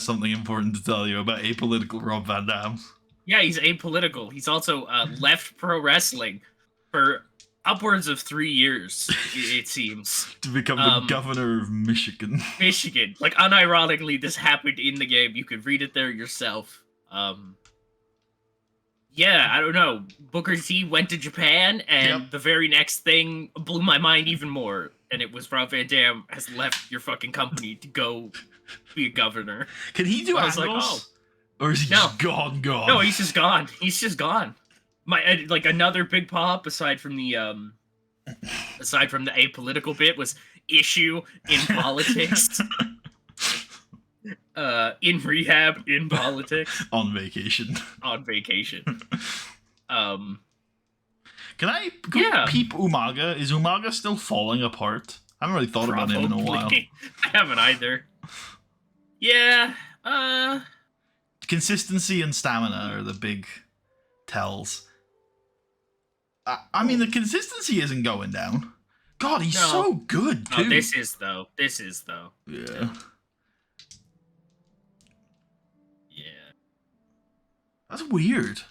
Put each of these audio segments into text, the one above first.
something important to tell you about apolitical Rob Van Dam. Yeah, he's apolitical. He's also left pro wrestling for upwards of 3 years, it seems. To become the governor of Michigan. Michigan. Like, unironically, this happened in the game. You could read it there yourself. Yeah, I don't know. Booker T went to Japan, and the very next thing blew my mind even more. And it was Rob Van Dam has left your fucking company to go be a governor. Can he do angles? Like, oh. Or is he just gone? No, he's just gone. He's just gone. Like another big pop aside from the apolitical bit was issue in politics. In rehab, in politics. On vacation. On vacation. Can I peep Umaga? Is Umaga still falling apart? I haven't really thought about him in a while. I haven't either. Yeah. Consistency and stamina are the big tells. I mean, the consistency isn't going down. God, he's so good, too. Oh, this is, though. Yeah. Yeah. That's weird.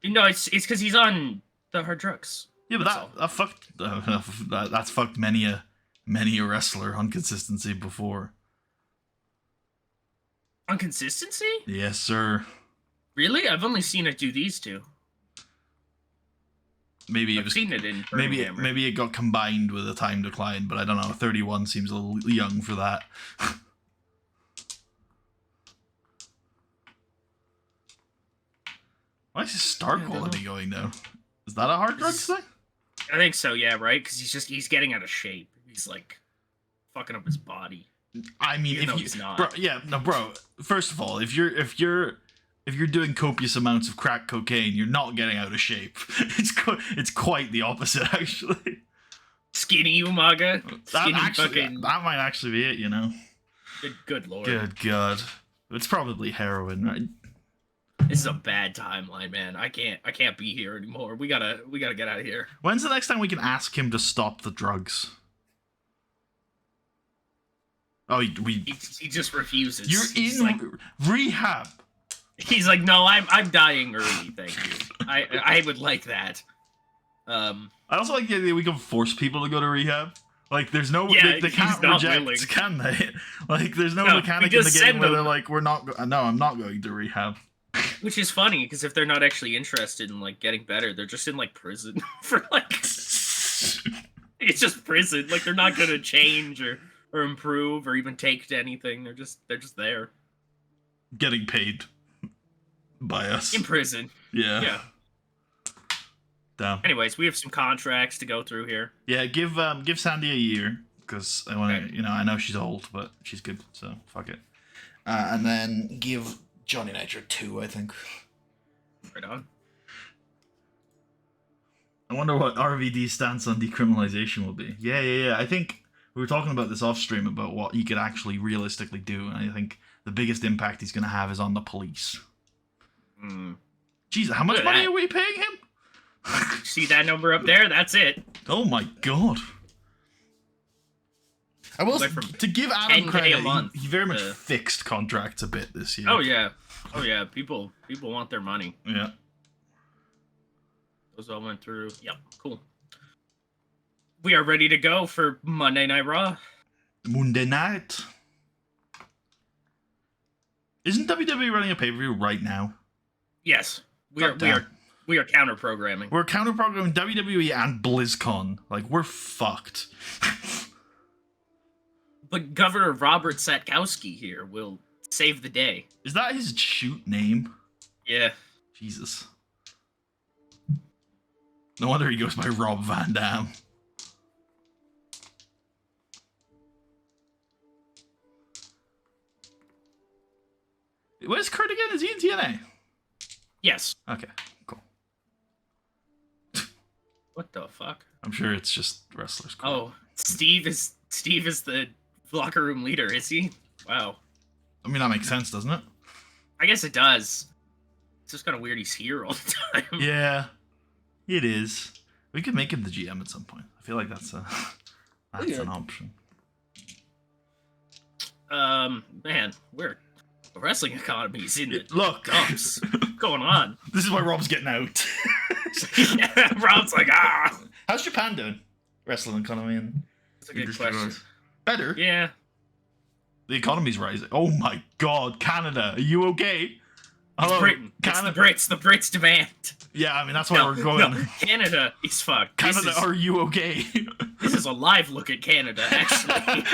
No, it's because he's on the hard drugs. Yeah, but that's fucked many a wrestler on consistency before. On consistency? Yes, sir. Really? I've only seen it do these two. Maybe I've seen it in maybe it got combined with a time decline, but I don't know. 31 seems a little young for that. Why is his star quality going down? Is that a hard drugs thing? I think so, yeah, right? Because he's getting out of shape. He's like fucking up his body. I mean, if you, bro. First of all, if you're doing copious amounts of crack cocaine, you're not getting out of shape. It's quite the opposite, actually. Skinny Umaga. That might actually be it, you know. Good lord. Good god. It's probably heroin, right? This is a bad timeline, man. I can't be here anymore. We gotta get out of here. When's the next time we can ask him to stop the drugs? Oh, he just refuses. You're in rehab. He's like, no, I'm dying early. Thank you. I would like that. I also like the idea we can force people to go to rehab. Like, there's no they can't reject, can they? Like, there's no mechanic in the game where they're like, I'm not going to rehab. Which is funny because if they're not actually interested in like getting better, they're just in like prison for like. It's just prison. Like, they're not gonna change or improve or even take to anything. They're just there. Getting paid by us. In prison. Yeah. Damn. Anyways, we have some contracts to go through here. Yeah, give Sandy a year, because I want to, I know she's old, but she's good, so fuck it. And then give Johnny Nitro 2, I think. Right on. I wonder what RVD's stance on decriminalization will be. Yeah. I think we were talking about this off stream about what he could actually realistically do, and I think the biggest impact he's going to have is on the police. Jeez, how much money are we paying him? See that number up there? That's it. Oh my god. I will to give Adam credit, he very much fixed contracts a bit this year. Oh yeah. People want their money. Yeah. Those all went through. Yep, cool. We are ready to go for Monday Night Raw. Monday night. Isn't WWE running a pay-per-view right now? Yes. We are counter-programming. We're counter-programming WWE and BlizzCon. Like, we're fucked. But Governor Robert Satkowski here will save the day. Is that his shoot name? Yeah. Jesus. No wonder he goes by Rob Van Dam. Where's Kurt again? Is he in TNA? Yes. Okay, cool. What the fuck? I'm sure it's just wrestlers. Cool. Oh, Steve is the locker room leader, is he? Wow. I mean, that makes sense, doesn't it? I guess it does. It's just kind of weird he's here all the time. Yeah, it is. We could make him the GM at some point. I feel like that's an option. Man, The wrestling economy is in the Look, dumps. What's going on? This is why Rob's getting out. Yeah, Rob's like, ah. How's Japan doing? Wrestling economy and That's a good question. Better. Yeah. The economy's rising. Oh my God, Canada, are you okay? It's Hello, Britain. Canada. It's the Brits. The Brits demand. Yeah, I mean that's why we're going. No, Canada is fucked. Canada, are you okay? This is a live look at Canada, actually.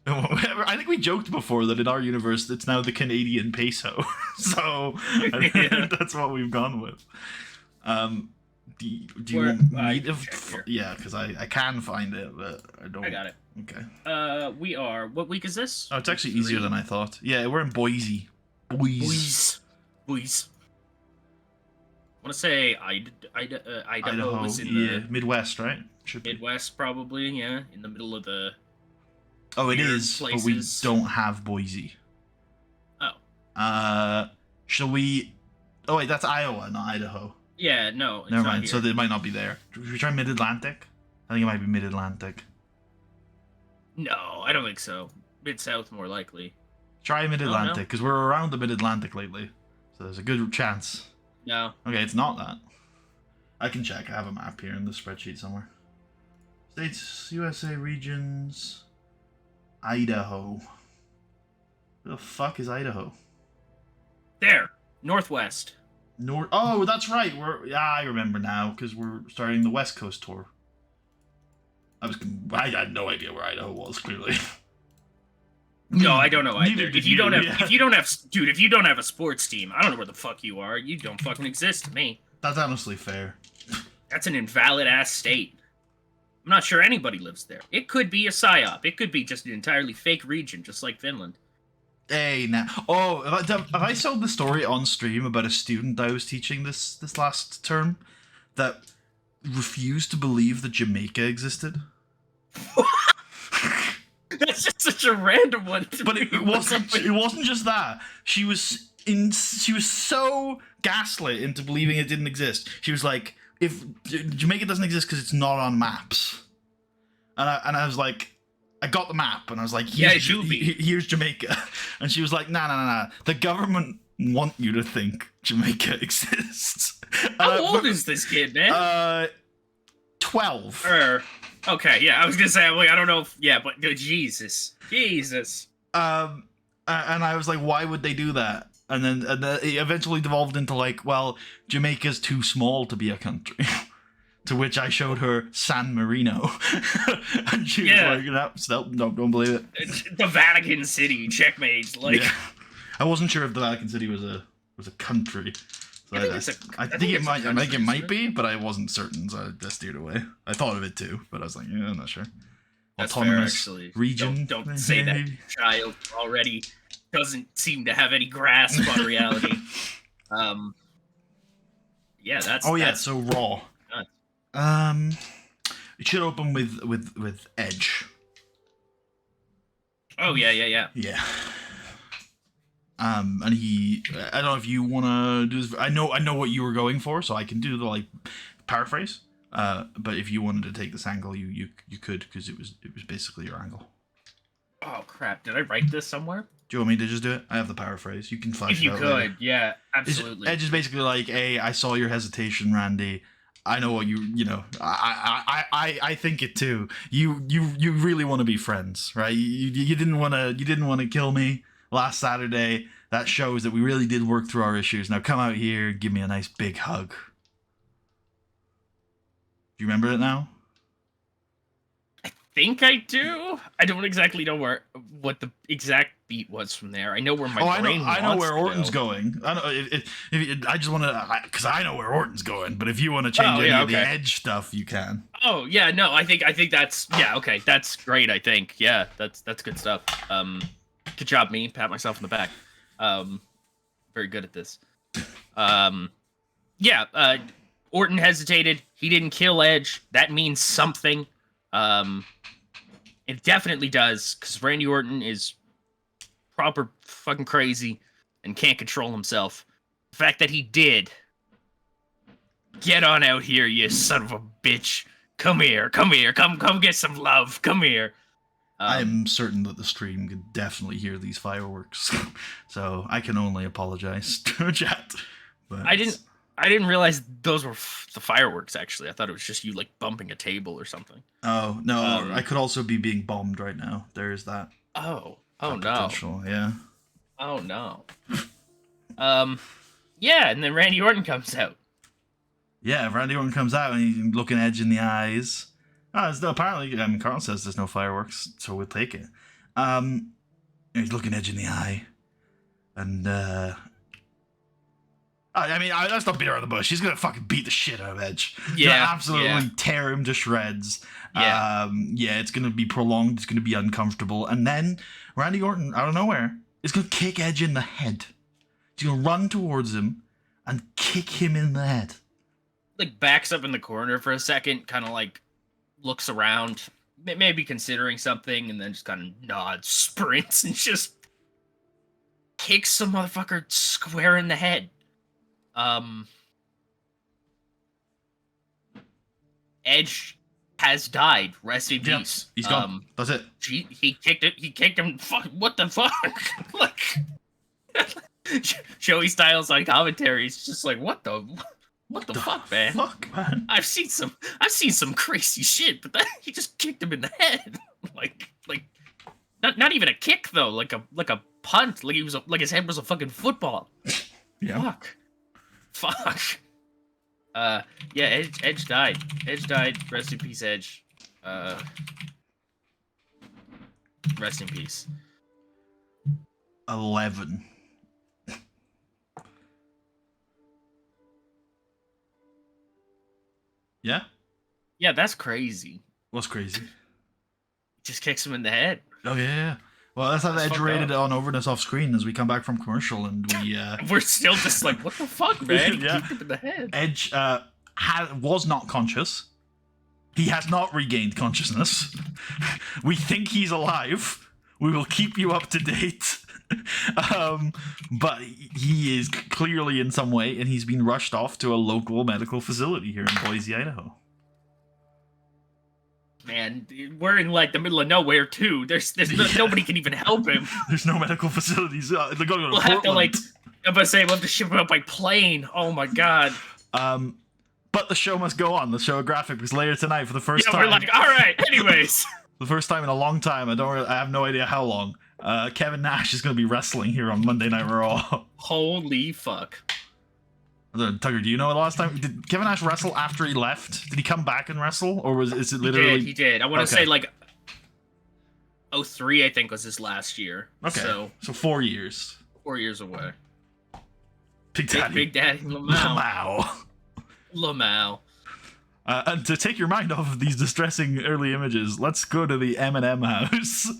I think we joked before that in our universe it's now the Canadian peso, so I think that's what we've gone with. Do you want me to? Yeah, because I can find it, but I don't. I got it. Okay. We are. What week is this? Oh, it's actually easier than I thought. Yeah, we're in Boise. Boise. I want to say Idaho was in the Midwest, right? Should be. Midwest, probably. Yeah, in the middle of the. Oh, it is, places. but we don't have Boise. Oh. Shall we? Oh wait, that's Iowa, not Idaho. Yeah, no. It's Never not mind. here. So they might not be there. Should we try Mid-Atlantic? I think it might be Mid-Atlantic. No, I don't think so. Mid-South, more likely. Try Mid-Atlantic, no. because we're around the Mid-Atlantic lately, so there's a good chance. No. Okay, it's not that. I can check. I have a map here in the spreadsheet somewhere. States, USA, regions, Idaho. Where the fuck is Idaho? There. Northwest. Oh, that's right. I remember now because we're starting the West Coast tour. I had no idea where Idaho was. Clearly. No, I don't know either. If you don't have a sports team, I don't know where the fuck you are. You don't fucking exist to me. That's honestly fair. That's an invalid ass state. I'm not sure anybody lives there. It could be a psyop. It could be just an entirely fake region, just like Finland. Hey, now. Oh, have I told the story on stream about a student I was teaching this last term that refused to believe that Jamaica existed? That's just such a random one. But it wasn't. It wasn't just that. She was so gaslit into believing it didn't exist. She was like, "If Jamaica doesn't exist because it's not on maps," and I was like. I got the map, and I was like, here's Jamaica. And she was like, nah. The government want you to think Jamaica exists. How old is this kid, man? 12. Okay, yeah, I was gonna say, I don't know if, but Jesus. And I was like, why would they do that? And then it eventually devolved into like, well, Jamaica's too small to be a country. To which I showed her San Marino, and she was like, "No, don't believe it." The Vatican City, checkmate. Like, I wasn't sure if the Vatican City was a country. So I think it might be, but I wasn't certain, so I steered away. I thought of it too, but I was like, I'm not sure. That's autonomous fair, actually. region. Don't say that. Child already doesn't seem to have any grasp on reality. Yeah, that's. Oh yeah, so Raw. It should open with Edge. Oh yeah. Yeah. And I don't know if you want to do this. I know what you were going for, so I can do the like paraphrase. But if you wanted to take this angle, you could, because it was basically your angle. Oh crap! Did I write this somewhere? Do you want me to just do it? I have the paraphrase. You can flash it out. If you could, later. yeah, absolutely. Edge is basically like, hey, I saw your hesitation, Randy. I know what you know. I think it too. You really want to be friends, right? You didn't want to kill me last Saturday. That shows that we really did work through our issues. Now come out here and give me a nice big hug. Do you remember it now? I think I do. I don't exactly know what the exact beat was from there. I know where my brain I know where Orton's go. going. I know if I just want to, because I know where Orton's going. But if you want to change any of the Edge stuff, you can. Oh yeah, no, I think that's okay. That's great. I think that's good stuff. Good job, me. Pat myself on the back. Very good at this. Orton hesitated. He didn't kill Edge. That means something. It definitely does, because Randy Orton is proper fucking crazy and can't control himself. The fact that he did. Get on out here, you son of a bitch. Come here. Come get some love. Come here. I'm certain that the stream could definitely hear these fireworks, so I can only apologize to chat. But I didn't realize those were the fireworks. Actually, I thought it was just you like bumping a table or something. Oh no, I could also be being bombed right now. There is that. Oh no. Potential, yeah. Oh no. Yeah, and then Randy Orton comes out. Yeah, if Randy Orton comes out and he's looking Edge in the eyes. Apparently, Carl says there's no fireworks, so we'll take it. He's looking Edge in the eye, and let's not beat around the bush. He's gonna fucking beat the shit out of Edge. Yeah, absolutely tear him to shreds. Yeah. It's gonna be prolonged. It's gonna be uncomfortable, and then Randy Orton, out of nowhere, is gonna kick Edge in the head. He's gonna run towards him and kick him in the head. Like backs up in the corner for a second, kind of like looks around, maybe considering something, and then just kind of nods, sprints, and just kicks some motherfucker square in the head. Edge has died. Rest in peace. He's gone. That's it. He kicked it. He kicked him. Fuck. What the fuck? Like Joey Styles on commentary. It's just like, what the fuck, man? Fuck, man. I've seen some crazy shit, but he just kicked him in the head. like not even a kick though. Like a punt. Like like his head was a fucking football. Yeah. Fuck. Yeah, Edge died. Edge died. Rest in peace, Edge. Rest in peace. 11. Yeah? Yeah, that's crazy. What's crazy? Just kicks him in the head. Oh, yeah. Well, that's how the Edge rated on overness off screen as we come back from commercial and we... We're still just like, what the fuck, man? Yeah. Kicked him in the head. Edge was not conscious. He has not regained consciousness. We think he's alive. We will keep you up to date. But he is clearly in some way, and he's been rushed off to a local medical facility here in Boise, Idaho. Man, we're in like the middle of nowhere too. There's nobody can even help him. There's no medical facilities. They're going to go to we'll have to like, I'm gonna say we'll have to ship him up by plane. Oh my god. But the show must go on. The show graphic was later tonight for the first time. We're like, all right. Anyways, the first time in a long time. I have no idea how long. Kevin Nash is going to be wrestling here on Monday Night Raw. Holy fuck. Tugger, do you know the last time? Did Kevin Nash wrestle after he left? Did he come back and wrestle? Or is it literally... He did. I want to say like 03, I think, was his last year. Okay. So 4 years. 4 years away. Big Daddy. Big Daddy Lamau. Lamau. And to take your mind off of these distressing early images, let's go to the M&M house.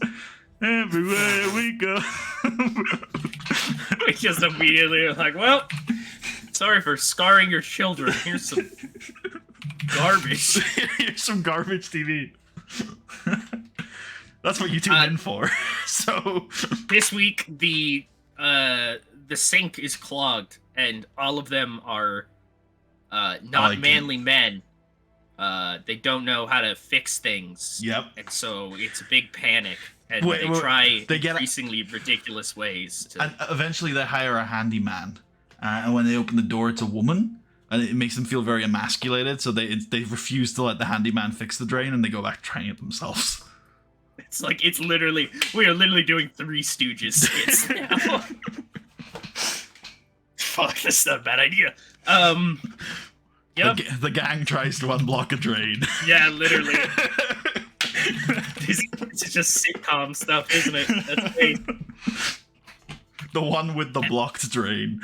Everywhere we go. We just immediately like, well, sorry for scarring your children. Here's some garbage. Here's some garbage TV. That's what you tune in for. So this week the sink is clogged and all of them are not manly men. They don't know how to fix things. Yep. And so it's a big panic. And they get increasingly ridiculous ways to... And eventually they hire a handyman. And when they open the door, it's a woman. And it makes them feel very emasculated. So they refuse to let the handyman fix the drain. And they go back trying it themselves. It's like, we are literally doing Three Stooges skits now. Fuck, that's not a bad idea. Yep. The gang tries to unblock a drain. Yeah, literally. It's just sitcom stuff, isn't it? That's great. The one with the blocked drain.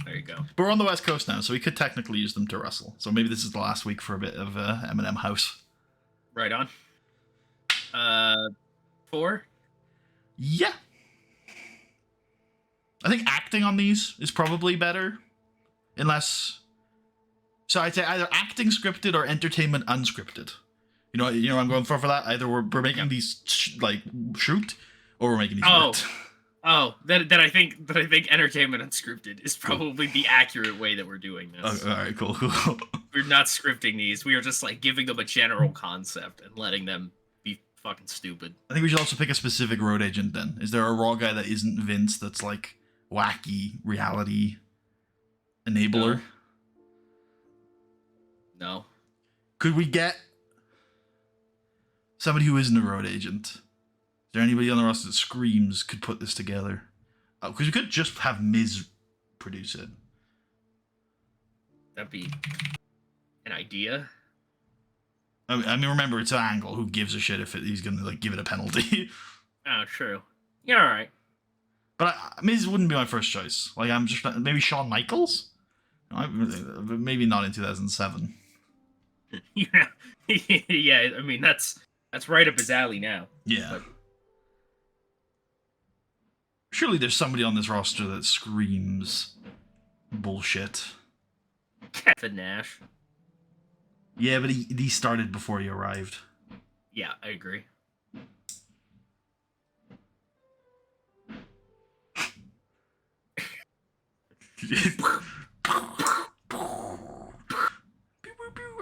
There you go. But we're on the West Coast now, so we could technically use them to wrestle. So maybe this is the last week for a bit of M&M House. Right on. 4? Yeah. I think acting on these is probably better. Unless... So I'd say either acting scripted or entertainment unscripted. You know what I'm going for that? Either we're making these, shoot, or we're making these wet. Oh, then I think entertainment unscripted is probably the accurate way that we're doing this. All right, cool. We're not scripting these. We are just like giving them a general concept and letting them be fucking stupid. I think we should also pick a specific road agent then. Is there a Raw guy that isn't Vince that's like wacky reality enabler? No. Could we get somebody who isn't a road agent? Is there anybody on the roster that screams could put this together? Because we could just have Miz produce it. That'd be an idea. I mean, remember, it's an Angle. Who gives a shit if he's gonna like give it a penalty? Oh, true. Yeah, all right. But Miz wouldn't be my first choice. Like, I'm just maybe Shawn Michaels. Maybe not in 2007. Yeah, yeah. I mean, that's right up his alley now. Yeah. But surely there's somebody on this roster that screams bullshit. Kevin Nash. Yeah, but he started before he arrived. Yeah, I agree.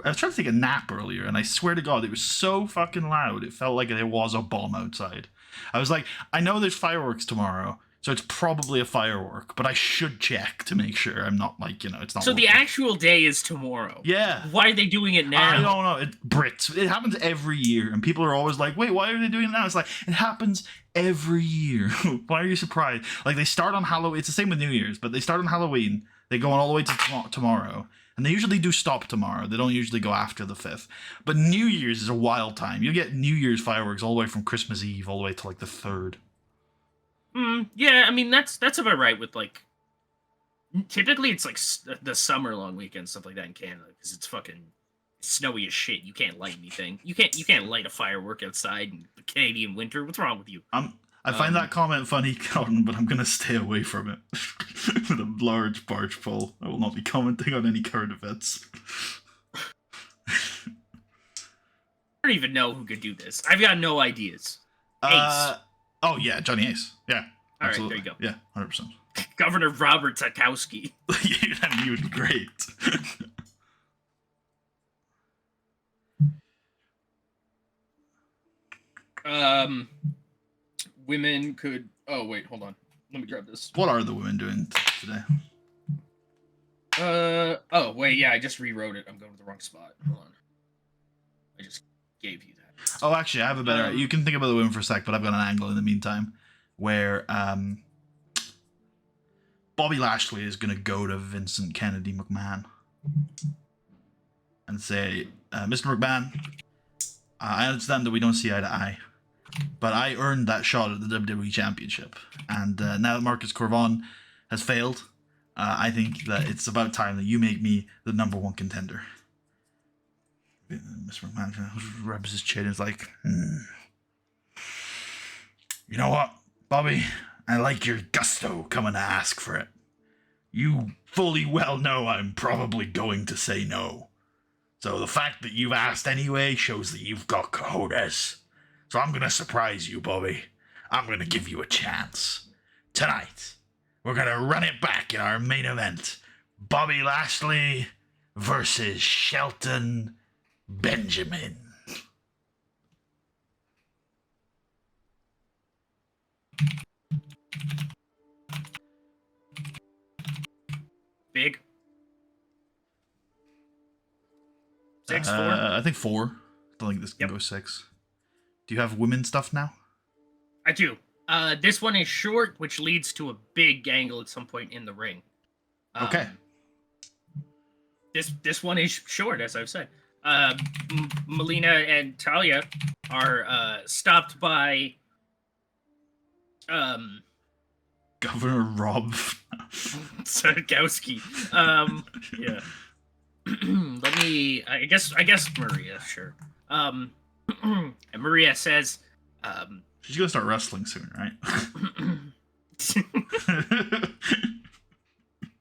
I was trying to take a nap earlier, and I swear to God, it was so fucking loud. It felt like there was a bomb outside. I was like, I know there's fireworks tomorrow, so it's probably a firework, but I should check to make sure I'm not like, it's not. So working. the actual day is tomorrow. Yeah. Why are they doing it now? I don't know. Brits. It happens every year, and people are always like, wait, why are they doing it now? It's like, it happens every year. Why are you surprised? Like, they start on Halloween. It's the same with New Year's, but they start on Halloween. They go on all the way to tomorrow. And they usually do stop tomorrow. They don't usually go after the 5th. But New Year's is a wild time. You get New Year's fireworks all the way from Christmas Eve all the way to like the 3rd. Yeah, I mean, that's about right with like... Typically, it's like the summer long weekend, stuff like that in Canada, because it's fucking snowy as shit. You can't light anything. You can't light a firework outside in the Canadian winter. What's wrong with you? I find that comment funny, Colin, but I'm going to stay away from it. With a large barge pole. I will not be commenting on any current events. I don't even know who could do this. I've got no ideas. Ace. Oh, yeah, Johnny Ace. Yeah. All absolutely. right, there you go. Yeah, 100%. Governor Robert Tarkowski. I mean, he would be great. Women could... Oh, wait, hold on. Let me grab this. What are the women doing today? Oh, wait, yeah, I just rewrote it. I'm going to the wrong spot. Hold on. I just gave you that. Oh, actually, I have a better... you can think about the women for a sec, but I've got an angle in the meantime where Bobby Lashley is going to go to Vincent Kennedy McMahon and say, Mr. McMahon, I understand that we don't see eye to eye, but I earned that shot at the WWE Championship. And now that Marcus Corvon has failed, I think that it's about time that you make me the #1 contender. Mr. McMahon rubs his chin and is like, You know what, Bobby? I like your gusto coming to ask for it. You fully well know I'm probably going to say no. So the fact that you've asked anyway shows that you've got cojones. So I'm going to surprise you, Bobby. I'm going to give you a chance. Tonight, we're going to run it back in our main event. Bobby Lashley versus Shelton Benjamin. Big. 6, 4? I think 4. I don't think this can go 6. Do you have women's stuff now? I do. This one is short, which leads to a big angle at some point in the ring. Okay. This one is short, as I've said. Melina and Talia are stopped by Governor Rob Tarkowski. Yeah. I guess Maria, sure. And Maria says, she's gonna start wrestling soon, right?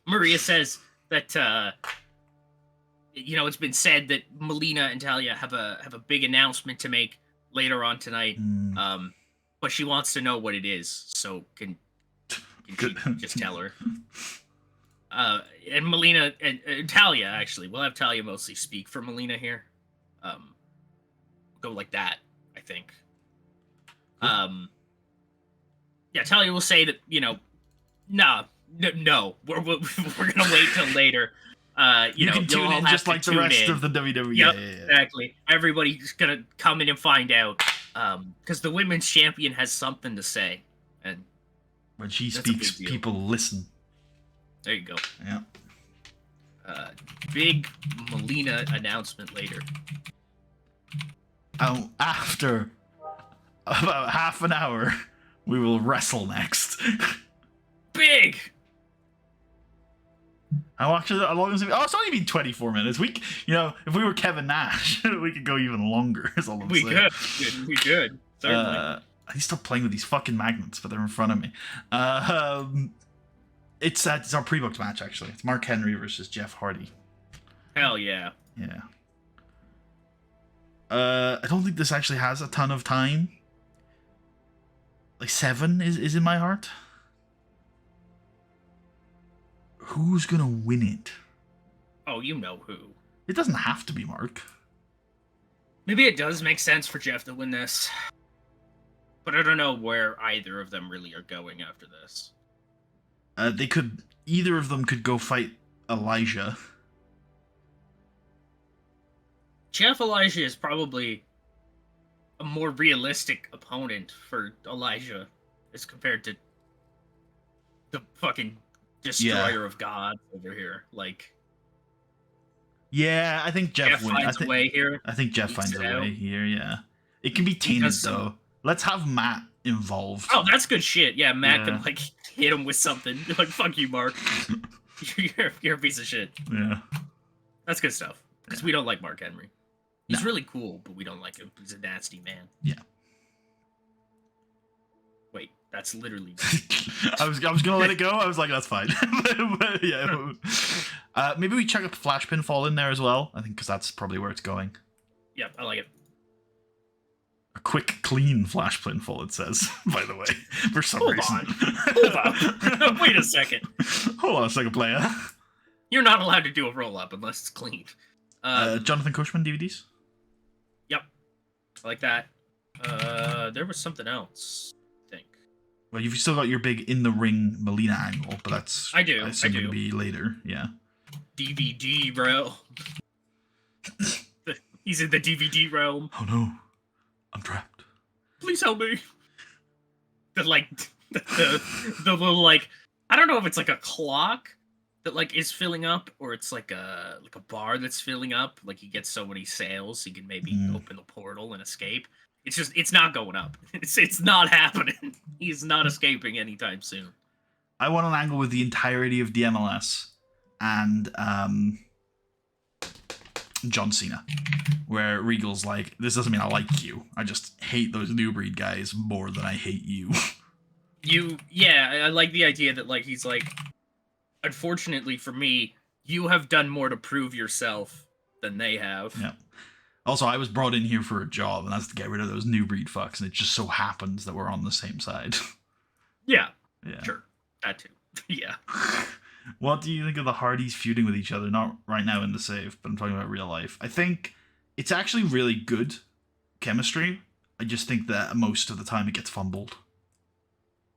Maria says that it's been said that Melina and Talia have a big announcement to make later on tonight. But she wants to know what it is. So can You can just tell her. And Melina and Talia, actually. We'll have Talia mostly speak for Melina here. Go like that, I think. Yeah, Talia will say that, no, we're gonna wait till later. You can tune in just like the rest of the WWE. Yep, yeah. Exactly. Everybody's gonna come in and find out. Because the women's champion has something to say. And when she speaks, people listen. There you go. Yeah. Big Melina announcement later. After about half an hour, we will wrestle next. Big! How long is it? Oh, it's only been 24 minutes. If we were Kevin Nash, we could go even longer. Is all I'm saying. We could. Certainly. I need to stop playing with these fucking magnets, but they're in front of me. It's our pre-booked match, actually. It's Mark Henry versus Jeff Hardy. Hell yeah. Yeah. I don't think this actually has a ton of time. Like 7 is in my heart. Who's gonna win it? Oh, you know who. It doesn't have to be Mark. Maybe it does make sense for Jeff to win this. But I don't know where either of them really are going after this. Either of them could go fight Elijah. Jeff Elijah is probably a more realistic opponent for Elijah as compared to the fucking destroyer of gods over here. Like, yeah, I think Jeff finds a way here. I think Jeff finds a way here. Yeah, it can be tainted though. Let's have Matt involved. Oh, that's good shit. Yeah, Matt can like hit him with something. Like, fuck you, Mark. you're a piece of shit. Yeah, that's good stuff. Because we don't like Mark Henry. He's really cool, but we don't like him. He's a nasty man. Yeah. Wait, that's literally. I was gonna let it go. I was like, that's fine. but yeah. Maybe we check a flash pinfall in there as well. I think because that's probably where it's going. Yep, I like it. A quick, clean flash pinfall. It says, by the way, for some reason. Hold on. Wait a second. Hold on a second, player. You're not allowed to do a roll up unless it's clean. Jonathan Cushman DVDs. Yep, I like that. There was something else, I think. Well, you've still got your big in the ring Melina angle, but that's I do. Gonna be later. Yeah. DVD realm. He's in the DVD realm. Oh no, I'm trapped. Please help me. The little like, I don't know if it's like a clock that like is filling up, or it's like a bar that's filling up. Like he gets so many sales, he can maybe open the portal and escape. It's not going up. It's not happening. He's not escaping anytime soon. I want an angle with the entirety of DMLS and John Cena, where Regal's like, this doesn't mean I like you. I just hate those new breed guys more than I hate you. I like the idea that like he's like, unfortunately for me, you have done more to prove yourself than they have. Yeah. Also, I was brought in here for a job, and that's to get rid of those new breed fucks, and it just so happens that we're on the same side. Yeah. Yeah. Sure. That too. Yeah. What do you think of the Hardys feuding with each other? Not right now in the save, but I'm talking about real life. I think it's actually really good chemistry. I just think that most of the time it gets fumbled.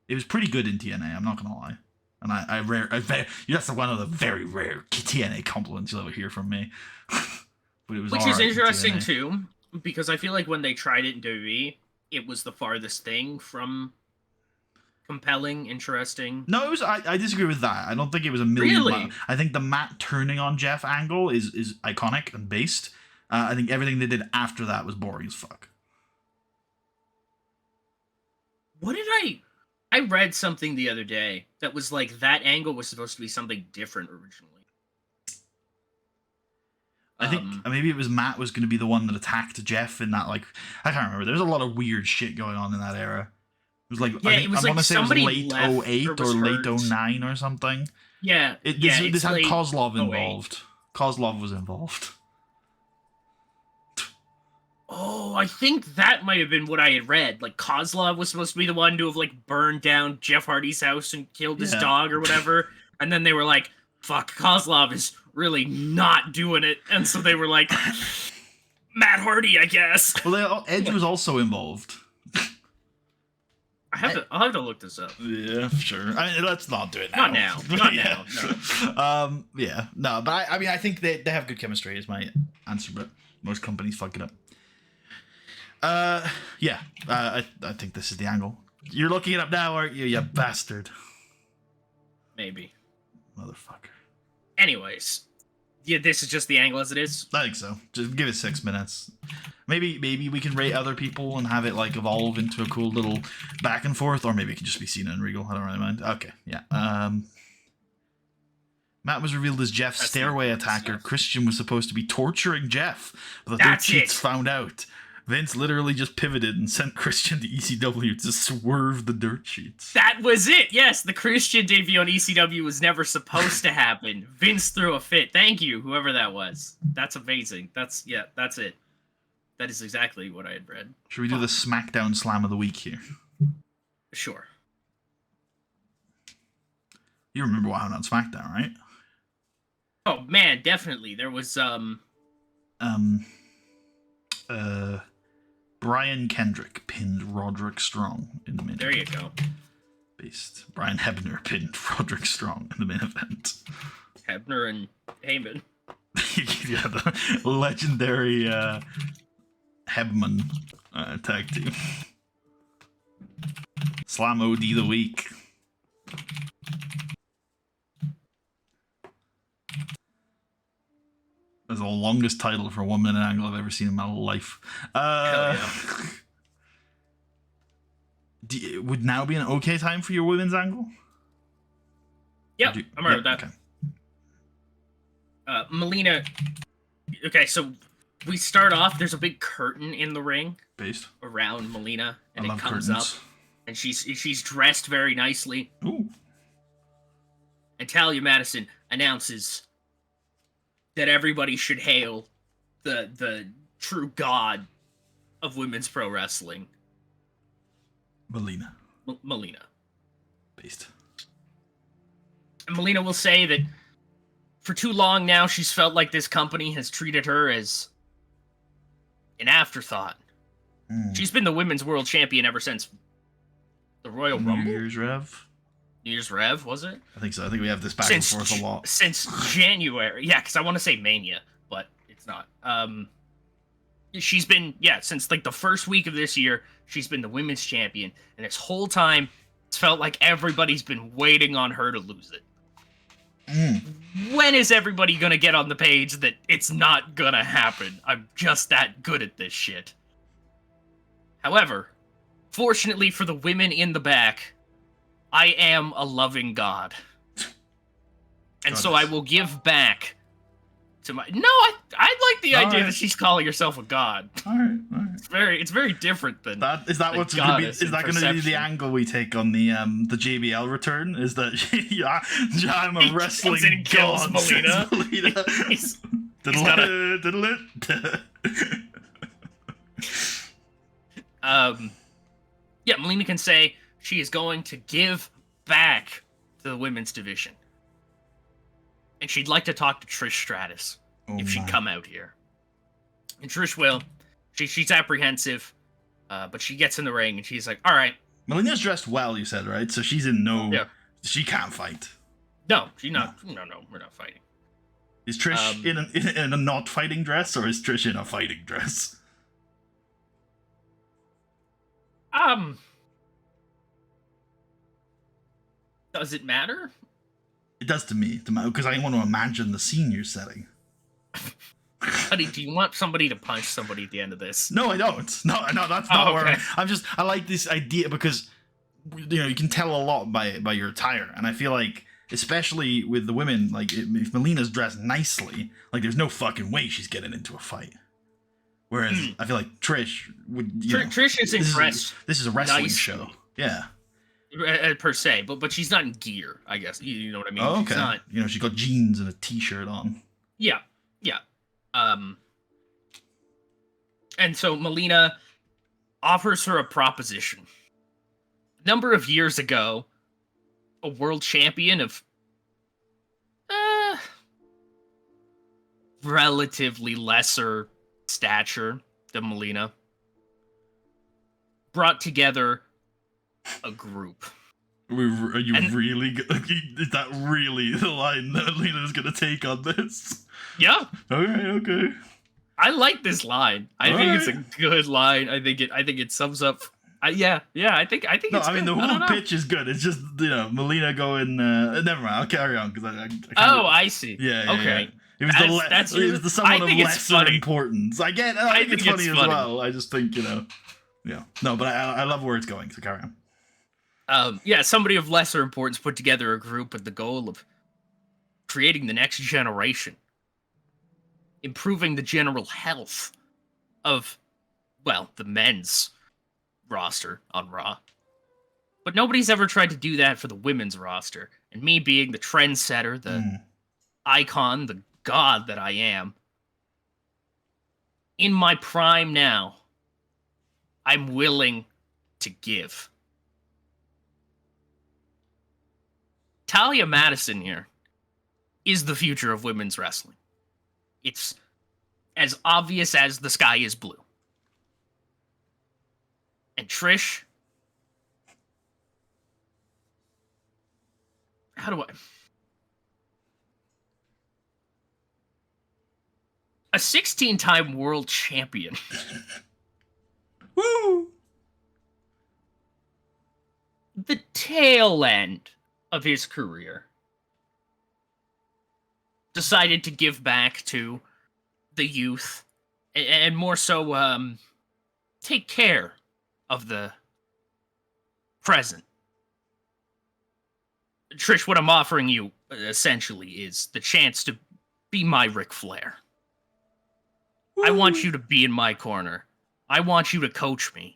It was pretty good in TNA, I'm not going to lie. And that's one of the very rare TNA compliments you'll ever hear from me. But it was Which is interesting too, because I feel like when they tried it in WWE, it was the farthest thing from compelling, interesting. No, it was. I disagree with that. I don't think it was a million. Really? I think the Matt turning on Jeff angle is iconic and based. I think everything they did after that was boring as fuck. What did I read something the other day that was like that angle was supposed to be something different originally. I think maybe it was Matt was going to be the one that attacked Jeff in that, like, I can't remember. There's a lot of weird shit going on in that era. It was like, I want to say it was late 08 or late 09 or something. Yeah. This had Kozlov involved. Kozlov was involved. Oh, I think that might have been what I had read. Like Kozlov was supposed to be the one to have like burned down Jeff Hardy's house and killed his Yeah. dog or whatever. And then they were like, fuck, Kozlov is really not doing it. And so they were like, Matt Hardy, I guess. Well, Edge was also involved. I'll have to look this up. Yeah, sure. I mean, let's not do it now. Not now. Not now. No. Yeah, no, but I mean, I think they have good chemistry is my answer, but most companies fuck it up. Yeah, I think this is the angle. You're looking it up now, aren't you, you bastard? Maybe. Motherfucker. Anyways, yeah, this is just the angle as it is. I think so. Just give it 6 minutes. Maybe we can rate other people and have it like evolve into a cool little back and forth, or maybe it can just be Cena and Regal. I don't really mind. Okay, yeah. Matt was revealed as Jeff's stairway attacker. Christian was supposed to be torturing Jeff, but the dirt sheets found out. Vince literally just pivoted and sent Christian to ECW to swerve the dirt sheets. That was it. Yes, the Christian debut on ECW was never supposed to happen. Vince threw a fit. Thank you, whoever that was. That's amazing. That's it. That is exactly what I had read. Should we do the SmackDown Slam of the Week here? Sure. You remember what happened on SmackDown, right? Oh man, definitely. There was Brian Kendrick pinned Roderick Strong in the main event. There you go. Brian Hebner pinned Roderick Strong in the main event. Hebner and Heyman. Yeah, the legendary Hebman tag team. Slam OD the week. That's the longest title for a 1 minute angle I've ever seen in my life. Hell yeah. Would now be an okay time for your women's angle? Yep, I'm alright with that. Okay. Melina. Okay, so we start off. There's a big curtain in the ring around Melina, and it comes up, and she's dressed very nicely. Ooh. And Talia Madison announces that everybody should hail the true god of women's pro wrestling, Melina. Melina. Based. And Melina will say that for too long now, she's felt like this company has treated her as an afterthought. She's been the women's world champion ever since the Royal Rumble. New Year's Rev? New Year's Rev, was it? I think so. I think we have this back and forth a lot. Since January. Yeah, because I want to say Mania, but it's not. She's been, since like the first week of this year, she's been the women's champion. And this whole time, it's felt like everybody's been waiting on her to lose it. When is everybody gonna get on the page that it's not gonna happen? I'm just that good at this shit. However, fortunately for the women in the back, I am a loving god. And so I will give back to my... No, I like the idea that she's calling herself a god. Alright. It's very different than is that what's going to be? Is that going to be the angle we take on the JBL return? Is that I'm a wrestling and kills god? Melina. Melina can say she is going to give back to the women's division. And she'd like to talk to Trish Stratus if she'd come out here. And Trish will. She's apprehensive, but she gets in the ring and she's like, all right. Melina's dressed well, you said, right? So she's in no... Yeah. She can't fight. No, she's not. No, we're not fighting. Is Trish in a not fighting dress, or is Trish in a fighting dress? Does it matter? It does to me, because I want to imagine the scene you're setting. Buddy, do you want somebody to punch somebody at the end of this? No, I don't. No, that's not where I like this idea because, you can tell a lot by your attire, and I feel like, especially with the women, like if Melina's dressed nicely, like there's no fucking way she's getting into a fight. Whereas I feel like Trish would. Trish is impressed. This is a wrestling show. Yeah. Per se, but she's not in gear, I guess. You know what I mean? Oh, okay. She's not... she's got jeans and a t-shirt on. Yeah. And so Melina offers her a proposition. A number of years ago, a world champion of relatively lesser stature than Melina brought together a group. Are you really? Is that really the line that Lena's gonna take on this? Yeah. Okay. I like this line. I think it's a good line. I think it sums up. Yeah. I think no, it's. I mean good. the whole pitch is good. It's just Melina going. Never mind. I'll carry on because I see. Yeah. Okay. Yeah. It was the someone of lesser importance. I think it's funny as well. I just think Yeah. No, but I love where it's going. So carry on. Somebody of lesser importance put together a group with the goal of creating the next generation, improving the general health of, the men's roster on Raw. But nobody's ever tried to do that for the women's roster. And me being the trendsetter, the icon, the god that I am, in my prime now, I'm willing to give. Talia Madison here is the future of women's wrestling. It's as obvious as the sky is blue. And Trish, how do I... A 16-time world champion. Woo! The tail end of his career, decided to give back to the youth and more so take care of the present. Trish, what I'm offering you essentially is the chance to be my Ric Flair. Woo. I want you to be in my corner. I want you to coach me.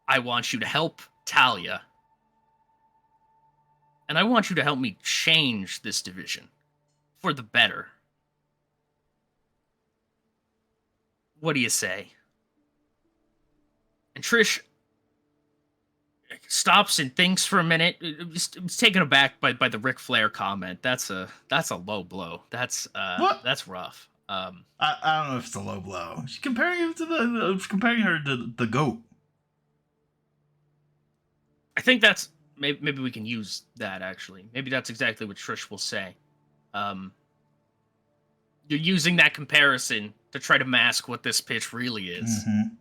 I want you to help Talia. And I want you to help me change this division for the better. What do you say? And Trish stops and thinks for a minute. I was taken aback by the Ric Flair comment. That's a low blow. That's rough. I don't know if it's a low blow. She's comparing her to the GOAT. I think that's maybe we can use that actually. Maybe that's exactly what Trish will say. You're using that comparison to try to mask what this pitch really is. Mm-hmm.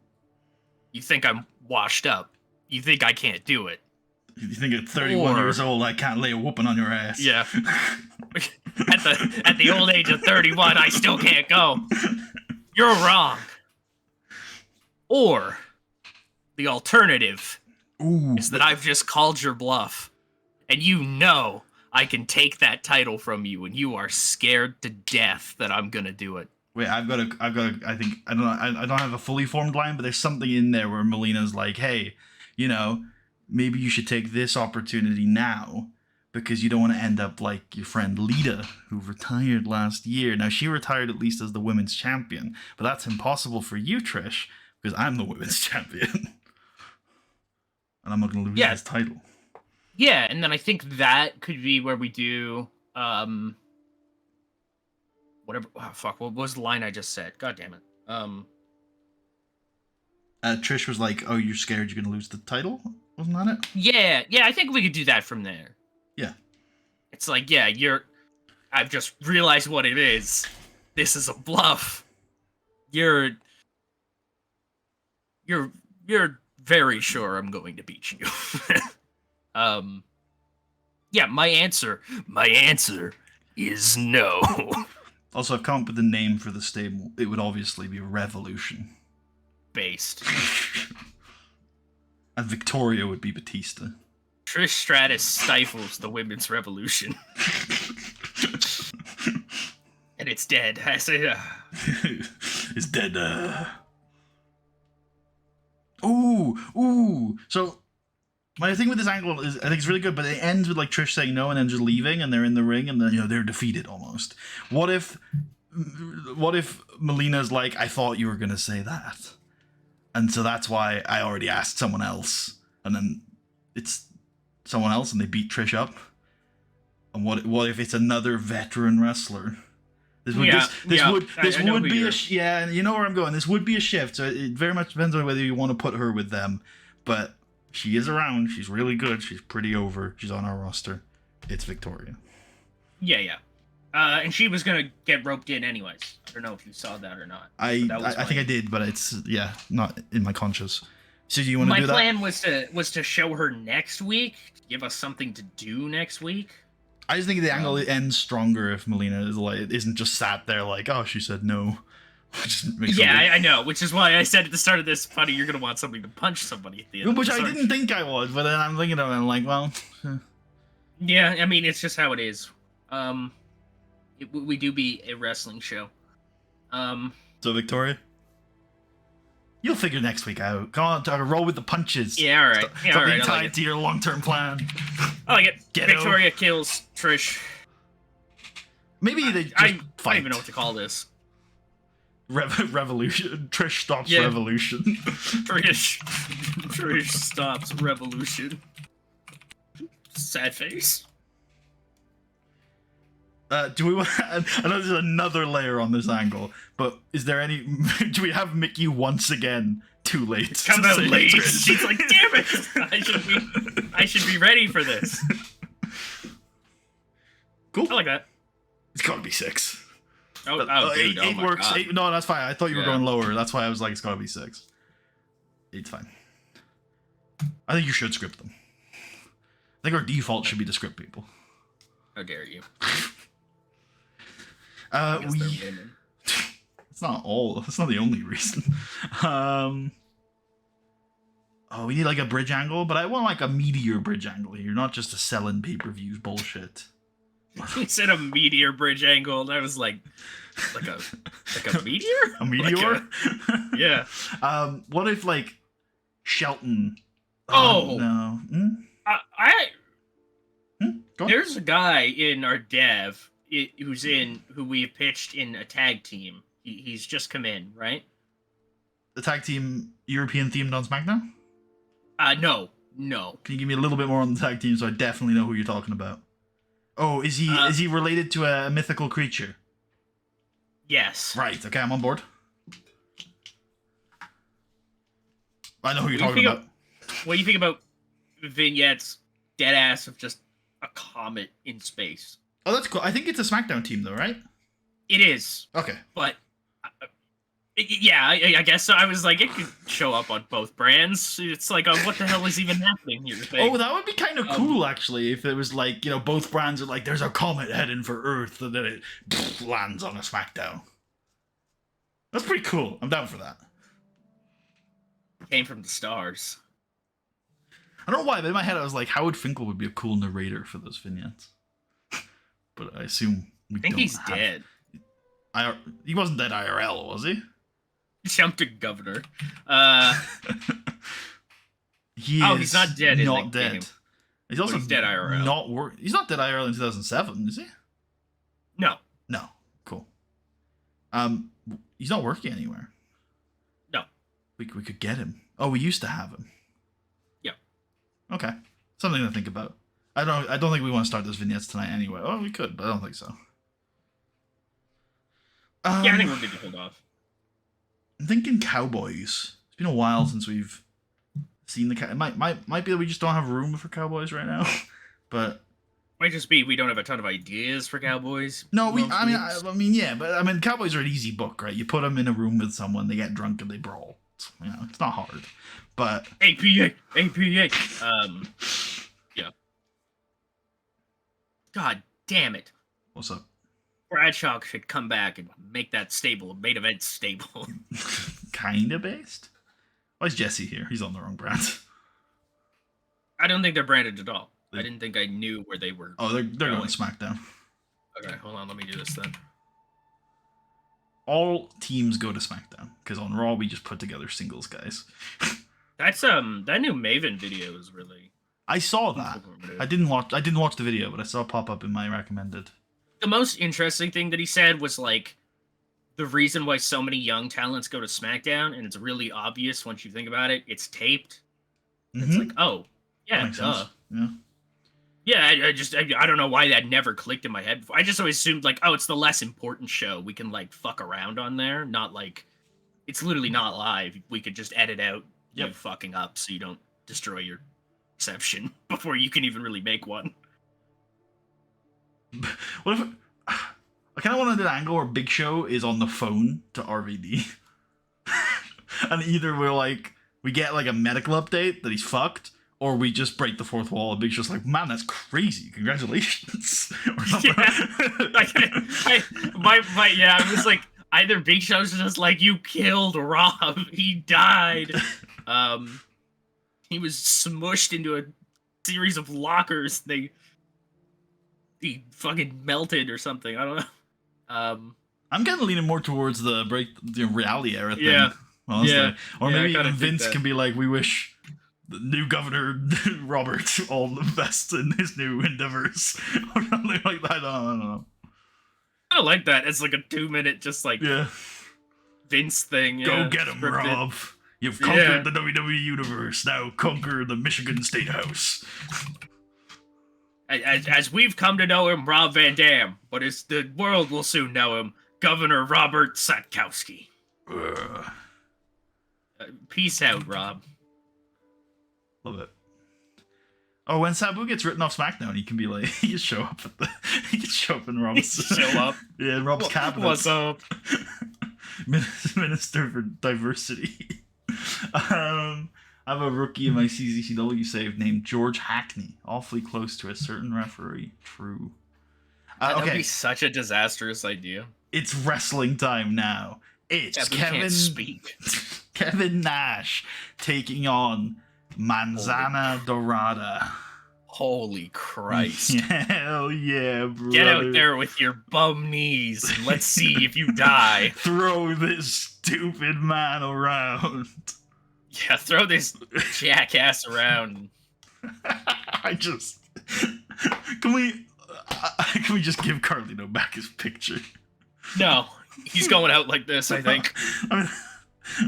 You think I'm washed up. You think I can't do it. You think at 31 years old I can't lay a whooping on your ass. Yeah. at the old age of 31, I still can't go. You're wrong. Or the alternative is that I've just called your bluff, and I can take that title from you, and you are scared to death that I'm gonna do it. Wait, I think I don't have a fully formed line, but there's something in there where Melina's like, hey, maybe you should take this opportunity now because you don't want to end up like your friend Lita, who retired last year. Now, she retired at least as the women's champion, but that's impossible for you, Trish, because I'm the women's champion. And I'm not going to lose this title. Yeah, and then I think that could be where we do, whatever. Oh, fuck, what was the line I just said? God damn it. Trish was like, oh, you're scared you're going to lose the title? Wasn't that it? Yeah, I think we could do that from there. Yeah. It's like, I've just realized what it is. This is a bluff. You're very sure I'm going to beat you. My answer is no. Also, I've come up with a name for the stable. It would obviously be Revolution. Based. And Victoria would be Batista. Trish Stratus stifles the women's revolution. And it's dead. I say, It's dead. Ooh. So, my thing with this angle is, I think it's really good, but it ends with like Trish saying no and then just leaving, and they're in the ring, and then they're defeated almost. What if Melina's like, I thought you were gonna say that, and so that's why I already asked someone else, and then it's someone else, and they beat Trish up. And what if it's another veteran wrestler? This would be a yeah. You know where I'm going. This would be a shift. So it very much depends on whether you want to put her with them, but she is around. She's really good. She's pretty over. She's on our roster. It's Victoria. Yeah. And she was gonna get roped in anyways. I don't know if you saw that or not. I think I did, but it's not in my conscious. So do you want to do that? My plan was to show her next week, give us something to do next week. I just think the angle ends stronger if Melina isn't just sat there like, oh, she said no. I know, which is why I said at the start of this, funny, you're gonna want something to punch somebody at the end. Which I didn't think I would, but then I'm thinking of it, I'm like, well. Yeah, I mean, it's just how it is. We do be a wrestling show. So Victoria, you'll figure next week out. Come on, Tucker, roll with the punches. Yeah, all right. Stop being tied to your long-term plan. I like it. Victoria kills Trish. Maybe they just I fight. don't even know what to call this. Revolution. Trish stops revolution. Trish stops revolution. Sad face. Do we want? I know there's another layer on this angle, but is there any? Do we have Mickey once again? Too late. Come out late. She's like, damn it! I should be ready for this. Cool. I like that. It's gotta be 6. Dude, eight works. God. 8, no, that's fine. I thought you were going lower. That's why I was like, it's gotta be 6. 8's fine. I think you should script them. I think our default should be to script people. How dare you? It's not the only reason. We need like a bridge angle, but I want like a meteor bridge angle here, not just a selling pay-per-views bullshit. You said a meteor bridge angle, and I was like a meteor? A meteor? Yeah. What if like Shelton? Oh no. There's a guy in our dev who we have pitched in a tag team. He's just come in, right? The tag team European themed on SmackDown? No. Can you give me a little bit more on the tag team so I definitely know who you're talking about? Oh, is he related to a mythical creature? Yes. Right. Okay, I'm on board. I know who you're talking about. What do you think about vignettes, dead ass of just a comet in space? Oh, that's cool. I think it's a SmackDown team, though, right? It is. Okay. But I guess so. I was like, it could show up on both brands. It's like, what the hell is even happening here? Oh, that would be kind of cool, actually, if it was like, both brands are like, there's a comet heading for Earth, and then it lands on a SmackDown. That's pretty cool. I'm down for that. Came from the stars. I don't know why, but in my head I was like, Howard Finkel would be a cool narrator for those vignettes. But I assume I think he's dead. He wasn't dead IRL, was he? Jumped to governor. He's not dead. Not dead. Game. He's also dead IRL. He's not dead IRL in 2007, is he? No. Cool. He's not working anywhere. No. We could get him. Oh, we used to have him. Yeah. Okay. Something to think about. I don't think we want to start those vignettes tonight anyway. Oh, we could, but I don't think so. I think we're good to hold off. I'm thinking Cowboys. It's been a while since we've seen the it might be that we just don't have room for Cowboys right now, but might just be we don't have a ton of ideas for Cowboys. No, but Cowboys are an easy book, right? You put them in a room with someone, they get drunk and they brawl. It's not hard, but APA. Yeah. God damn it! What's up? Bradshaw should come back and make that stable, main event stable. Kinda based? Why is Jesse here? He's on the wrong brand. I don't think they're branded at all. I didn't think I knew where they were. Oh, they're going SmackDown. Okay, hold on. Let me do this then. All teams go to SmackDown because on Raw we just put together singles guys. That's that new Maven video is really. I saw that. I didn't watch the video, but I saw it pop up in my recommended. The most interesting thing that he said was like, the reason why so many young talents go to SmackDown, and it's really obvious once you think about it, it's taped. It's like, oh, yeah, duh. Sense. Yeah. Yeah, I don't know why that never clicked in my head before. I just always assumed, like, oh, it's the less important show. We can, like, fuck around on there. Not, like, it's literally not live. We could just edit out you fucking up so you don't destroy your perception before you can even really make one. What if... I kind of want to do an angle where Big Show is on the phone to RVD. And either we get, like, a medical update that he's fucked, or we just break the fourth wall and Big Show's like, man, that's crazy. Congratulations. Or something. Yeah. I was like, either Big Show's just like, you killed Rob. He died. He was smushed into a series of lockers. He fucking melted or something. I don't know. I'm kind of leaning more towards the reality era thing. Yeah. Honestly. Yeah. Or Yeah, maybe I kinda even think Vince that. can be like, we wish the new governor Robert all the best in his new endeavors. Or something like that. I don't know. I like that. It's like a 2-minute just like Yeah. Vince thing. Go Yeah, get him, scripted. Rob. You've conquered the WWE universe. Now conquer the Michigan State House. As we've come to know him, Rob Van Dam, but as the world will soon know him, Governor Robert Satkowski. Peace out, Rob. Love it. Oh, when Sabu gets written off SmackDown, he can be like, he can show up in Rob's Show up. Yeah, in Rob's cabinet. What's up? Minister for Diversity. I have a rookie in my CZCW save named George Hackney, awfully close to a certain referee. True. That would Okay, be such a disastrous idea. it's wrestling time now. It's Yeah, but he can't speak. Kevin Nash taking on Manzana Dorada. Holy Christ. Hell yeah, brother. Get out there with your bum knees and let's see if you die. Throw this stupid man around. Yeah, throw this jackass around. I just... Can we just give Carlino back his picture? No, he's going out like this, I think. I mean,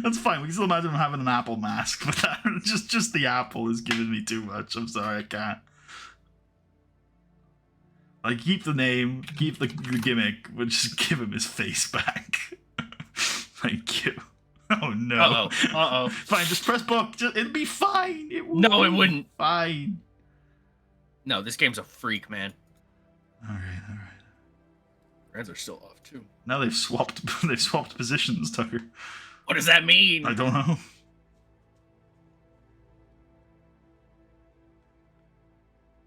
that's fine. We can still imagine him having an apple mask, but that, just the apple is giving me too much. I'm sorry, I can't. Like, keep the name, keep the gimmick, but just give him his face back. Thank you. Oh no. Uh-oh. Fine, just press book. It'd be fine. No, it wouldn't. Fine. No, this game's a freak, man. Alright. Friends are still off, too. Now they've swapped positions, Tucker. What does that mean? I don't know.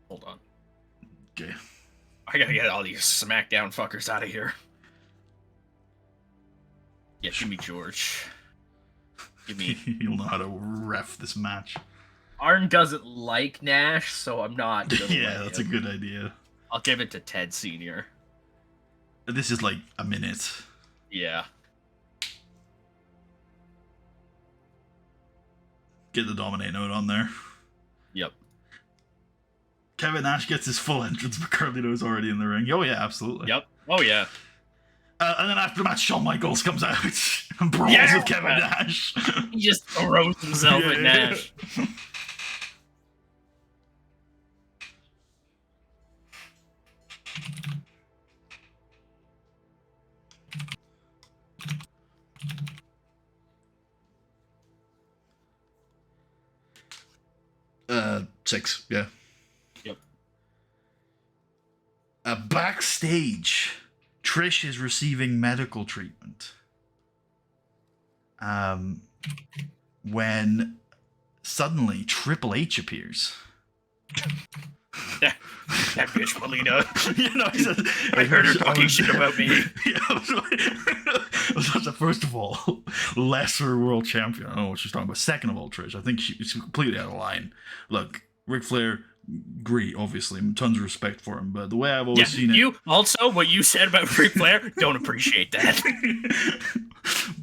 Hold on. Okay. I gotta get all these SmackDown fuckers out of here. Yeah, give me George. Give me... You'll know how to ref this match. Arn doesn't like Nash, so I'm not gonna Yeah, let that's him. a good idea. I'll give it to Ted Sr. This is like a minute. Yeah. Get the Dominate note on there. Yep. Kevin Nash gets his full entrance, but Carlito's already in the ring. Oh yeah, absolutely. Yep. Oh, yeah. And then after the match, Shawn Michaels comes out and brawls with Kevin Nash. He just throws himself at Nash. Six, yeah. Yep. Backstage, Trish is receiving medical treatment. When suddenly Triple H appears. That bitch, Melina. You know, he says, I heard her talking shit about me. Yeah, first of all, lesser world champion. I don't know what she's talking about. Second of all, Trish, I think she's completely out of line. Look, Ric Flair, great, obviously, tons of respect for him, but the way I've always seen it. You also, what you said about Ric Flair, don't appreciate that.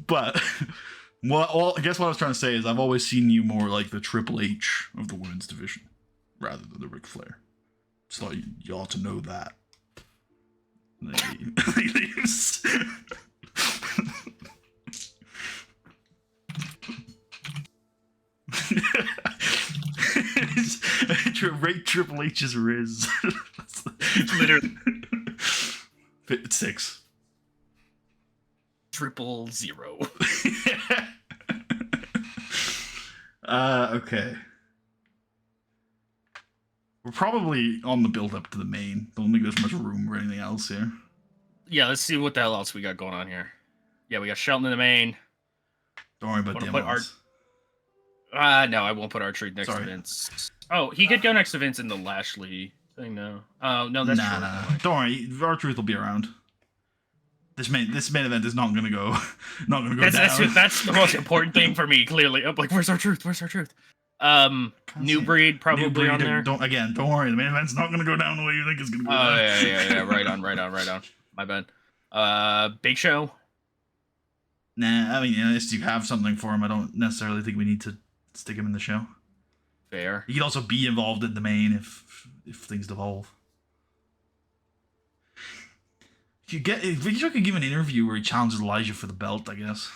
But I guess what I was trying to say is I've always seen you more like the Triple H of the women's division rather than the Ric Flair. Just thought you ought to know that. Rate Triple H's Riz. Literally. It's 6. 000. Okay. We're probably on the build up to the main. Don't think there's much room for anything else here. Yeah, let's see what the hell else we got going on here. Yeah, we got Shelton in the main. Don't worry about the put no, I won't put Archery next to Vince. Oh, he could go next to Vince in the Lashley thing now. Oh, no, that's true. Nah. Don't worry, R-Truth will be around. This main event is not gonna go down. That's the most important thing for me, clearly. I'm like, where's Our-Truth? New Breed probably on there. Don't worry, the main event's not gonna go down the way you think it's gonna go down. Yeah. Right on. My bad. Big Show. Nah, I mean, unless you have something for him, I don't necessarily think we need to stick him in the show. Fair. He could also be involved in the main if things devolve. If Big Show could give an interview where he challenges Elijah for the belt, I guess.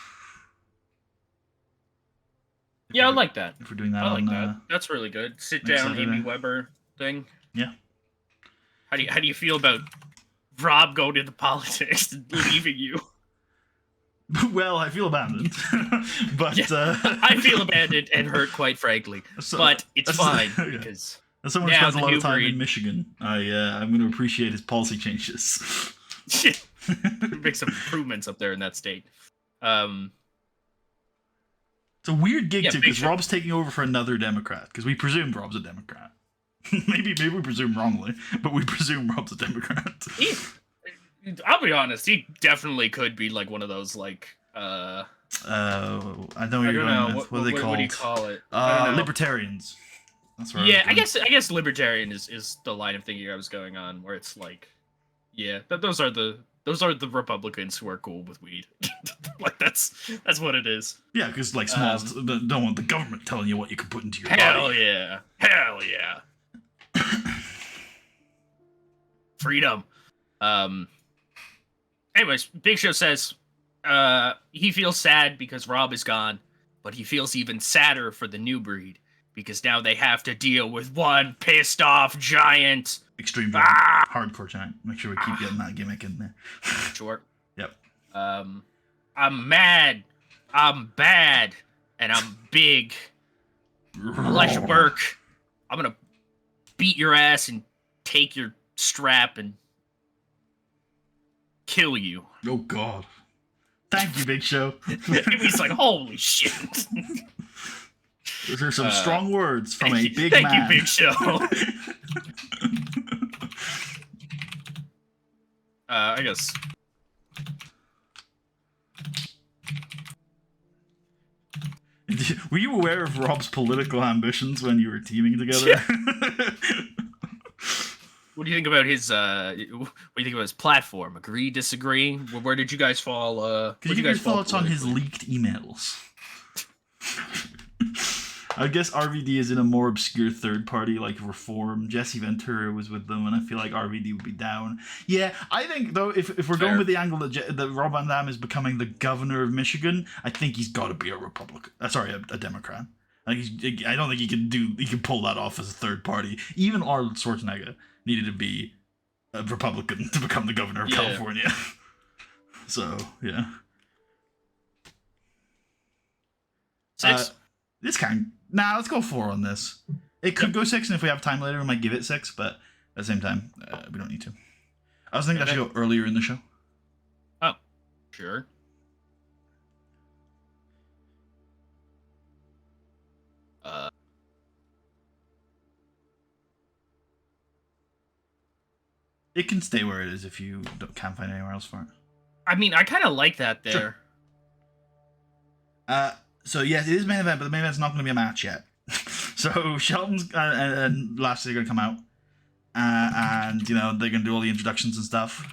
Yeah, I like that. If we're doing that, I like that. That's really good. Sit down, Amy Weber thing. Yeah. How do you feel about Rob going into politics and leaving you? Well, I feel abandoned, but I feel abandoned and hurt, quite frankly. But it's fine because as someone who spends a lot of time in Michigan, I'm going to appreciate his policy changes. Make some improvements up there in that state. It's a weird gig too, because Rob's taking over for another Democrat, because we presumed Rob's a Democrat. maybe we presume wrongly, but we presume Rob's a Democrat. I'll be honest, he definitely could be like one of those like I know what you're going with. What are they called? What do you call it? Libertarians. That's right. Yeah, I guess libertarian is the line of thinking I was going on, where it's like, yeah, those are the Republicans who are cool with weed. Like that's what it is. Yeah, because like smalls don't want the government telling you what you can put into your body. Hell yeah. Freedom. Anyways, Big Show says he feels sad because Rob is gone, but he feels even sadder for the New Breed because now they have to deal with one pissed off giant. Extreme giant. Hardcore giant. Make sure we keep getting that gimmick in there. Sure. Yep. I'm mad. I'm bad. And I'm big. Elijah Burke. I'm gonna beat your ass and take your strap and kill you. Oh God! Thank you, Big Show. He's like, holy shit! Those are some strong words from a big man. Thank you, Big Show. I guess. Were you aware of Rob's political ambitions when you were teaming together? Yeah. What do you think about his? What do you think about his platform? Agree, disagree? Where did you guys fall? Could you give your thoughts on his leaked emails? I guess RVD is in a more obscure third party like Reform. Jesse Ventura was with them, and I feel like RVD would be down. Yeah, I think though if we're going with the angle that Rob Van Dam is becoming the governor of Michigan, I think he's got to be a Republican. A Democrat. I don't think he can pull that off as a third party. Even Arnold Schwarzenegger needed to be a Republican to become the governor of California. So yeah. 6. This kind. Nah, let's go 4 on this. It could go 6, and if we have time later, we might give it 6. But at the same time, we don't need to. I was thinking I should go earlier in the show. Oh, sure. It can stay where it is if you can't find anywhere else for it. I mean, I kind of like that there. Sure. So yes, it is main event, but the main event's not going to be a match yet. So Shelton's and Lashley are going to come out, and they're going to do all the introductions and stuff,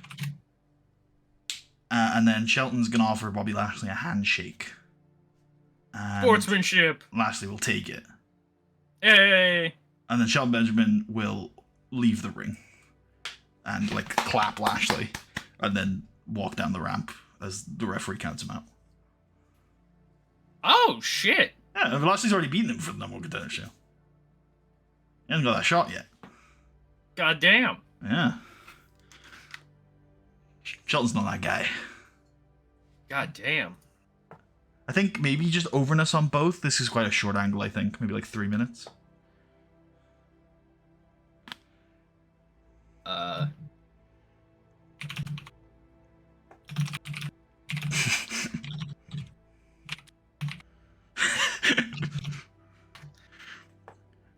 and then Shelton's going to offer Bobby Lashley a handshake. Sportsmanship. Lashley will take it. Hey. And then Shelton Benjamin will leave the ring and clap Lashley, and then walk down the ramp as the referee counts him out. Oh shit! Yeah, Lashley's already beaten him for the number one contender show. He hasn't got that shot yet. God damn. Yeah. Shelton's not that guy. God damn. I think maybe just overness on both. This is quite a short angle, I think. Maybe like 3 minutes.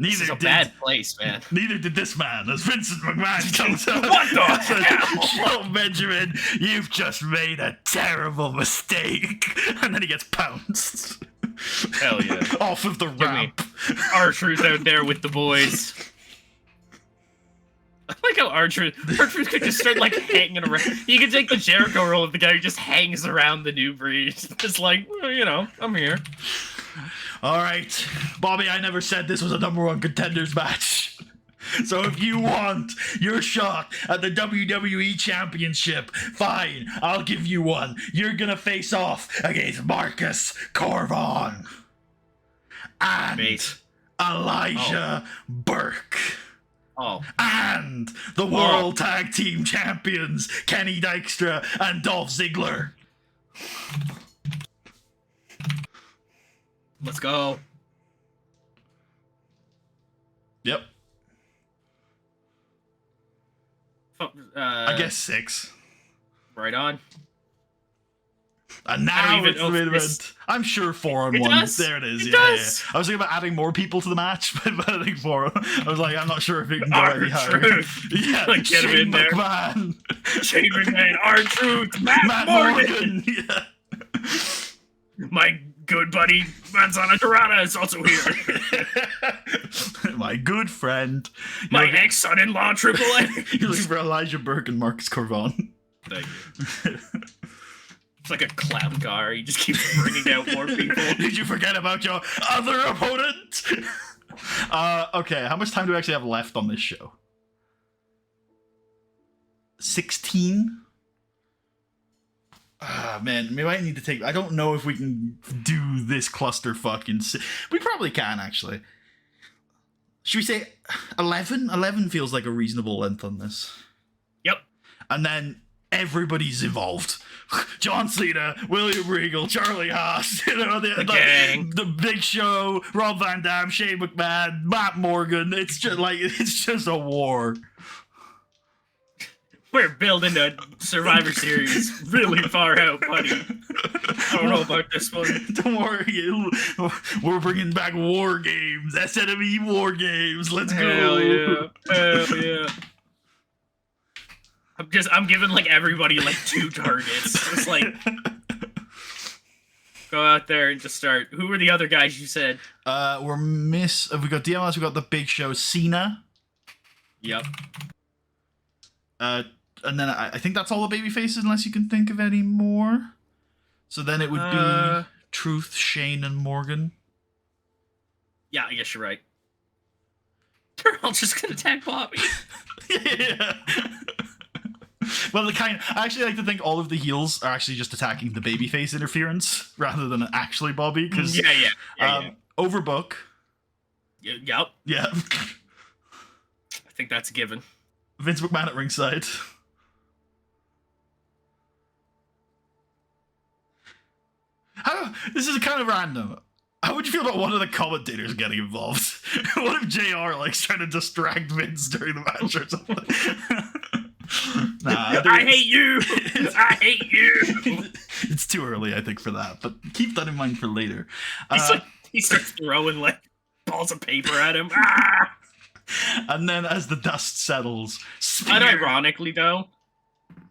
This is a bad place, man. Neither did this man, as Vincent McMahon comes out. What the hell? Shelton Benjamin, you've just made a terrible mistake. And then he gets pounced. Hell yeah. Off of the ramp. R-Truth out there with the boys. I like how R-Truth could just start, like, hanging around. You could take the Jericho role of the guy who just hangs around the New Breed. Just like, well, you know, I'm here. All right, Bobby, I never said this was a #1 contenders match. So if you want your shot at the WWE Championship, fine, I'll give you one. You're gonna face off against Marcus Corvon and Elijah Burke. Oh. And the World Tag Team Champions, Kenny Dykstra and Dolph Ziggler. Let's go. Yep. I guess 6. Right on. And now it's the main event. I'm sure 4 on 1. There it is. Yeah. I was thinking about adding more people to the match, but I think 4. I was like, I'm not sure if it can go any higher. Yeah, like, get him in there. McMahon. Shane McMahon, R-Truth, Matt Morgan. Yeah. My good buddy Manzana Dorada is also here. My good friend. My ex-son-in-law, Triple A. You're looking for Elijah Burke and Marcus Corvon. Thank you. It's like a clown car. He just keeps bringing out more people. Did you forget about your other opponent? Okay, how much time do we actually have left on this show? 16? Man, maybe I need to take... I don't know if we can do this clusterfuck in... We probably can, actually. Should we say 11? 11 feels like a reasonable length on this. Yep. And then everybody's involved. John Cena, William Regal, Charlie Haas, you know, the gang. The Big Show, Rob Van Dam, Shane McMahon, Matt Morgan. It's just a war. We're building a Survivor Series really far out, buddy. I don't know about this one. Don't worry, we're bringing back War Games, SNME War Games. Let's go. Hell yeah! Hell yeah! I'm giving like everybody like 2 targets. Just like go out there and just start. Who were the other guys you said? We got DMS. We got the Big Show, Cena. Yep. And then I think that's all the baby faces, unless you can think of any more. So then it would be Truth, Shane, and Morgan. Yeah, I guess you're right. They're all just gonna attack Bobby. Yeah. Well, I actually like to think all of the heels are actually just attacking the babyface interference rather than actually Bobby. Because yeah. Overbook. Yep. Yeah. I think that's a given. Vince McMahon at ringside. This is kind of random. How would you feel about one of the commentators getting involved? What if JR likes trying to distract Vince during the match or something? I hate you! I hate you! It's too early, I think, for that, but keep that in mind for later. He starts throwing like balls of paper at him. Ah! And then as the dust settles, unironically though,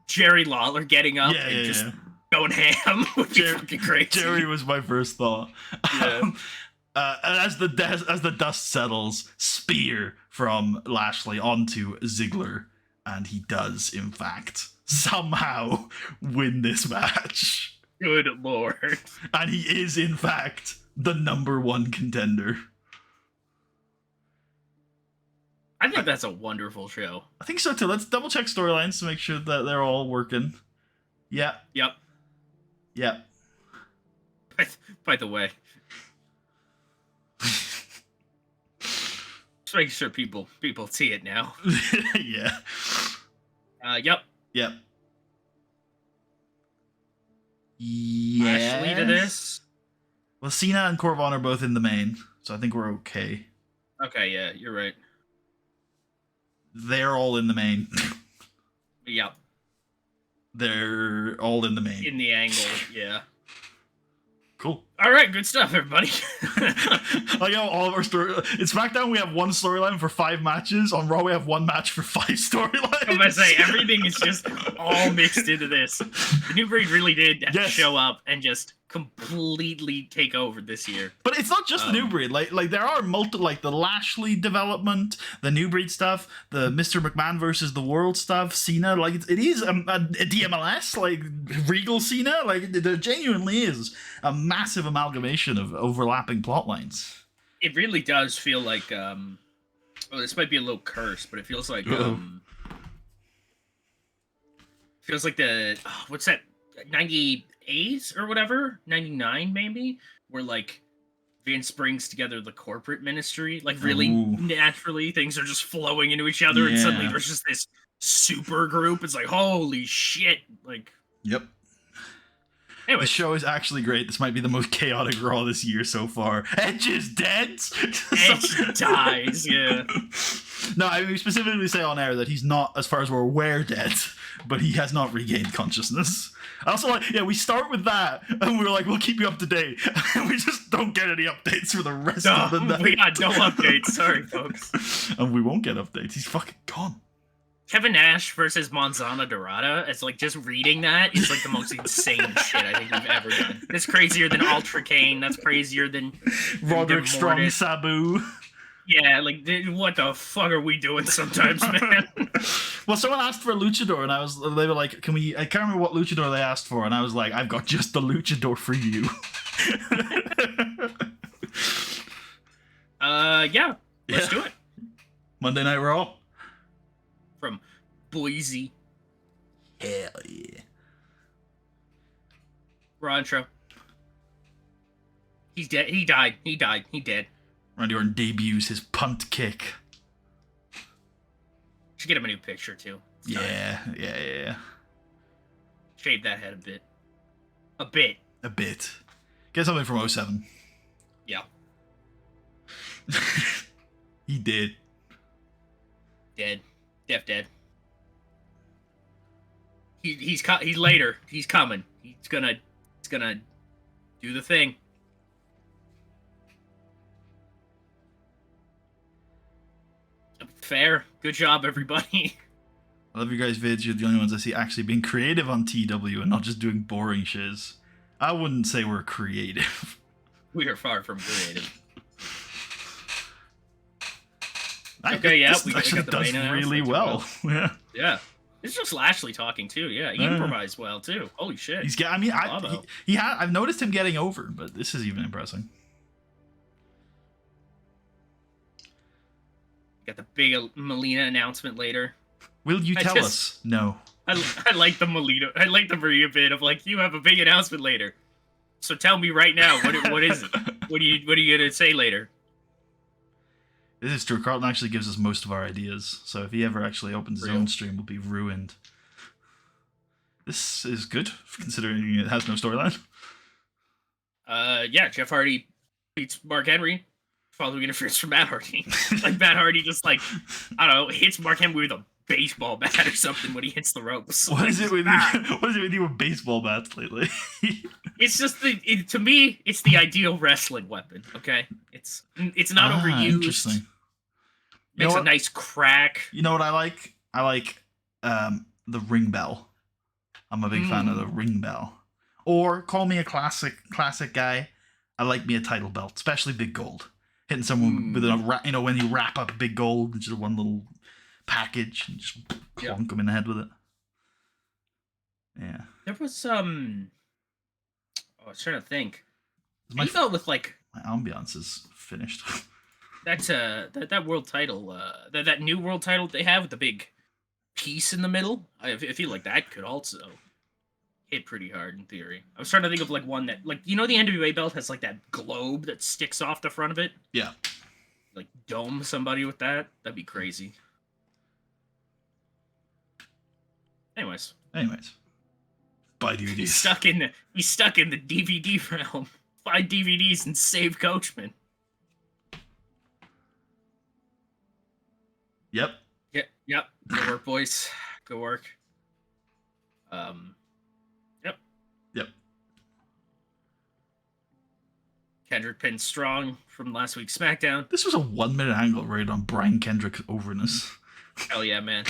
Jerry Lawler getting up and just going ham would be fucking crazy. Jerry was my first thought. Yeah. As the dust settles, spear from Lashley onto Ziggler, and he does, in fact, somehow win this match. Good lord. And he is, in fact, the #1 contender. I think that's a wonderful show. I think so too. Let's double check storylines to make sure that they're all working. Yeah. Yep. Yep. By the way. Just making sure people see it now. Yeah. Yep. Yep. Lashley to Yes. this. Well, Cena and Corvon are both in the main, so I think we're okay. Okay, yeah, you're right. They're all in the main. Yep. They're all in the main. In the angle, yeah. Cool. All right, good stuff, everybody. Like all of our story. In SmackDown, we have one storyline for 5 matches. On Raw, we have 1 match for 5 storylines. I'm gonna say everything is just all mixed into this. The New Breed really did show up and just completely take over this year. But it's not just the New Breed. Like there are like the Lashley development, the New Breed stuff, the Mr. McMahon versus the World stuff, Cena. Like it is a DMLS, like Regal Cena. Like there genuinely is a massive amalgamation of overlapping plot lines. It really does feel like well, this might be a little cursed, but it feels like the what's that, 98 or whatever, 99 maybe, where like Vince brings together the corporate ministry, like really naturally things are just flowing into each other, and suddenly there's just this super group. It's like, holy shit. Like, yep. Anyway. The show is actually great. This might be the most chaotic Raw this year so far. Edge is dead. Edge dies, yeah. No, I mean, we specifically say on air that he's not, as far as we're aware, dead, but he has not regained consciousness. I also like, we start with that, and we were like, we'll keep you up to date, and we just don't get any updates for the rest of the night. We got no updates. Sorry, folks. And we won't get updates. He's fucking gone. Kevin Nash versus Manzana Dorada. It's like, just reading that is like the most insane shit I think we've ever done. That's crazier than Ultra Kane. That's crazier than Roderick Strong Sabu. Yeah, like, what the fuck are we doing sometimes, man? Well, someone asked for a luchador, and they were like, "Can we?" I can't remember what luchador they asked for, and I was like, "I've got just the luchador for you." Yeah, let's do it. Monday Night Raw. From Boise. Hell yeah. Raw intro. He's dead. He died. He dead. Randy Orton debuts his punt kick. Should get him a new picture, too. Yeah. Shave that head a bit. A bit. Get something from 07. Yeah. He did. Dead. Dead. He's later. He's coming. He's gonna do the thing. Fair. Good job, everybody. I love you guys' vids. You're the only ones I see actually being creative on TEW and not just doing boring shiz. I wouldn't say we're creative. We are far from creative. Okay, yeah, we actually does really well. Yeah. It's just Lashley talking too. Yeah, he improvised well too. Holy shit. I've noticed him getting over, but this is even impressive. Got the big Melina announcement later. Will you tell us? No. I like the Melina. I like the Maria bit of like, you have a big announcement later. So tell me right now, what is it? What are you gonna say later? This is true. Carlton actually gives us most of our ideas, so if he ever actually opens his own stream, we'll be ruined. This is good, considering it has no storyline. Yeah, Jeff Hardy beats Mark Henry following interference from Matt Hardy. Like, Matt Hardy just, like, I don't know, hits Mark Henry with a baseball bat or something when he hits the ropes. What is it with you with baseball bats lately? It's just to me, it's the ideal wrestling weapon. Okay, it's not overused. Interesting. Makes a nice crack. You know what I like? I like the ring bell. I'm a big fan of the ring bell. Or call me a classic guy. I like me a title belt, especially big gold. Hitting someone with when you wrap up a big gold, just one little package and just clunk them in the head with it. Yeah. There was I was trying to think. I felt with like my ambiance is finished. That's that world title, that new world title they have with the big piece in the middle. I feel like that could also hit pretty hard in theory. I was trying to think of like one that, like, you know, the NWA belt has like that globe that sticks off the front of it. Yeah. Like dome somebody with that. That'd be crazy. Anyways, buy DVDs. He's stuck in the DVD realm. Buy DVDs and save Coachman. Yep. Yep. Good work, boys. Good work. Yep. Kendrick pinned strong from last week's SmackDown. This was a 1 minute angle right on Brian Kendrick's overness. Hell yeah, man.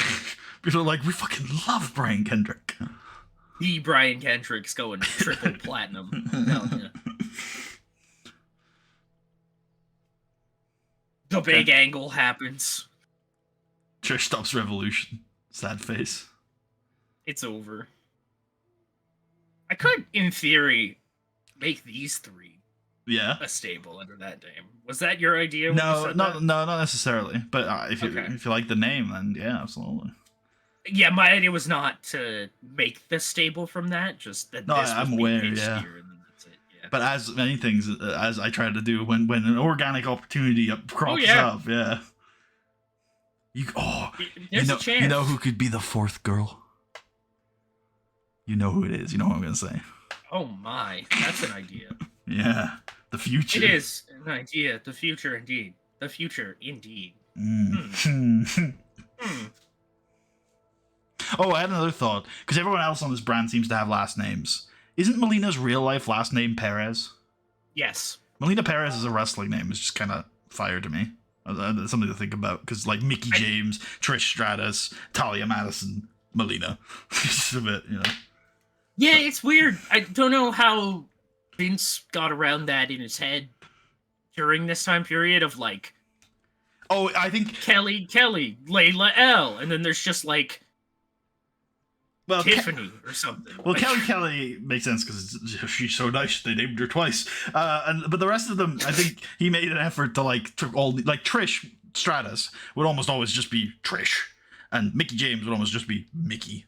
People are like, we fucking love Brian Kendrick. The Brian Kendrick's going triple platinum. Hell yeah. The big angle happens. Trish stops Revolution. Sad face. It's over. I could, in theory, make these three a stable under that name. Was that your idea? No, not necessarily. But if you like the name, then yeah, absolutely. Yeah, my idea was not to make the stable from that. Just that. No, I'm aware. Yeah. Here, and then that's it. Yeah. But as many things as I try to do when an organic opportunity crops up, yeah. There's a chance. You know who could be the fourth girl? You know who it is. You know what I'm gonna say. Oh my, that's an idea. Yeah, the future. It is an idea. The future, indeed. The future, indeed. Oh, I had another thought. Because everyone else on this brand seems to have last names. Isn't Melina's real life last name Perez? Yes. Melina Perez is a wrestling name. It's just kind of fire to me. That's something to think about. Because like Mickey James, Trish Stratus, Talia Madison, Melina. Just a bit, Yeah, it's weird. I don't know how Vince got around that in his head during this time period of like... Oh, I think... Kelly, Layla L. And then there's just like... Tiffany or something. Well, Kelly makes sense because she's so nice. They named her twice. But the rest of them, I think he made an effort to Trish Stratus would almost always just be Trish, and Mickey James would almost just be Mickey.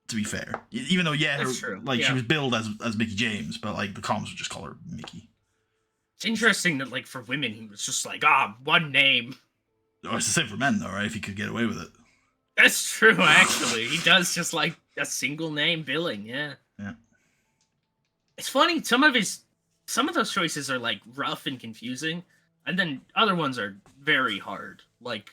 To be fair, even though she was billed as Mickey James, but like the comms would just call her Mickey. It's interesting that like for women he was just like one name. Oh, it's the same for men though, right? If he could get away with it. That's true, actually. He does just like a single name billing, yeah. Yeah. It's funny, some of those choices are like rough and confusing, and then other ones are very hard. Like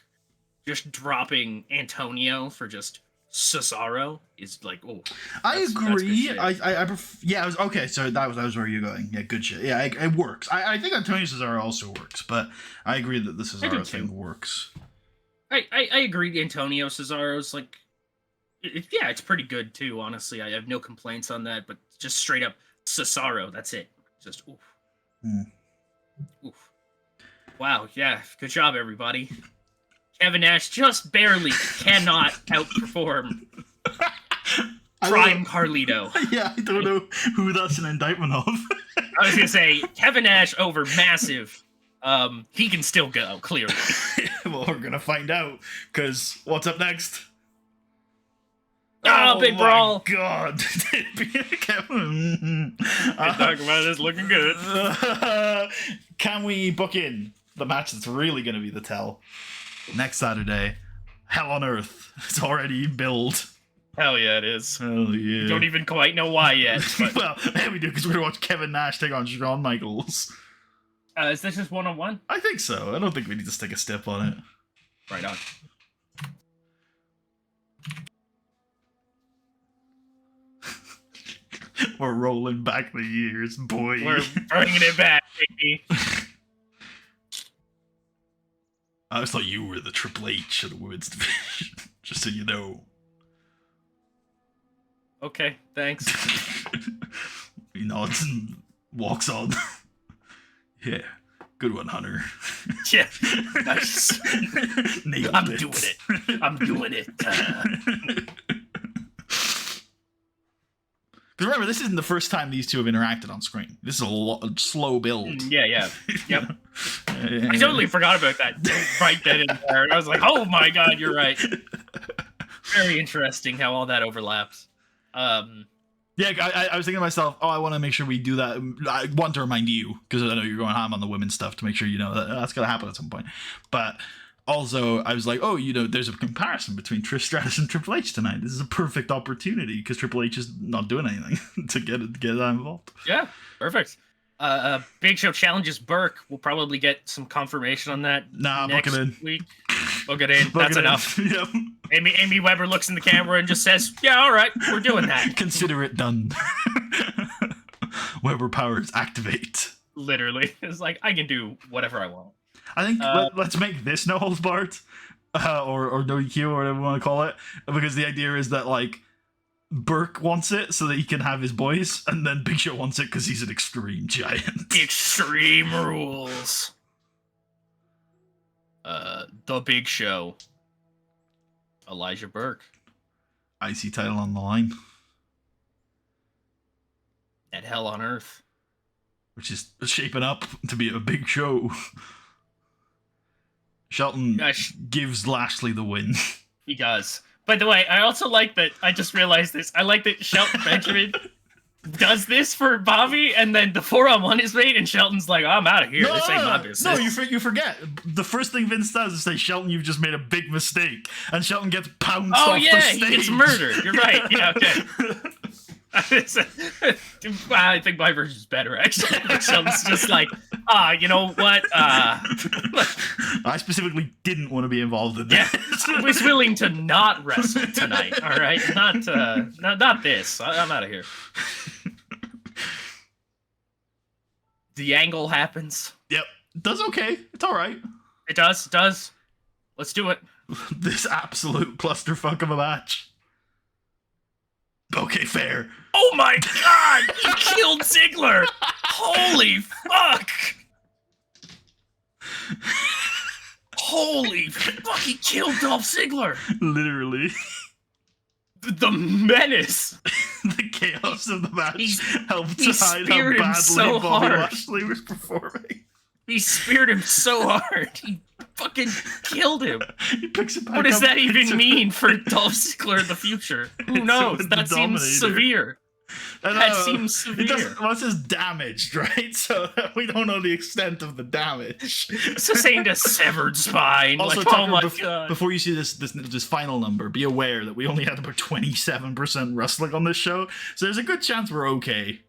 just dropping Antonio for just Cesaro is like, oh. I agree. Okay, so that was where you're going. Yeah, good shit. Yeah, it works. I think Antonio Cesaro also works, but I agree that the Cesaro thing works. I agree. Antonio Cesaro's like, it's pretty good too. Honestly, I have no complaints on that. But just straight up Cesaro, that's it. Just oof. Oof. Wow. Yeah. Good job, everybody. Kevin Nash just barely cannot outperform Prime Carlito. Yeah, I don't know who that's an indictment of. I was gonna say Kevin Nash over Massive. He can still go, clearly. Well, we're gonna find out, because what's up next? Big brawl! God. Talking about this looking good. Can we book in the match that's really gonna be the tell? Next Saturday, Hell on Earth. It's already billed. Hell yeah, it is. Hell yeah. Don't even quite know why yet. But... Well, yeah, we do, because we're gonna watch Kevin Nash take on Shawn Michaels. Is this just one-on-one? I think so. I don't think we need to stick a step on it. Right on. We're rolling back the years, boy. We're bringing it back, baby. I always thought you were the Triple H of the women's division, just so you know. Okay, thanks. He nods and walks on. Yeah, good one, Hunter. Yeah, nice. I'm doing it. Because remember, this isn't the first time these two have interacted on screen. This is a slow build. Yeah. Yep. I totally forgot about that right then and there. I was like, oh my god, you're right. Very interesting how all that overlaps. Yeah, I was thinking to myself, oh, I want to make sure we do that. I want to remind you, because I know you're going ham on the women's stuff, to make sure you know that that's going to happen at some point. But also, I was like, oh, there's a comparison between Trish Stratus and Triple H tonight. This is a perfect opportunity, because Triple H is not doing anything to get that involved. Yeah, perfect. Big Show challenges Burke. We'll probably get some confirmation on that next week. Book it in. That's enough. Yep. Amy Weber looks in the camera and just says, yeah, all right, we're doing that. Consider it done. Weber powers activate. Literally. It's like, I can do whatever I want. I think let's make this no holds barred. Or no EQ, or whatever you want to call it. Because the idea is that, like, Burke wants it so that he can have his boys, and then Big Show wants it because he's an extreme giant. Extreme rules. The Big Show. Elijah Burke. IC title on the line. At Hell on Earth. Which is shaping up to be a big show. Shelton gives Lashley the win. He does. By the way, I also like that, I just realized this, I like that Shelton Benjamin does this for Bobby, and then the 4-on-1 is made, and Shelton's like, I'm out of here, this ain't my business. No, you forget. The first thing Vince does is say, Shelton, you've just made a big mistake. And Shelton gets pounced off the stage. He gets murdered. You're right. Yeah, okay. I think my version's better, actually. Shelton's just like, you know what? I specifically didn't want to be involved in this. Yeah, I was willing to not wrestle tonight, all right? Not this. I'm out of here. The angle happens. Yep. Does okay. It's all right. It does. Let's do it. This absolute clusterfuck of a match. Okay, fair. Oh my god! He killed Ziggler! Holy fuck! Holy fuck, he killed Dolph Ziggler! Literally. The menace! The chaos of the match helped to hide how speared him badly so Bobby hard. Lashley was performing. He speared him so hard. He fucking killed him. He picks it back What does up, that picks even it- mean for Dolph Ziggler in the future? Who knows? the That seems Dominator. severe. I That know. seems severe. It doesn't. Well, it says damaged, right? So we don't know the extent of the damage. It's just saying a severed spine. Also, Like, Tucker, oh my god. before you see this final number, be aware that we only had about 27% wrestling on this show, so there's a good chance we're okay.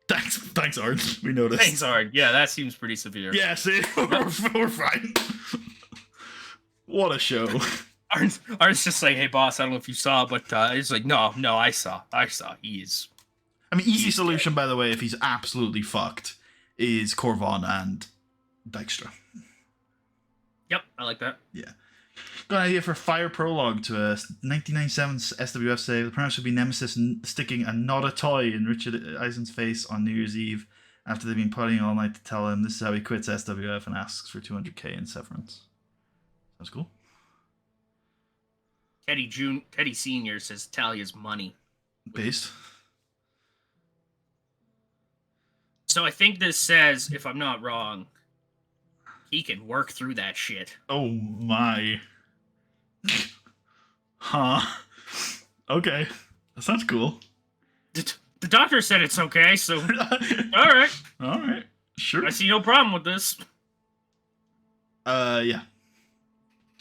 Thanks, Art. We noticed. Thanks, Ard. Yeah, that seems pretty severe. Yeah, see, we're fine. What a show. Art's just like, hey, boss, I don't know if you saw, but he's like, no, I saw. He's... I mean, easy solution, by the way, if he's absolutely fucked, is Corvon and Dykstra. Yep, I like that. Yeah. Got an idea for a fire prologue to a 1997 SWF save. The premise would be Nemesis sticking a not a toy in Richard Eisen's face on New Year's Eve after they've been partying all night to tell him this is how he quits SWF and asks for $200K in severance. Sounds cool. Teddy Sr. says Talia's money. Based. So I think this says, if I'm not wrong, he can work through that shit. Oh my. Huh. Okay. That sounds cool. The doctor said it's okay, so... Alright. Alright. Sure. I see no problem with this. Yeah.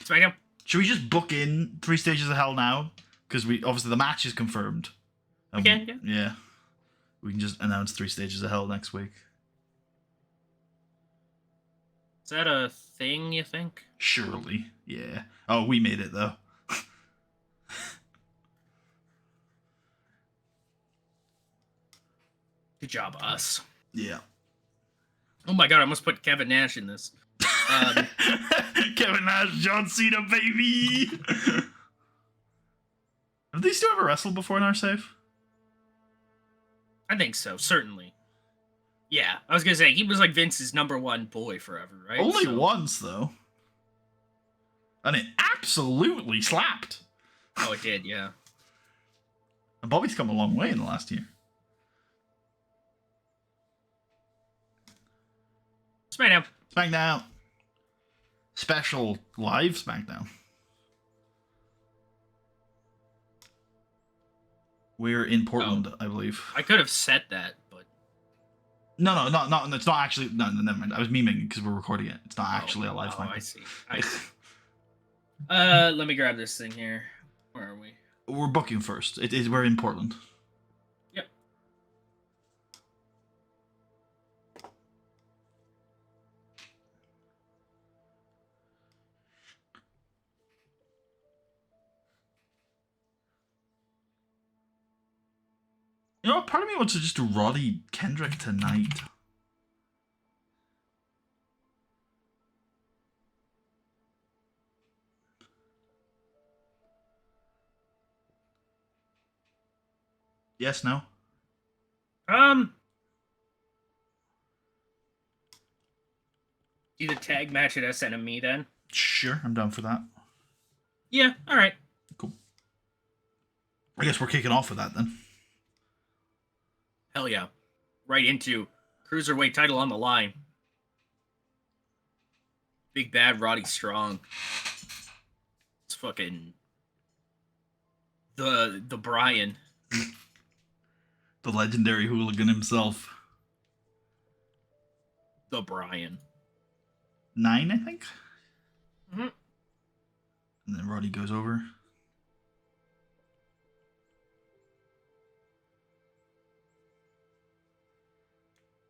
SmackDown. Should we just book in 3 Stages of Hell now? Because obviously the match is confirmed. Okay, yeah. Yeah. We can just announce 3 Stages of Hell next week. Is that a thing, you think? Surely. Yeah. Oh, we made it, though. Good job, us. Yeah. Oh my god, I almost put Kevin Nash in this. Kevin Nash, John Cena, baby! Have these two ever wrestled before in our save? I think so, certainly. Yeah, I was gonna say, he was like Vince's #1 boy forever, right? Only once, though. And it absolutely slapped. Oh, it did, yeah. And Bobby's come a long way in the last year. SmackDown. SmackDown. Special live SmackDown. We're in Portland, I believe. I could have said that, but no, it's not actually. No, never mind. I was memeing because we're recording it. It's not actually a live I thing. I see. Let me grab this thing here. Where are we? We're booking first. We're in Portland. Yep. You know what? Part of me wants to just do Roddy Kendrick tonight. Yes, no? Do the tag match at SNME then? Sure, I'm down for that. Yeah, alright. Cool. I guess we're kicking off with that then. Hell yeah. Right into Cruiserweight title on the line. Big Bad Roddy Strong. It's fucking... The Brian. The legendary hooligan himself. The Brian. 9, I think? Mm-hmm. And then Roddy goes over.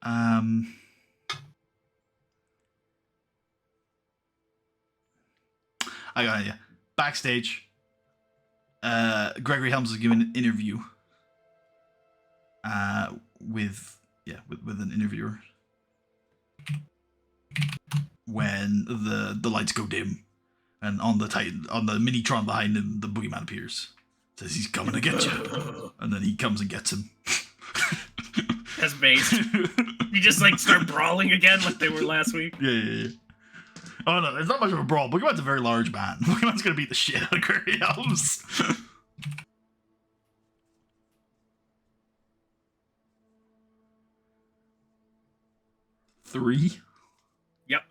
I got an idea. Backstage, Gregory Helms is giving an interview with an interviewer when the lights go dim, and on the Minitron behind him, the boogeyman appears. Says he's coming to get you, and then he comes and gets him. That's based. You just like start brawling again like they were last week. Yeah. Oh no, it's not much of a brawl. Boogeyman's a very large man. Boogeyman's gonna beat the shit out of Gregory Helms. 3. Yep.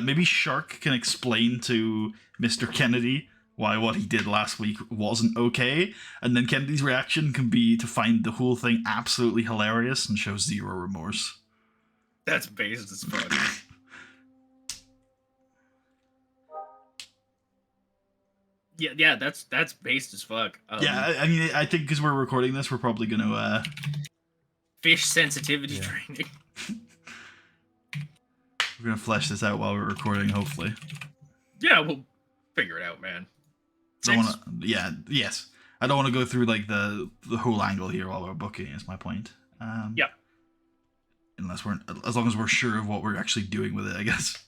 Maybe Shark can explain to Mr. Kennedy why what he did last week wasn't okay, and then Kennedy's reaction can be to find the whole thing absolutely hilarious and show zero remorse. That's based as fuck. Yeah, that's based as fuck. Yeah, I mean, I think because we're recording this, we're probably gonna fish sensitivity training. We're gonna flesh this out while we're recording, hopefully. Yeah, we'll figure it out, man. Yes. I don't want to go through like the whole angle here while we're booking. Is my point. Yeah. As long as we're sure of what we're actually doing with it, I guess.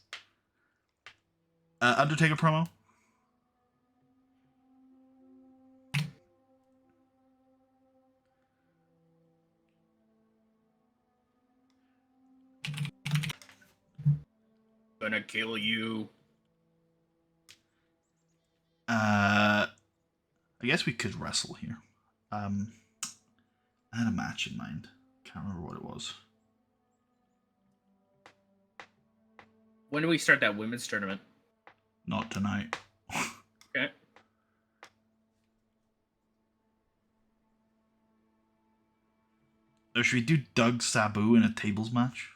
Undertaker promo. Gonna kill you. I guess we could wrestle here. I had a match in mind. Can't remember what it was. When do we start that women's tournament? Not tonight. Okay. Or should we do Doug Sabu in a tables match?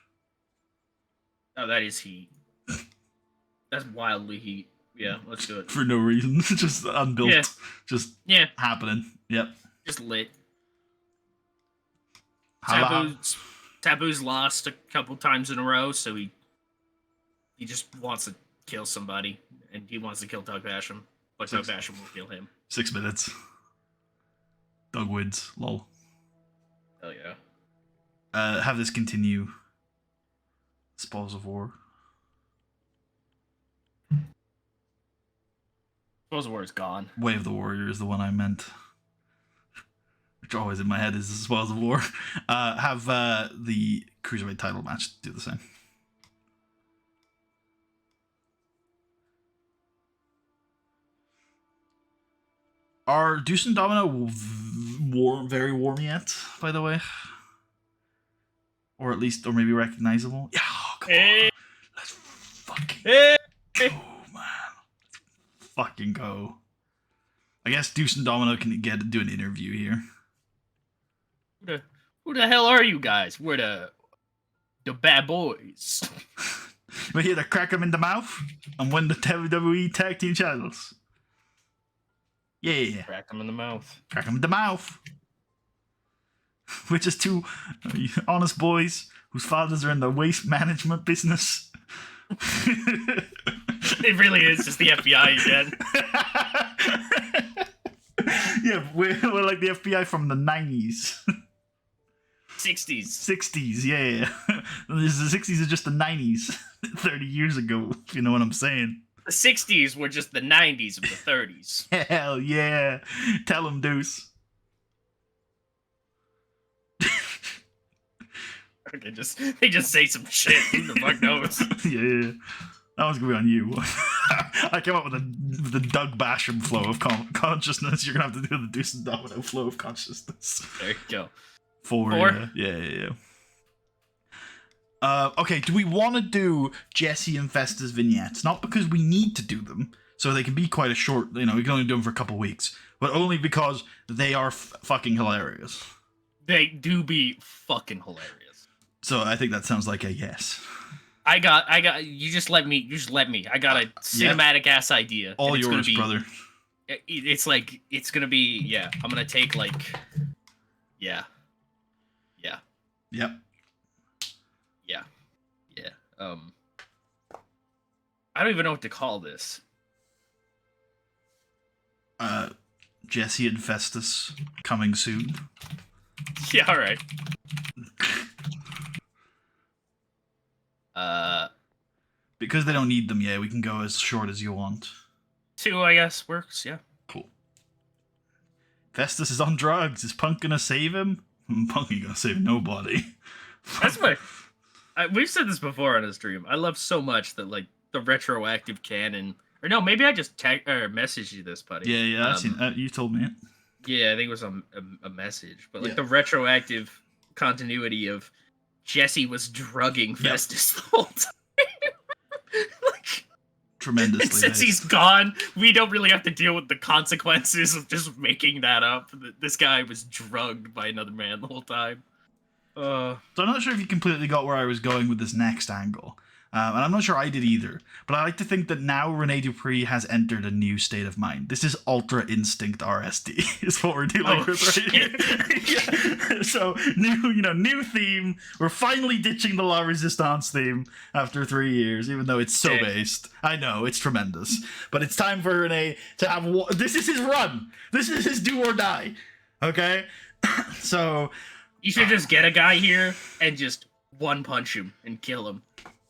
Oh, that is heat. That's wildly heat. Yeah, let's do it. For no reason. Just unbuilt. Yeah. Just happening. Yep. Just lit. How Taboo's lost a couple times in a row, so he just wants to kill somebody, and he wants to kill Doug Basham, but Doug Basham will kill him. 6 minutes. Doug wins. Lol. Hell yeah. Have this continue. Spoils of War. Spoils of War is gone. Way of the Warrior is the one I meant. Which always in my head is the Spoils of War. Have the Cruiserweight title match do the same. Are Deuce and Domino very warm yet, by the way? Or at least, or maybe recognizable? Yeah, come on. Let's fucking go, man. Let's fucking go. I guess Deuce and Domino can do an interview here. Who the hell are you guys? We're the bad boys. We're here to crack them in the mouth and win the WWE Tag Team titles. Yeah. Crack them in the mouth. Crack them in the mouth. We're just two honest boys whose fathers are in the waste management business. It really is just the FBI again. Yeah, we're like the FBI from the 90s. 60s. 60s, yeah. The 60s is just the 90s. 30 years ago, if you know what I'm saying. The 60s were just the 90s of the 30s. Hell yeah. Tell him, Deuce. They just say some shit. Who the fuck knows? Yeah. That one's gonna be on you. I came up with the Doug Basham flow of consciousness. You're gonna have to do the Deuce and Domino flow of consciousness. There you go. Four? Yeah. Okay, do we want to do Jesse and Festa's vignettes? Not because we need to do them, so they can be quite a short, we can only do them for a couple weeks, but only because they are fucking hilarious. They do be fucking hilarious. So I think that sounds like a yes. I got, you just let me. I got a cinematic ass idea. All yours, brother. It's gonna be, yeah, I'm gonna take yeah. Yep. Yeah. I don't even know what to call this. Jesse and Festus coming soon. Yeah, all right. Because they don't need them yet, we can go as short as you want. 2, I guess, works, yeah. Cool. Festus is on drugs. Is Punk gonna save him? Punk ain't gonna save nobody. That's we've said this before on a stream. I love so much that, the retroactive canon... Or no, maybe I just messaged you this, buddy. Yeah, I've seen you told me it. Yeah, I think it was a message. But, the retroactive continuity of Jesse was drugging Festus the whole time. Tremendously. And since he's gone, we don't really have to deal with the consequences of just making that up. This guy was drugged by another man the whole time. So I'm not sure if you completely got where I was going with this next angle. And I'm not sure I did either. But I like to think that now Rene Dupree has entered a new state of mind. This is Ultra Instinct RSD is what we're dealing with right here. Yeah. So new theme. We're finally ditching the La Resistance theme after 3 years, even though it's so based. I know, it's tremendous. But it's time for Rene to have this is his run. This is his do or die. Okay? So you should just get a guy here and just one punch him and kill him.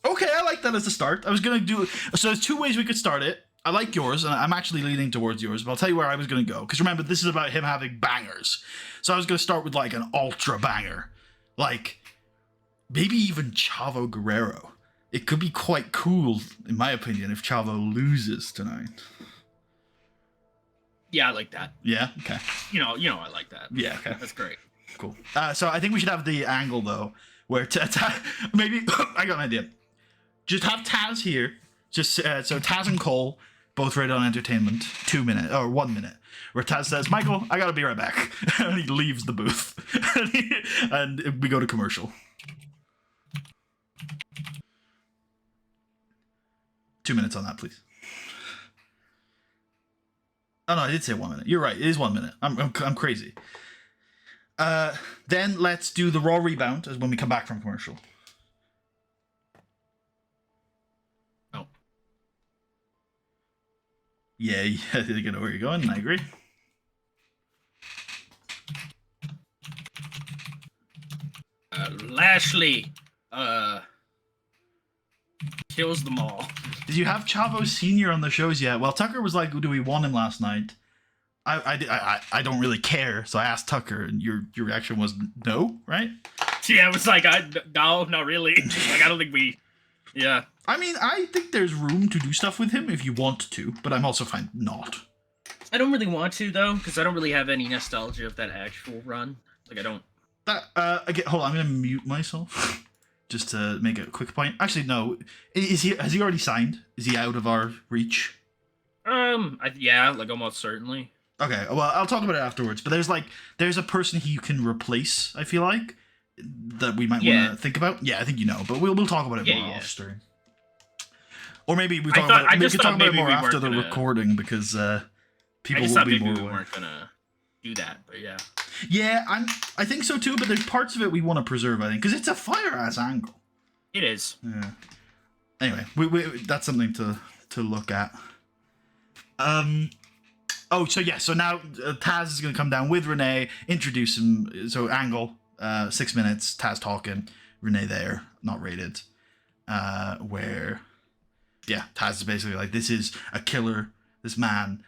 Okay, I like that as a start. I was going to do... So there's 2 ways we could start it. I like yours, and I'm actually leaning towards yours, but I'll tell you where I was going to go. Because remember, this is about him having bangers. So I was going to start with, an ultra banger. Maybe even Chavo Guerrero. It could be quite cool, in my opinion, if Chavo loses tonight. Yeah, I like that. Yeah? Okay. You know, I like that. Yeah, okay. That's great. Cool. So I think we should have the angle, though, where... maybe... I got an idea. Just have Taz here. Just so Taz and Cole both right on entertainment. 1 minute. Where Taz says, "Michael, I gotta be right back," and he leaves the booth, and we go to commercial. 2 minutes on that, please. Oh no, I did say 1 minute. You're right. It is 1 minute. I'm crazy. Then let's do the Raw rebound as when we come back from commercial. Yeah, I think I know where you're going. I agree. Lashley kills them all. Did you have Chavo Sr. on the shows yet? Well, Tucker was like, "Do we want him last night?" I don't really care, so I asked Tucker, and your reaction was no, right? Yeah, it was like, no, not really. I don't think we... Yeah. I mean, I think there's room to do stuff with him if you want to, but I'm also fine not. I don't really want to, though, because I don't really have any nostalgia of that actual run. I don't... Okay, hold on, I'm gonna mute myself, just to make a quick point. Actually, no. Has he already signed? Is he out of our reach? Yeah, almost certainly. Okay, well, I'll talk about it afterwards. But there's a person you can replace. I feel like that we might want to think about. Yeah, I think you know, but we'll talk about it more off stream. Or maybe we talk about it more after the recording because people will be more. We weren't gonna do that, but yeah. Yeah, I think so too. But there's parts of it we want to preserve. I think because it's a fire ass angle. It is. Yeah. Anyway, we that's something to look at. Oh, so now Taz is going to come down with Renee, introduce him. So Angle, 6 minutes, Taz talking, Renee there, not rated. Where, yeah, Taz is basically like, this is a killer. This man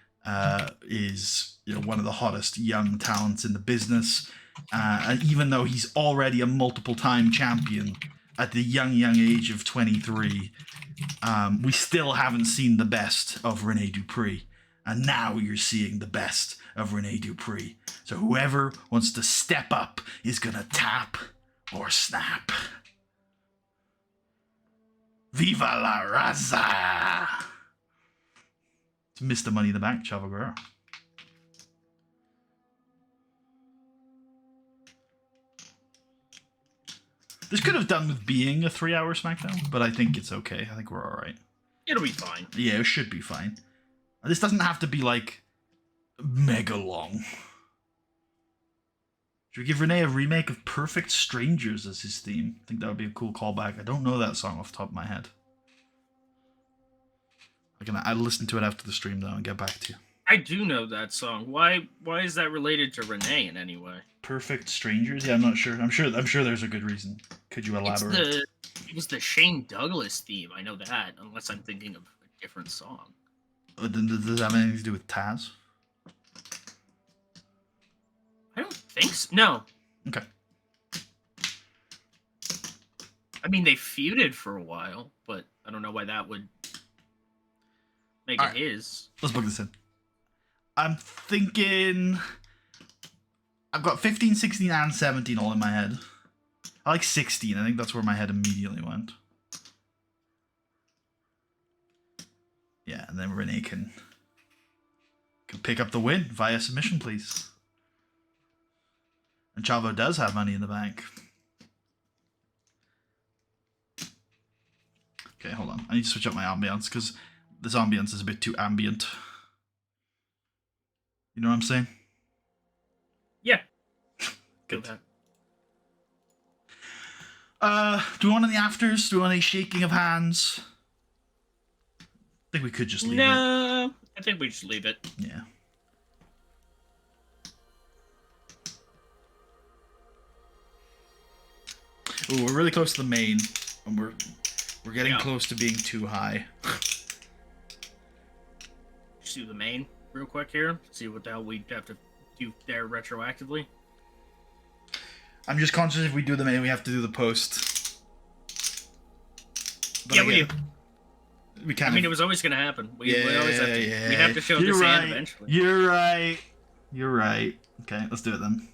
is one of the hottest young talents in the business. And even though he's already a multiple-time champion at the young age of 23, we still haven't seen the best of Rene Dupree. And now you're seeing the best of Rene Dupree. So whoever wants to step up is gonna tap or snap. Viva la raza! It's Mr. Money in the Bank, Chavo Guerrero. This could have done with being a 3-hour SmackDown, but I think it's okay. I think we're alright. It'll be fine. Yeah, it should be fine. This doesn't have to be, like, mega long. Should we give Renee a remake of Perfect Strangers as his theme? I think that would be a cool callback. I don't know that song off the top of my head. I'll listen to it after the stream, though, and get back to you. I do know that song. Why is that related to Renee in any way? Perfect Strangers? Yeah, I'm not sure. I'm sure there's a good reason. Could you elaborate? It was the Shane Douglas theme. I know that, unless I'm thinking of a different song. Does that have anything to do with Taz? I don't think so. No. Okay. I mean, they feuded for a while, but I don't know why that would make it his. Let's book this in. I'm thinking... I've got 15, 16, and 17 all in my head. I like 16. I think that's where my head immediately went. Yeah, and then Renee can pick up the win via submission, please. And Chavo does have Money in the Bank. Okay, hold on. I need to switch up my ambience because this ambience is a bit too ambient. You know what I'm saying? Yeah. Good. Do we want any afters? Do we want any shaking of hands? I think we could just leave it. No, I think we just leave it. Yeah. Ooh, we're really close to the main, and we're getting close to being too high. Just do the main real quick here. See what the hell we have to do there retroactively. I'm just conscious if we do the main, we have to do the post. But yeah, we do. We kind I mean, it was always going to happen. We always have to. We have to show this hand eventually. You're right. You're right. Okay, let's do it then.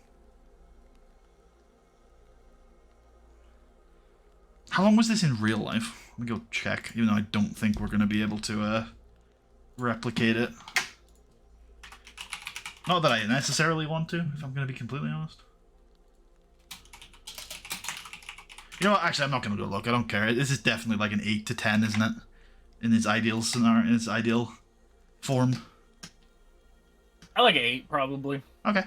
How long was this in real life? Let me go check, even though I don't think we're going to be able to replicate it. Not that I necessarily want to, if I'm going to be completely honest. You know what? Actually, I'm not going to go look. I don't care. This is definitely like an 8 to 10, isn't it? In its ideal scenario, in its ideal form. I like 8, probably. Okay.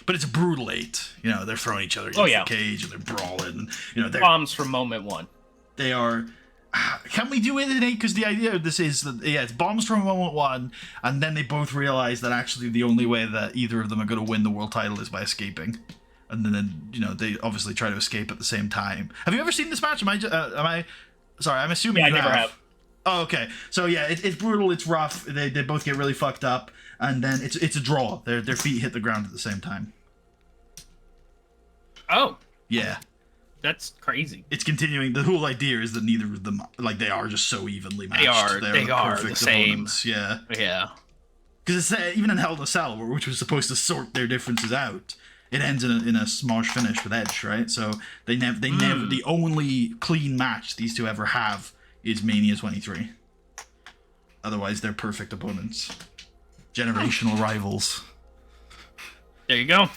But it's a brutal 8. You know, they're throwing each other against the cage and they're brawling. And, you know, they're bombs from moment 1. They are. Can we do it in 8? Because the idea of this is that, yeah, it's bombs from moment 1, and then they both realize that actually the only way that either of them are going to win the world title is by escaping. And then, you know, they obviously try to escape at the same time. Have you ever seen this match? Am I sorry, I'm assuming you never have. Oh, okay. So yeah, it's brutal. It's rough. They both get really fucked up, and then it's a draw. Their feet hit the ground at the same time. Oh. Yeah. That's crazy. It's continuing. The whole idea is that neither of them, like, they are just so evenly matched. They are the same. Opponents. Yeah. Yeah. Because it's even in Hell in a Cell, which was supposed to sort their differences out, it ends in a smosh finish with Edge, right? So they never the only clean match these two ever have is Mania 23. Otherwise, they're perfect opponents. Generational rivals. There you go.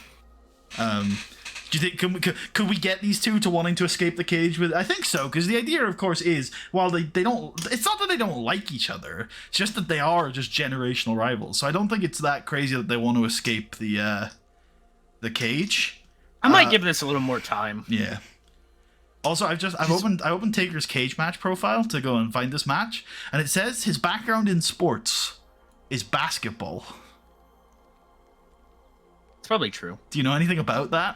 Do you think could we get these two to wanting to escape the cage with? I think so, because the idea, of course, is while they don't. It's not that they don't like each other. It's just that they are just generational rivals. So I don't think it's that crazy that they want to escape the cage. I might give this a little more time. Yeah. Also, I've opened Taker's cage match profile to go and find this match, and it says his background in sports is basketball. It's probably true. Do you know anything about that?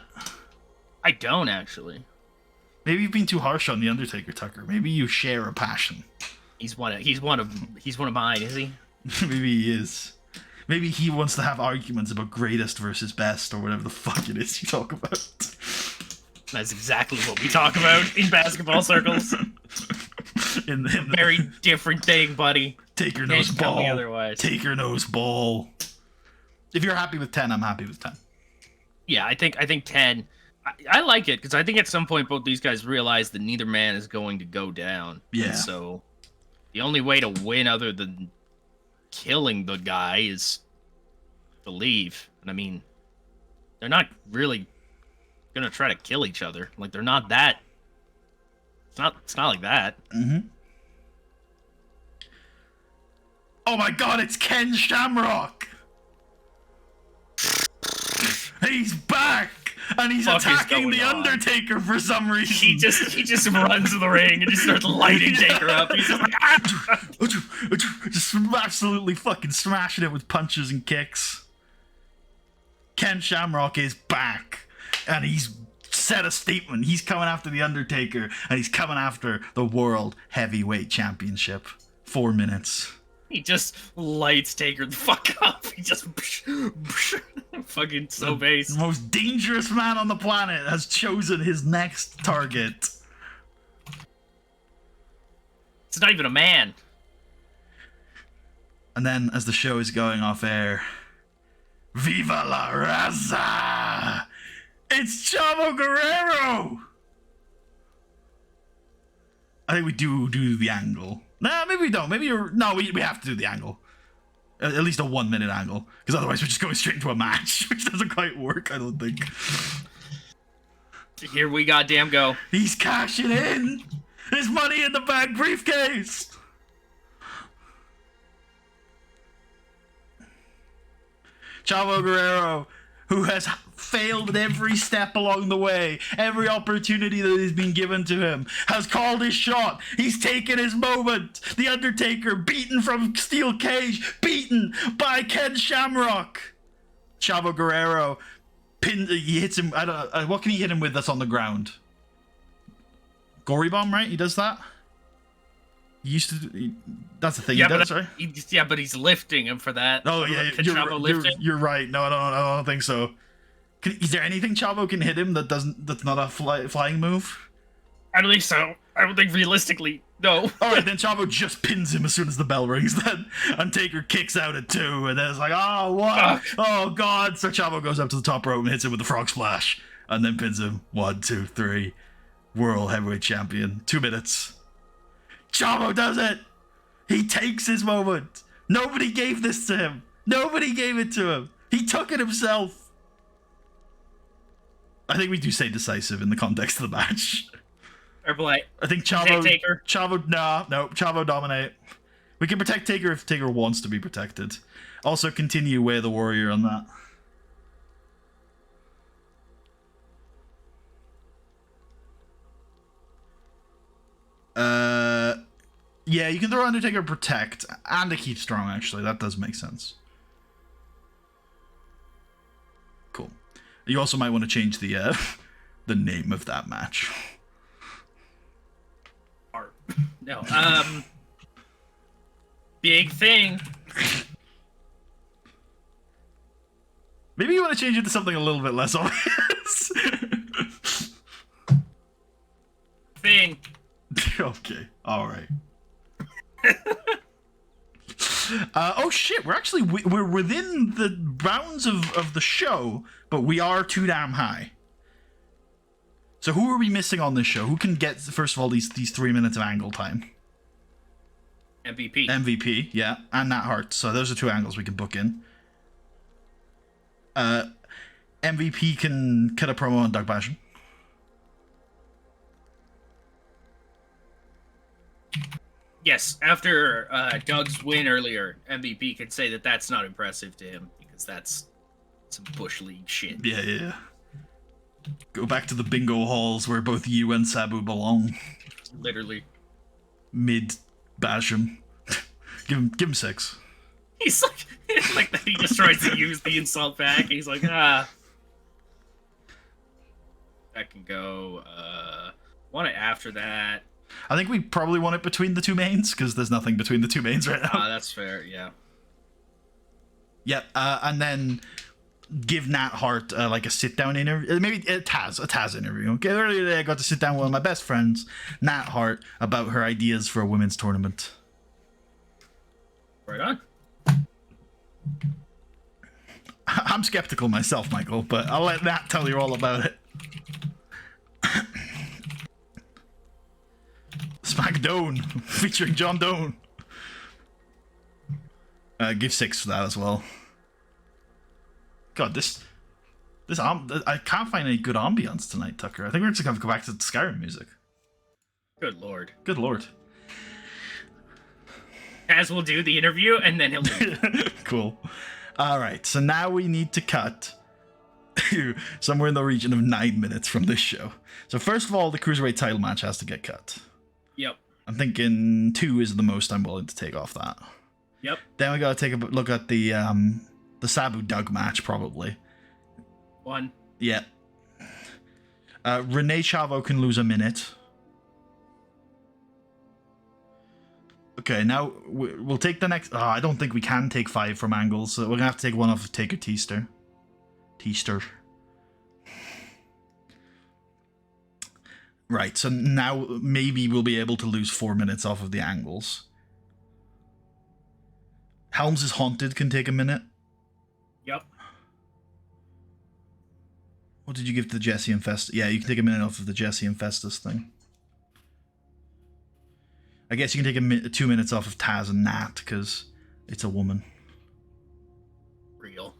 I don't actually. Maybe you've been too harsh on the Undertaker, Tucker. Maybe you share a passion. He's one of mine, is he? Maybe he is. Maybe he wants to have arguments about greatest versus best or whatever the fuck it is you talk about. That's exactly what we talk about in basketball circles. in the Very different thing, buddy. Taker knows Can't tell me ball. otherwise. Taker knows ball. If you're happy with 10, I'm happy with 10. Yeah, I think 10. I like it because I think at some point both these guys realize that neither man is going to go down. Yeah. And so the only way to win other than killing the guy is to leave. And I mean, they're not really gonna try to kill each other. Like they're not that. It's not like that. Mm-hmm. Oh my God! It's Ken Shamrock. He's back. And he's attacking the Undertaker for some reason. He just runs to the ring and just starts lighting Taker up. He's just like, ah! Just absolutely fucking smashing it with punches and kicks. Ken Shamrock is back, and he's set a statement. He's coming after the Undertaker, and he's coming after the World Heavyweight Championship. 4 minutes. He just lights Taker the fuck up. He just fucking so base. The most dangerous man on the planet has chosen his next target. It's not even a man. And then, as the show is going off air, Viva la Raza! It's Chavo Guerrero! I think we do the angle. Nah, maybe we don't. Maybe we have to do the angle. At least a 1 minute angle. Because otherwise we're just going straight into a match, which doesn't quite work, I don't think. Here we goddamn go. He's cashing in! His money in the bag briefcase! Chavo Guerrero, who has failed at every step along the way, every opportunity that has been given to him, has called his shot. He's taken his moment. The Undertaker, beaten from steel cage, beaten by Ken Shamrock. Chavo Guerrero, he hits him. What can he hit him with that's on the ground? Gory bomb, right? He does that. He used to. That's the thing. Yeah, he does, right? But he's lifting him for that. Oh yeah, you're right. No, I don't think so. Is there anything Chavo can hit him that's not a flying move? I don't think so. I don't think realistically, no. All right, then Chavo just pins him as soon as the bell rings. Then and Taker kicks out at 2, and then it's like, oh what? Oh God! So Chavo goes up to the top rope and hits him with the frog splash, and then pins him. 1, 2, 3. World Heavyweight Champion. 2 minutes. Chavo does it. He takes his moment. Nobody gave this to him. Nobody gave it to him. He took it himself. I think we do say decisive in the context of the match. Airplay. I think Chavo. Taker. Chavo dominate. We can protect Taker if Taker wants to be protected. Also, continue Way of the Warrior on that. Yeah, you can throw Undertaker protect and to keep strong. Actually, that does make sense. Cool. You also might want to change the name of that match. No. Big thing. Maybe you want to change it to something a little bit less obvious. Thing. Okay. All right. Oh shit! We're within the bounds of the show, but we are too damn high. So who are we missing on this show? Who can get first of all these 3 minutes of angle time? MVP. MVP, yeah, and Nat Hart. So those are 2 angles we can book in. MVP can cut a promo on Doug Basham. Yes, after Doug's win earlier, MVP could say that that's not impressive to him because that's some Bush League shit. Yeah. Go back to the bingo halls where both you and Sabu belong. Literally. Mid Basham. give him 6. He's like that. He just tries to use the insult back. He's like, that can go. Want it after that. I think we probably want it between the two mains because there's nothing between the two mains right now. That's fair. Yeah. Yep. And then give Nat Hart like a sit down interview, maybe a Taz interview. Okay, earlier today I got to sit down with one of my best friends, Nat Hart, about her ideas for a women's tournament. Right on. I'm skeptical myself, Michael, but I'll let Nat tell you all about it. SmackDown featuring John Doan. Give 6 for that as well. God, this I can't find any good ambience tonight, Tucker. I think we're just gonna have to go back to the Skyrim music. Good lord. Good lord. Taz will do the interview and then he'll leave. Cool. All right, so now we need to cut somewhere in the region of 9 minutes from this show. So first of all, the Cruiserweight title match has to get cut. Yep. I'm thinking 2 is the most I'm willing to take off that. Yep. Then we gotta take a look at the Sabu Doug match, probably. 1. Yeah. Renee Chavo can lose a minute. Okay, now we'll take the next... Oh, I don't think we can take 5 from Angles, so we're gonna have to take one off of Taker Teaster. Right, so now maybe we'll be able to lose 4 minutes off of the Angles. Helms' Haunted can take a minute. Yep. What did you give to the Jesse and Festus? Yeah, you can take a minute off of the Jesse and Festus thing. I guess you can take 2 minutes off of Taz and Nat, because it's a woman. Real.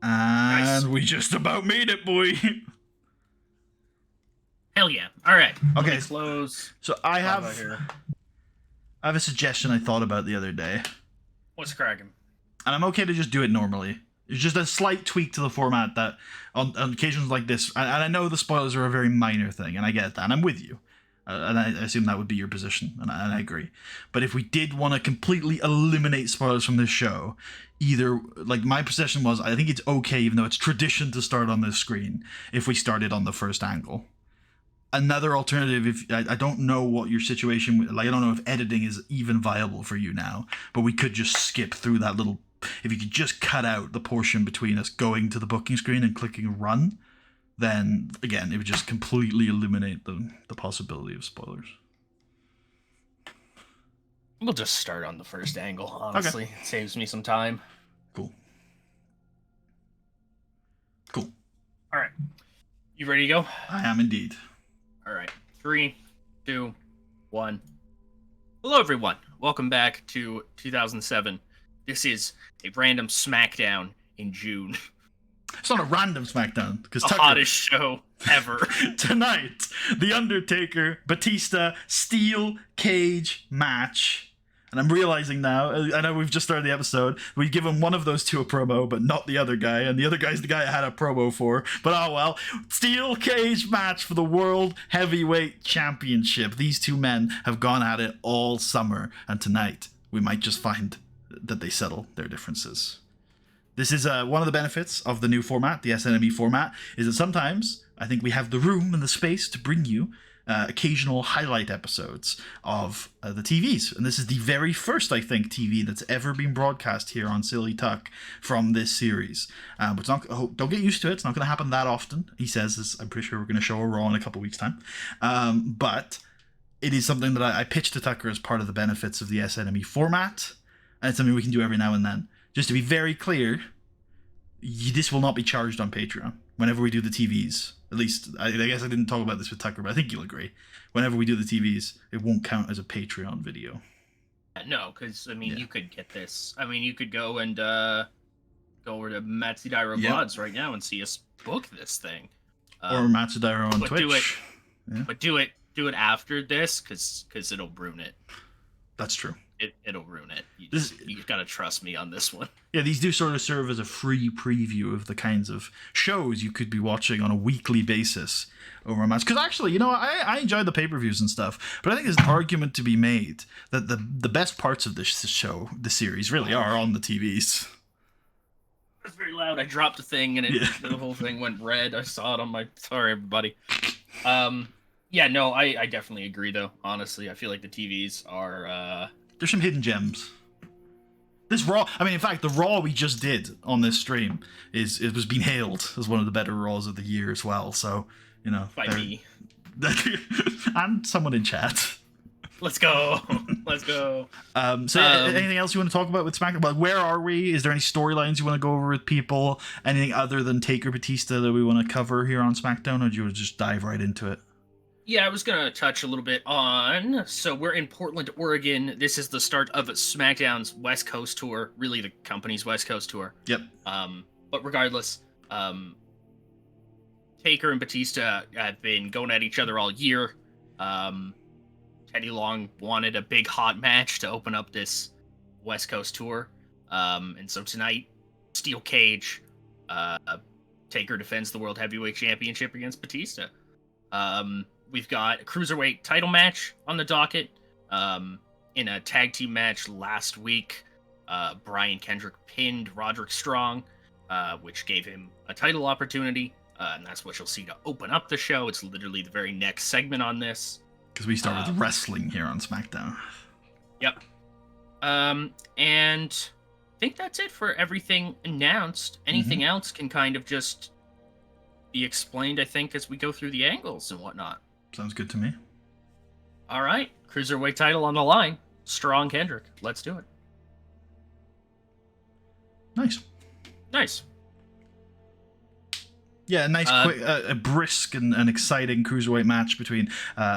And nice. We just about made it, boy. Hell yeah. All right. Okay. Close. So I have a suggestion I thought about the other day. What's cracking? And I'm okay to just do it normally. It's just a slight tweak to the format that on occasions like this, and I know the spoilers are a very minor thing, and I get that, and I'm with you. And I assume that would be your position, and I agree. But if we did want to completely eliminate spoilers from this show, either, like, my position was, I think it's okay, even though it's tradition to start on this screen, if we started on the first angle. Another alternative, if I don't know what your situation, like, I don't know if editing is even viable for you now, but we could just skip through that little, if you could just cut out the portion between us going to the booking screen and clicking run, then, again, it would just completely eliminate the possibility of spoilers. We'll just start on the first angle, honestly. Okay. It saves me some time. Cool. All right. You ready to go? I am indeed. All right. 3, 2, 1. Hello, everyone. Welcome back to 2007. This is a random SmackDown in June. It's not a random SmackDown, because the hottest show ever. Tonight, The Undertaker, Batista, Steel Cage match. And I'm realizing now, I know we've just started the episode, we've given one of those two a promo, but not the other guy, and the other guy's the guy I had a promo for. But oh well. Steel Cage match for the World Heavyweight Championship. These two men have gone at it all summer, and tonight we might just find that they settle their differences. This is one of the benefits of the new format, the SNME format, is that sometimes I think we have the room and the space to bring you occasional highlight episodes of the TVs. And this is the very first, I think, TV that's ever been broadcast here on Silly Tuck from this series. But it's not, don't get used to it. It's not going to happen that often. He says, as I'm pretty sure we're going to show a Raw in a couple weeks' time. But it is something that I pitched to Tucker as part of the benefits of the SNME format. And it's something we can do every now and then. Just to be very clear, this will not be charged on Patreon whenever we do the TVs. At least, I guess I didn't talk about this with Tucker, but I think you'll agree. Whenever we do the TVs, it won't count as a Patreon video. No, because I mean, Yeah. you could get this. I mean, you could go and go over to Matsudaira Yep. VODs right now and see us book this thing. Or Matsudaira on but Twitch. do it. Yeah. But do it after this, because it'll ruin it. That's true. It'll ruin it. You gotta trust me on this one. Yeah, these do sort of serve as a free preview of the kinds of shows you could be watching on a weekly basis over a match. Because actually, you know, I enjoy the pay-per-views and stuff, but I think there's an argument to be made that the best parts of this show, the series, really are on the TVs. It's very loud. I dropped a thing and the whole thing went red. I saw it on my... Sorry, everybody. Yeah, no, I definitely agree, though. Honestly, I feel like the TVs are... There's some hidden gems. This Raw, I mean, in fact, the Raw we just did on this stream was being hailed as one of the better Raws of the year as well. So, you know, by me and someone in chat. Let's go. Let's go. Anything else you want to talk about with SmackDown? Well, where are we? Is there any storylines you want to go over with people? Anything other than Taker Batista that we want to cover here on SmackDown, or do you want to just dive right into it? Yeah, I was going to touch a little bit on... So we're in Portland, Oregon. This is the start of SmackDown's West Coast tour. Really, the company's West Coast tour. Yep. But regardless, Taker and Batista have been going at each other all year. Teddy Long wanted a big hot match to open up this West Coast tour. And so tonight, Steel Cage, Taker defends the World Heavyweight Championship against Batista. We've got a Cruiserweight title match on the docket. In a tag team match last week, Brian Kendrick pinned Roderick Strong, which gave him a title opportunity. And that's what you'll see to open up the show. It's literally the very next segment on this. Because we start with wrestling here on SmackDown. Yep. And I think that's it for everything announced. Anything else can kind of just be explained, I think, as we go through the angles and whatnot. Sounds good to me. All right. Cruiserweight title on the line. Strong Kendrick. Let's do it. Nice. Yeah, a nice, quick, a brisk and exciting cruiserweight match between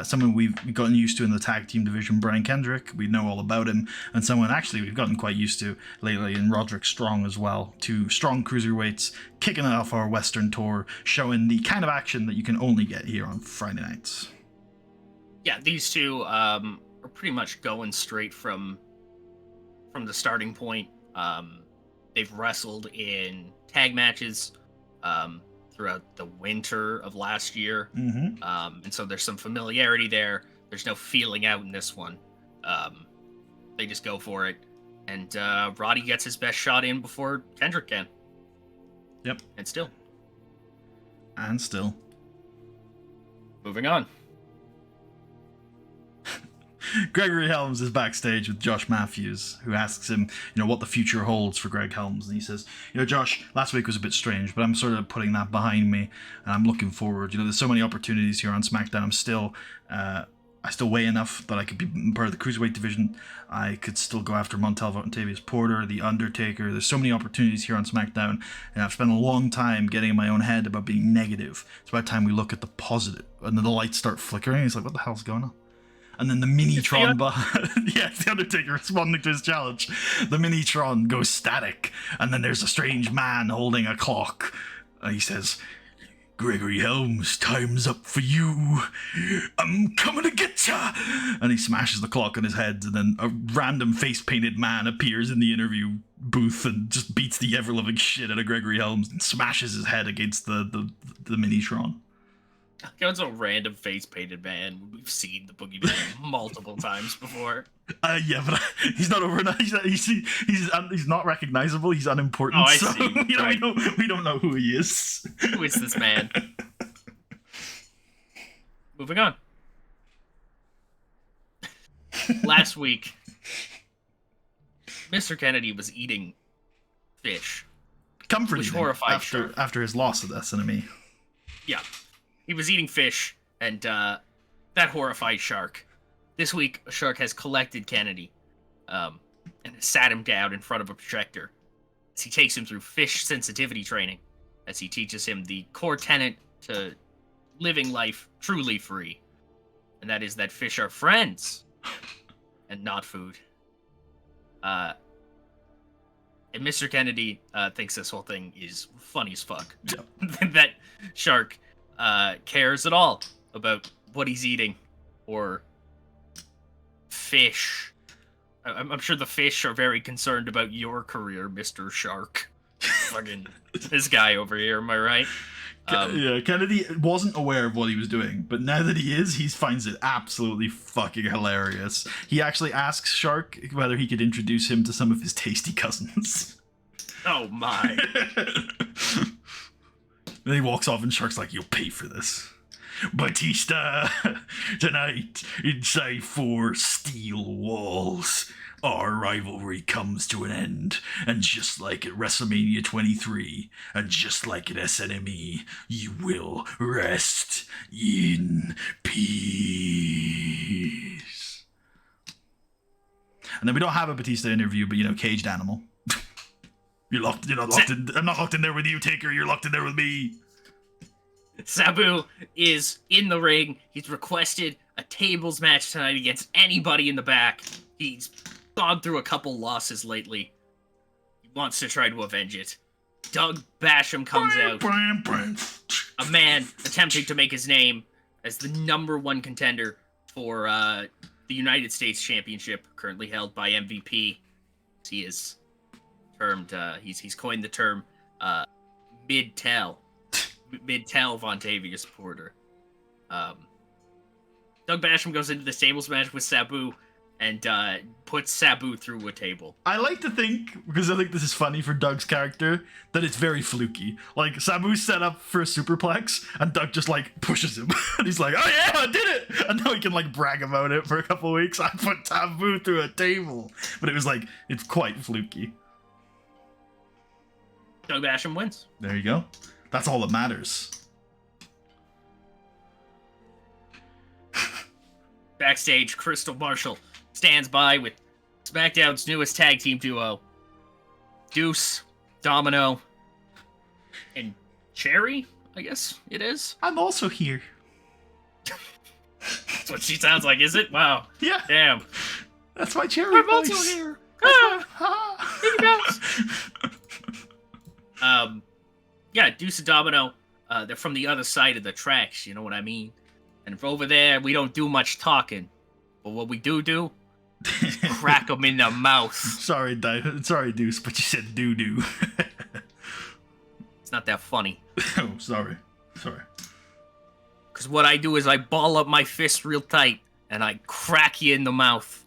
someone we've gotten used to in the tag team division, Brian Kendrick. We know all about him, and someone actually we've gotten quite used to lately in Roderick Strong as well. Two strong cruiserweights kicking off our Western tour, showing the kind of action that you can only get here on Friday nights. Yeah, these two are pretty much going straight from the starting point. They've wrestled in tag matches throughout the winter of last year. And so there's some familiarity there. There's no feeling out in this one. They just go for it. And Roddy gets his best shot in before Kendrick can. Yep. And still. Moving on. Gregory Helms is backstage with Josh Matthews, who asks him, what the future holds for Greg Helms. And he says, Josh, last week was a bit strange, but I'm sort of putting that behind me, and I'm looking forward. There's so many opportunities here on SmackDown. I still weigh enough that I could be part of the Cruiserweight division. I could still go after Montalvo and Tavius Porter, The Undertaker. There's so many opportunities here on SmackDown, and I've spent a long time getting in my own head about being negative. It's about time we look at the positive. And then the lights start flickering. He's like, what the hell's going on? And then the Minitron it's the Undertaker responding to his challenge. The Minitron goes static, and then there's a strange man holding a clock. He says, Gregory Helms, time's up for you. I'm coming to get ya. And he smashes the clock on his head, and then a random face-painted man appears in the interview booth and just beats the ever-loving shit out of Gregory Helms and smashes his head against the Minitron. It's a random face-painted man. We've seen the Boogeyman multiple times before. Yeah, but he's not over. He's not recognizable. He's unimportant. Oh, I see. Right. We don't know who he is. Who is this man? Moving on. Last week, Mr. Kennedy was eating fish. Comforting which horrified after his loss of SNME. Yeah. He was eating fish, and that horrified Shark. This week, a Shark has collected Kennedy and has sat him down in front of a projector as he takes him through fish sensitivity training, as he teaches him the core tenet to living life truly free, and that is that fish are friends and not food. And Mr. Kennedy thinks this whole thing is funny as fuck. Yeah. That Shark cares at all about what he's eating or fish. I'm sure the fish are very concerned about your career, Mr. Shark. Fucking this guy over here, am I right? Yeah, Kennedy wasn't aware of what he was doing, but now that he is, he finds it absolutely fucking hilarious. He actually asks Shark whether he could introduce him to some of his tasty cousins. Oh my. Then he walks off and Shark's like, you'll pay for this. Batista, tonight, inside 4 steel walls, our rivalry comes to an end, and just like at WrestleMania 23, and just like at SNME, you will rest in peace. And then we don't have a Batista interview, but caged animal. You're not locked in. I'm not locked in there with you, Taker. You're locked in there with me. Sabu is in the ring. He's requested a tables match tonight against anybody in the back. He's gone through a couple losses lately. He wants to try to avenge it. Doug Basham comes out. A man attempting to make his name as the #1 contender for the United States Championship, currently held by MVP. He is termed, he's coined the term mid-tell Vontavia supporter. Doug Basham goes into the tables match with Sabu and puts Sabu through a table. I like to think, because I think this is funny for Doug's character, that it's very fluky. Like, Sabu's set up for a superplex, and Doug just, pushes him. And he's like, oh yeah, I did it! And now he can, brag about it for a couple weeks. I put Sabu through a table. But it was, it's quite fluky. Doug Basham wins. There you go. That's all that matters. Backstage, Crystal Marshall stands by with SmackDown's newest tag team duo, Deuce, Domino, and Cherry, I guess it is. I'm also here. That's what she sounds like, is it? Wow. Yeah. Damn. That's my Cherry voice. I'm also here. Yeah, Deuce and Domino, they're from the other side of the tracks, you know what I mean? And over there, we don't do much talking. But what we do, crack them in the mouth. Sorry, Deuce, but you said doo-doo. It's not that funny. Oh, sorry. Because what I do is I ball up my fist real tight, and I crack you in the mouth.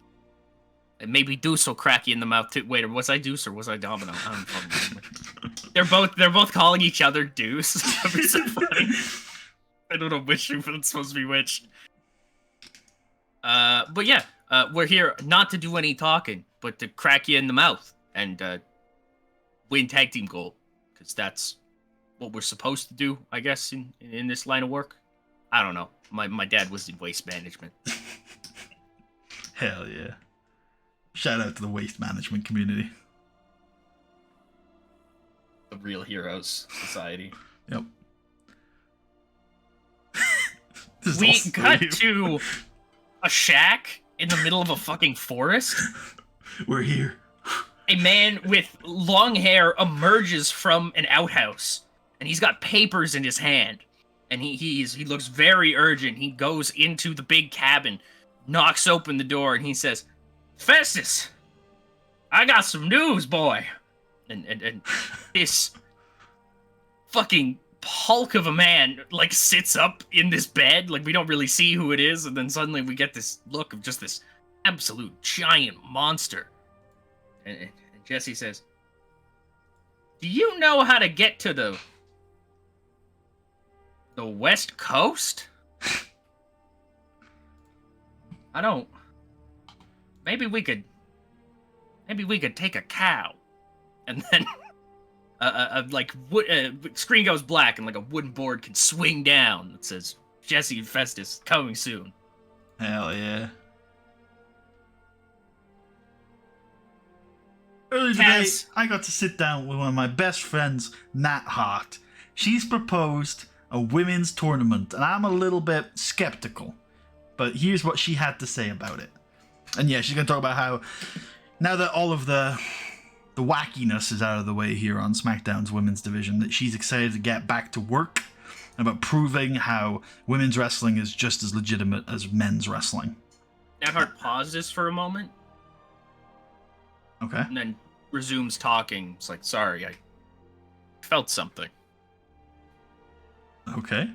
And maybe Deuce will crack you in the mouth too. Wait, was I Deuce or was I Domino? I don't fucking remember. They're both calling each other Deuce. That'd be so funny. I don't know which it's supposed to be which. But yeah, we're here not to do any talking, but to crack you in the mouth and win tag team gold, because that's what we're supposed to do, I guess, in this line of work. I don't know. My dad was in waste management. Hell yeah. Shout out to the waste management community. The Real Heroes Society. Yep. We got to a shack in the middle of a fucking forest. We're here. A man with long hair emerges from an outhouse, and he's got papers in his hand. And he looks very urgent. He goes into the big cabin, knocks open the door, and he says, Festus, I got some news, boy. And this fucking hulk of a man, sits up in this bed. We don't really see who it is, and then suddenly we get this look of just this absolute giant monster. And Jesse says, do you know how to get to the West Coast? I don't. Maybe we could take a cow. And then screen goes black and a wooden board can swing down that says Jesse and Festus coming soon. Hell yeah. Earlier today, I got to sit down with one of my best friends, Nat Hart. She's proposed a women's tournament, and I'm a little bit skeptical. But here's what she had to say about it. And yeah, she's going to talk about how, now that all of the wackiness is out of the way here on SmackDown's women's division, that she's excited to get back to work about proving how women's wrestling is just as legitimate as men's wrestling. Neidhart pauses for a moment. Okay. And then resumes talking. It's like, sorry, I felt something. Okay.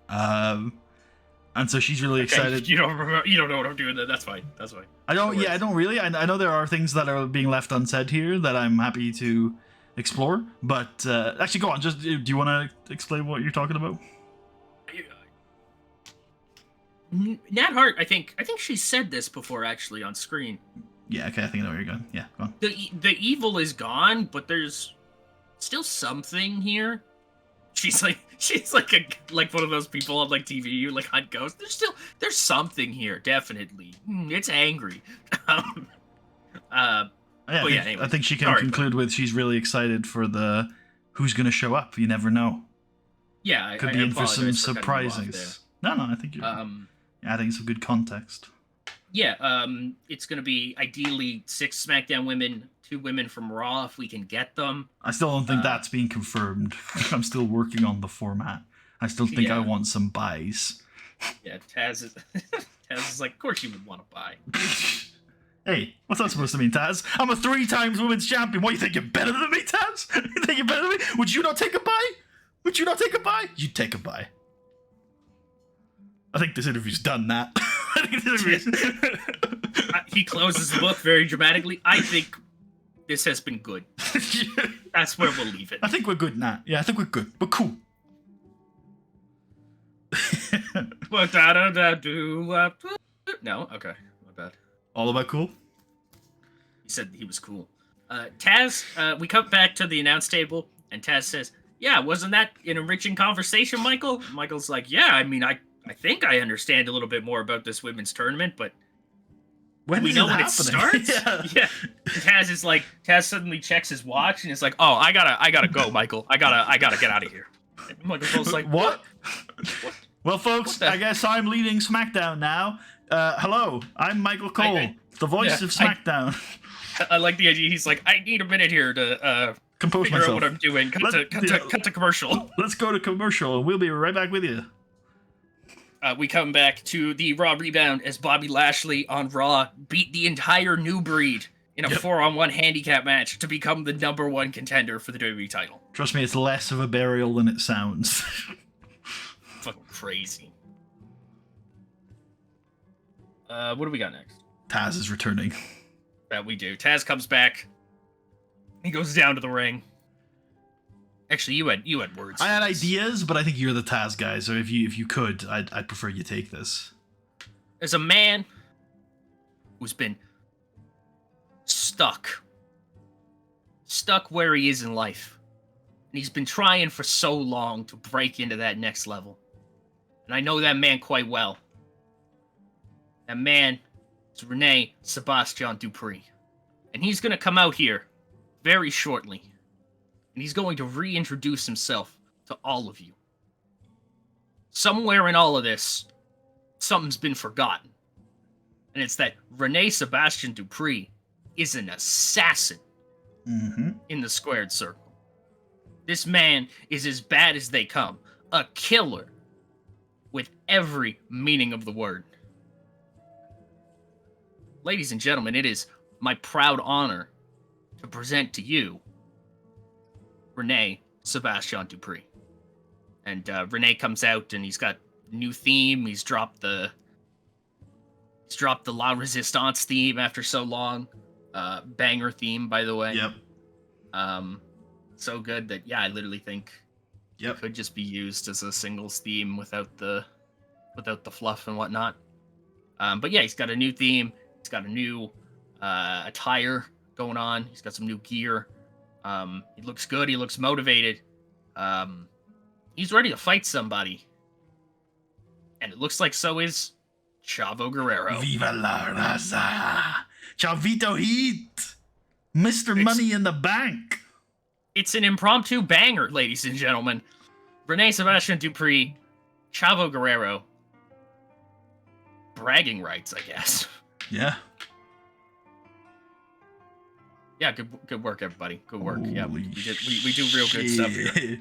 And so she's really excited. You don't remember, you don't know what I'm doing. That's fine. That's fine. I don't. Yeah, I don't really. I know there are things that are being left unsaid here that I'm happy to explore. But actually, go on. Just do you want to explain what you're talking about? Neidhart, I think she said this before actually on screen. Yeah. Okay. I think I know where you're going. Yeah. Go on. The evil is gone, but there's still something here. She's like one of those people on like TV you like hunt ghosts. There's something here, definitely. It's angry. I think she can conclude with she's really excited for the who's going to show up. You never know. Yeah, could be in for some surprises. No, I think you're adding some good context. Yeah, it's going to be ideally 6 SmackDown women, 2 women from Raw if we can get them. I still don't think that's being confirmed. I'm still working on the format. I still think I want some buys. Yeah, Taz is like, of course you would want to buy. Hey, what's that supposed to mean, Taz? I'm a 3-time women's champion. What, you think you're better than me, Taz? You think you're better than me? Would you not take a buy? Would you not take a buy? You'd take a buy. I think this interview's done, Nat. He closes the book very dramatically. I think this has been good. That's where we'll leave it. I think we're good, Nat. Yeah, I think we're good. We're cool. No? Okay. My bad. All about cool? He said he was cool. Taz, we come back to the announce table, and Taz says, yeah, wasn't that an enriching conversation, Michael? Michael's like, yeah, I mean, I think I understand a little bit more about this women's tournament, but when we know when it starts? Yeah. Taz suddenly checks his watch and is like, oh, I gotta go, Michael. I gotta get out of here. And Michael's like, what? Well, folks, I guess I'm leading SmackDown now. Hello, I'm Michael Cole, the voice of SmackDown. I like the idea. He's like, I need a minute here to compose figure myself. out what I'm doing. Cut to commercial. Let's go to commercial, and we'll be right back with you. We come back to the Raw rebound as Bobby Lashley on Raw beat the entire New Breed in a 4-on-1 handicap match to become the ¡1 contender for the WWE title. Trust me, it's less of a burial than it sounds. Fucking crazy. What do we got next? Taz is returning. That we do. Taz comes back. He goes down to the ring. Actually, you had words. I had ideas, but I think you're the Taz guy. So if you could, I'd prefer you take this. There's a man who's been stuck where he is in life, and he's been trying for so long to break into that next level. And I know that man quite well. That man is Rene Sebastian Dupree, and he's gonna come out here very shortly. And he's going to reintroduce himself to all of you. Somewhere in all of this, something's been forgotten. And it's that Rene Sebastian Dupree is an assassin in the squared circle. This man is as bad as they come. A killer with every meaning of the word. Ladies and gentlemen, it is my proud honor to present to you Rene Sebastian Dupree. And Rene comes out and he's got a new theme. He's dropped the La Resistance theme after so long. Banger theme, by the way. Yep. So good that I literally think it could just be used as a singles theme without the fluff and whatnot. But yeah, he's got a new theme. He's got a new attire going on. He's got some new gear. He looks good. He looks motivated. He's ready to fight somebody. And it looks like so is Chavo Guerrero. Viva la raza! Chavito Heat! Mr. Money in the Bank! It's an impromptu banger, ladies and gentlemen. Rene Sebastian Dupree, Chavo Guerrero. Bragging rights, I guess. Yeah. Yeah, good work, everybody. Good work. Yeah, we Holy do real good stuff here. shit.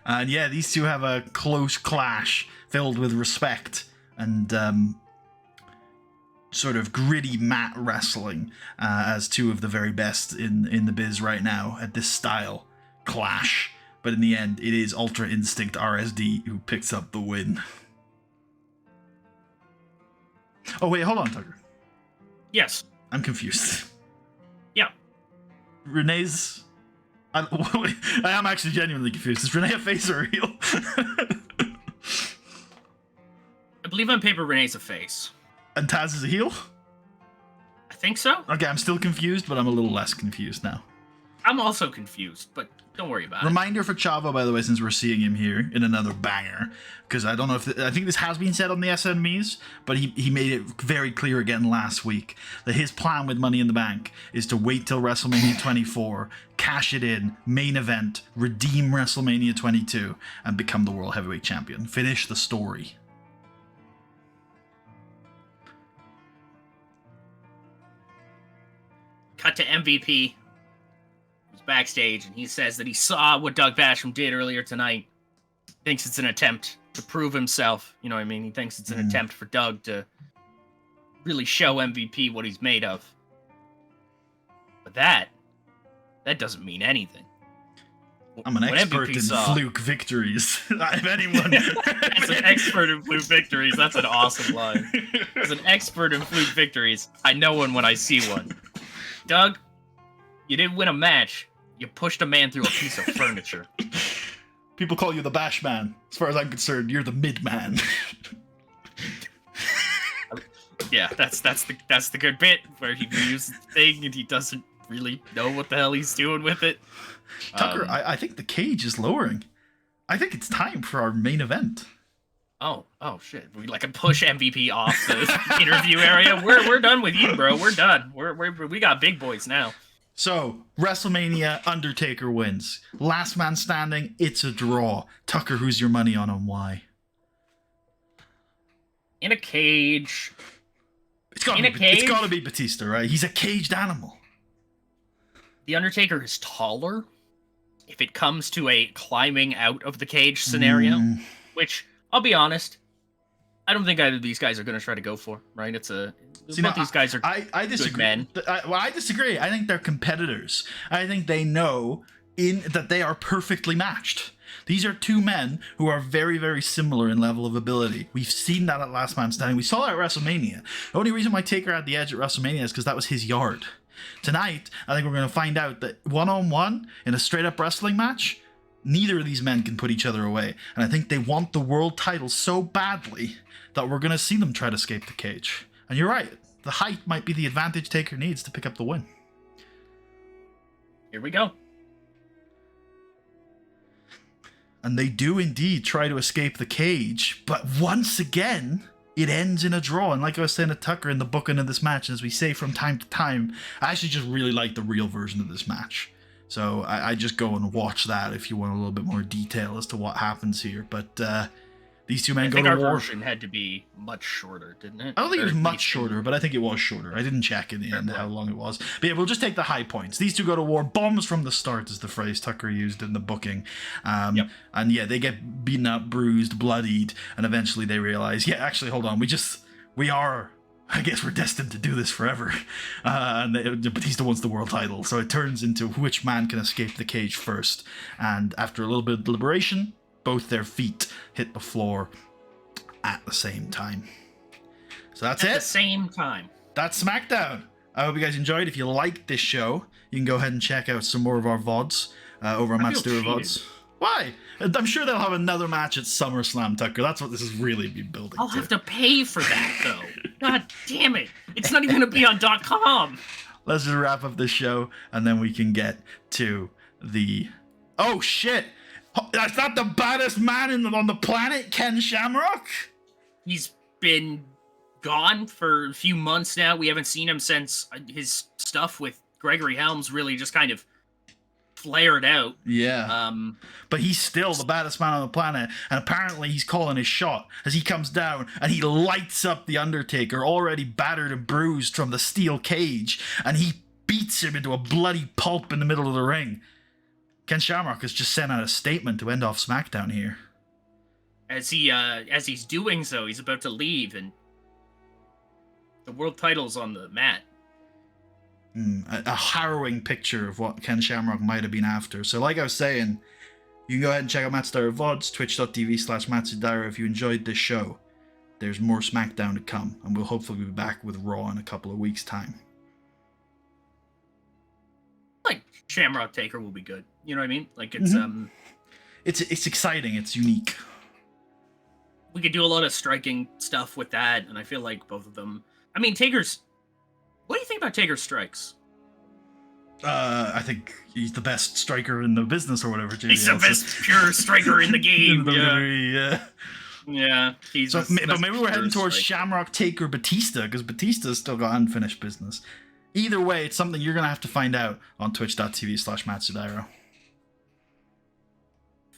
And yeah, these two have a close clash filled with respect and sort of gritty mat wrestling as two of the very best in the biz right now at this style clash. But in the end, it is Ultra Instinct RSD who picks up the win. Oh wait, hold on, Tucker. Yes. I'm confused. Yeah. Renee's... I am actually genuinely confused. Is Renee a face or a heel? I believe on paper Renee's a face. And Taz is a heel? I think so. Okay, I'm still confused, but I'm a little less confused now. I'm also confused, but don't worry about Reminder for Chavo, by the way, since we're seeing him here in another banger, because I don't know if... I think this has been said on the SMEs, but he made it very clear again last week that his plan with Money in the Bank is to wait till WrestleMania 24, cash it in, main event, redeem WrestleMania 22, and become the World Heavyweight Champion. Finish the story. Cut to MVP. He's backstage, and he says that he saw what Doug Basham did earlier tonight. Thinks it's an attempt to prove himself. You know what I mean? He thinks it's an attempt for Doug to really show MVP what he's made of. But that doesn't mean anything. I'm an What expert MVP in saw- fluke victories. If anyone... As an expert in fluke victories, that's an awesome line. As an expert in fluke victories, I know one when I see one. Doug, you didn't win a match. You pushed a man through a piece of furniture. People call you the Bash Man. As far as I'm concerned, you're the Mid Man. Yeah, that's the good bit where he uses the thing and he doesn't really know what the hell he's doing with it. Tucker, I think the cage is lowering. I think it's time for our main event. Oh shit! We can push MVP off the interview area. We're done with you, bro. We're done. We got big boys now. So, WrestleMania, Undertaker wins. Last man standing, it's a draw. Tucker, who's your money on and why? In a cage. It's gotta be Batista, right? He's a caged animal. The Undertaker is taller. If it comes to a climbing out of the cage scenario, which, I'll be honest, I don't think either of these guys are going to try to go for, right? These guys are I disagree. good men. I disagree. I think they're competitors. I think they know that they are perfectly matched. These are two men who are very, very similar in level of ability. We've seen that at Last Man Standing. We saw that at WrestleMania. The only reason why Taker had the edge at WrestleMania is because that was his yard. Tonight, I think we're going to find out that one-on-one in a straight-up wrestling match, neither of these men can put each other away. And I think they want the world title so badly that we're going to see them try to escape the cage. And you're right. The height might be the advantage Taker needs to pick up the win. Here we go. And they do indeed try to escape the cage, but once again, it ends in a draw. And like I was saying to Tucker in the booking of this match, as we say from time to time, I actually just really like the real version of this match. So I just go and watch that if you want a little bit more detail as to what happens here. But these two men go to war. Our version had to be much shorter, didn't it? I don't think it was much shorter, but I think it was shorter. I didn't check in the end how long it was. But yeah, we'll just take the high points. These two go to war. Bombs from the start is the phrase Tucker used in the booking. And yeah, they get beaten up, bruised, bloodied, and eventually they realize, yeah, actually, hold on. I guess we're destined to do this forever. And Batista wants the world title. So it turns into which man can escape the cage first. And after a little bit of deliberation, both their feet hit the floor at the same time. So that's it. At the same time. That's SmackDown. I hope you guys enjoyed. If you liked this show, you can go ahead and check out some more of our VODs over on Matt Stewart VODs. Why? I'm sure they'll have another match at SummerSlam, Tucker. That's what this has really been building I'll have to pay for that, though. God damn it. It's not even going to be on .com. Let's just wrap up this show, and then we can get to the... Oh, shit! That's not the baddest man on the planet, Ken Shamrock? He's been gone for a few months now. We haven't seen him since his stuff with Gregory Helms really just kind of flared out. Yeah. But he's still the baddest man on the planet, and apparently he's calling his shot as he comes down and he lights up the Undertaker, already battered and bruised from the steel cage, and he beats him into a bloody pulp in the middle of the ring. Ken Shamrock has just sent out a statement to end off SmackDown here. As he's doing so, he's about to leave, and the world title's on the mat. A harrowing picture of what Ken Shamrock might have been after. So like I was saying, you can go ahead and check out Matsudaira VODs, twitch.tv/Matsudaira if you enjoyed this show. There's more SmackDown to come, and we'll hopefully be back with Raw in a couple of weeks' time. Like, Shamrock Taker will be good. You know what I mean? Like, it's, It's exciting, it's unique. We could do a lot of striking stuff with that, and I feel like both of them... I mean, Taker's... What do you think about Taker's strikes? I think he's the best striker in the business or whatever. He's the best pure striker in the game. Yeah. Yeah. But maybe we're heading towards Shamrock Taker Batista, because Batista's still got unfinished business. Either way, it's something you're going to have to find out on twitch.tv/Matsudaira.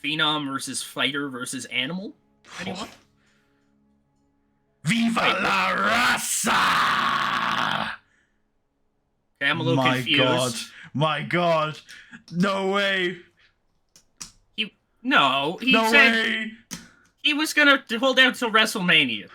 Phenom versus Fighter versus Animal? Anyone? Viva la raza! Okay, I'm a little confused. My God. No way. He said he was gonna hold out till WrestleMania.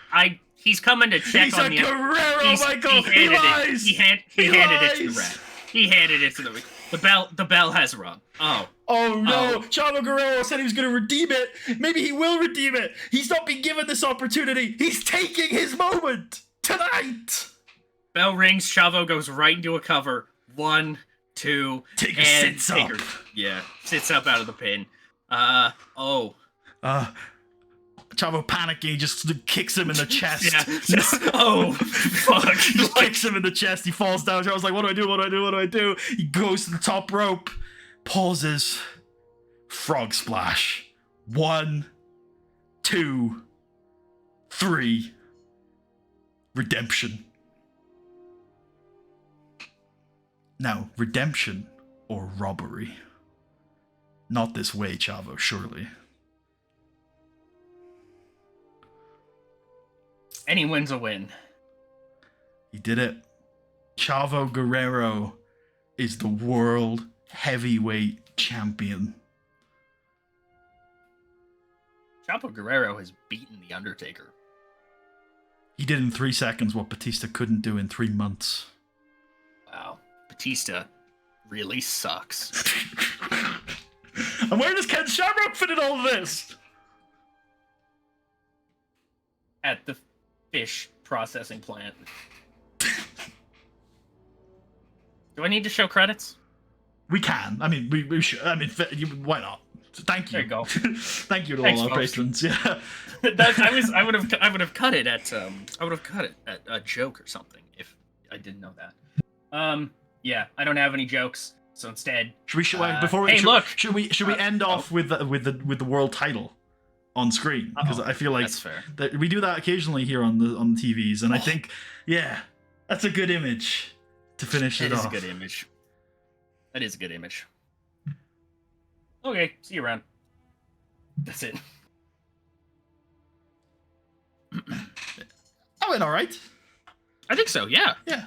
He's coming to check he's on a the Guerrero, Michael. He lies. He handed it to the ref. He handed it to the the bell has rung. Oh no! Chavo Guerrero said he was going to redeem it. Maybe he will redeem it. He's not been given this opportunity. He's taking his moment tonight. Bell rings. Chavo goes right into a cover. 1, 2, Taker sits up. Yeah, sits up out of the pin. Chavo panicking, just kicks him in the chest. Fuck. Just kicks him in the chest. He falls down. Chavo's like, what do I do? What do I do? What do I do? He goes to the top rope. Pauses. Frog splash. 1, 2, 3. Redemption. Now, redemption or robbery? Not this way, Chavo, surely. Any win's a win. He did it. Chavo Guerrero is the world heavyweight champion. Chavo Guerrero has beaten The Undertaker. He did in 3 seconds what Batista couldn't do in 3 months. Wow. Batista really sucks. And where does Ken Shamrock fit in all of this? At the fish processing plant. Do I need to show credits? We can. I mean, we should. I mean, why not? Thank you. There you go. Thank you to Thanks, all our folks. patrons. Yeah. I would have cut it at a joke or something if I didn't know that. Yeah, I don't have any jokes, so instead. Should we end off with the world title on screen? Because I feel like that's fair. That we do that occasionally here on the TVs, and I think that's a good image to finish it off. That is a good image. That is a good image. Okay, see you around. That's it. I went all right. I think so. Yeah. Yeah.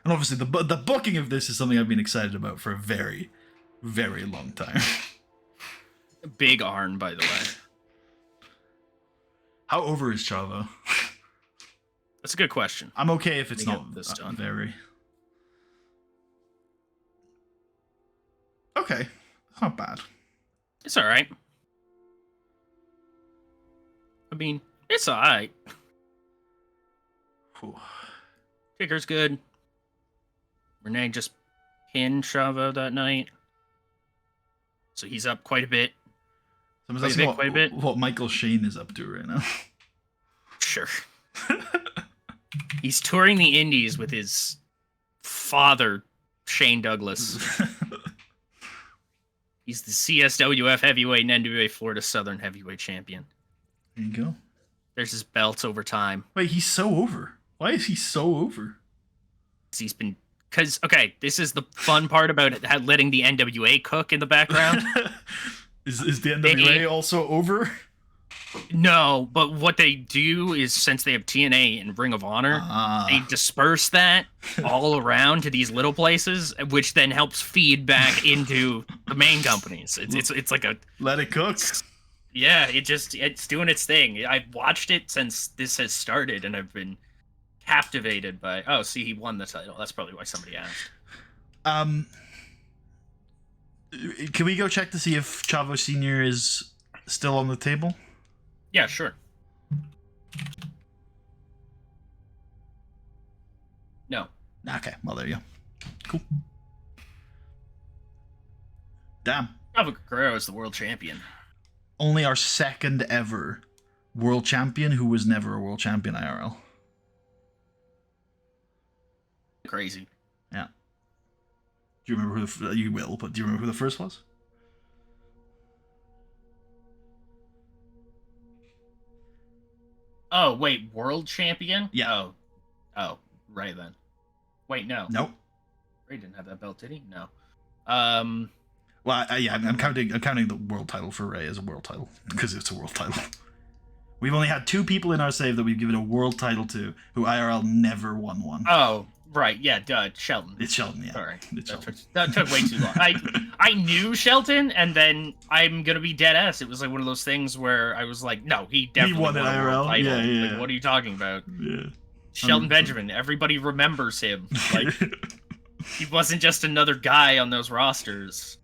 And obviously, the booking of this is something I've been excited about for a very, very long time. Big Arn, by the way. How over is Chavo? That's a good question. I'm okay if it's not this done. Very. Okay, it's not bad. It's all right. I mean, it's all right. Taker's good. Renee just pinned Chavo that night, so he's up quite a bit. Quite a bit. What Michael Shane is up to right now. Sure. He's touring the Indies with his father, Shane Douglas. He's the CSWF heavyweight and NWA Florida Southern heavyweight champion. There you go. There's his belts over time. Wait, he's so over. Why is he so over? He's been... Because, okay, this is the fun part about letting the NWA cook in the background. Is the NWA also over? No, but what they do is, since they have TNA and Ring of Honor, they disperse that all around to these little places, which then helps feed back into the main companies. It's like a let it cook. Yeah, it's doing its thing. I've watched it since this has started, and I've been captivated by. Oh, see, he won the title. That's probably why somebody asked. Can we go check to see if Chavo Senior is still on the table? Yeah, sure. No. Okay, well, there you go. Cool. Damn. Chavo Guerrero is the world champion. Only our second ever world champion who was never a world champion IRL. Crazy. Yeah. Do you remember who you will, but do you remember who the first was? Oh, wait, world champion? Yeah. Oh, right then. Wait, no. Nope. Ray didn't have that belt, did he? No. Well, yeah, I'm counting the world title for Ray as a world title because it's a world title. We've only had 2 people in our save that we've given a world title to who IRL never won one. Oh, right, yeah, duh, Shelton. It's Shelton, yeah. Sorry, it's Shelton. That took way too long. I knew Shelton, and then I'm gonna be dead ass. It was like one of those things where I was like, no, he definitely won an IRL title. Yeah. Like, what are you talking about? Yeah. Shelton Benjamin. Everybody remembers him. Like, he wasn't just another guy on those rosters.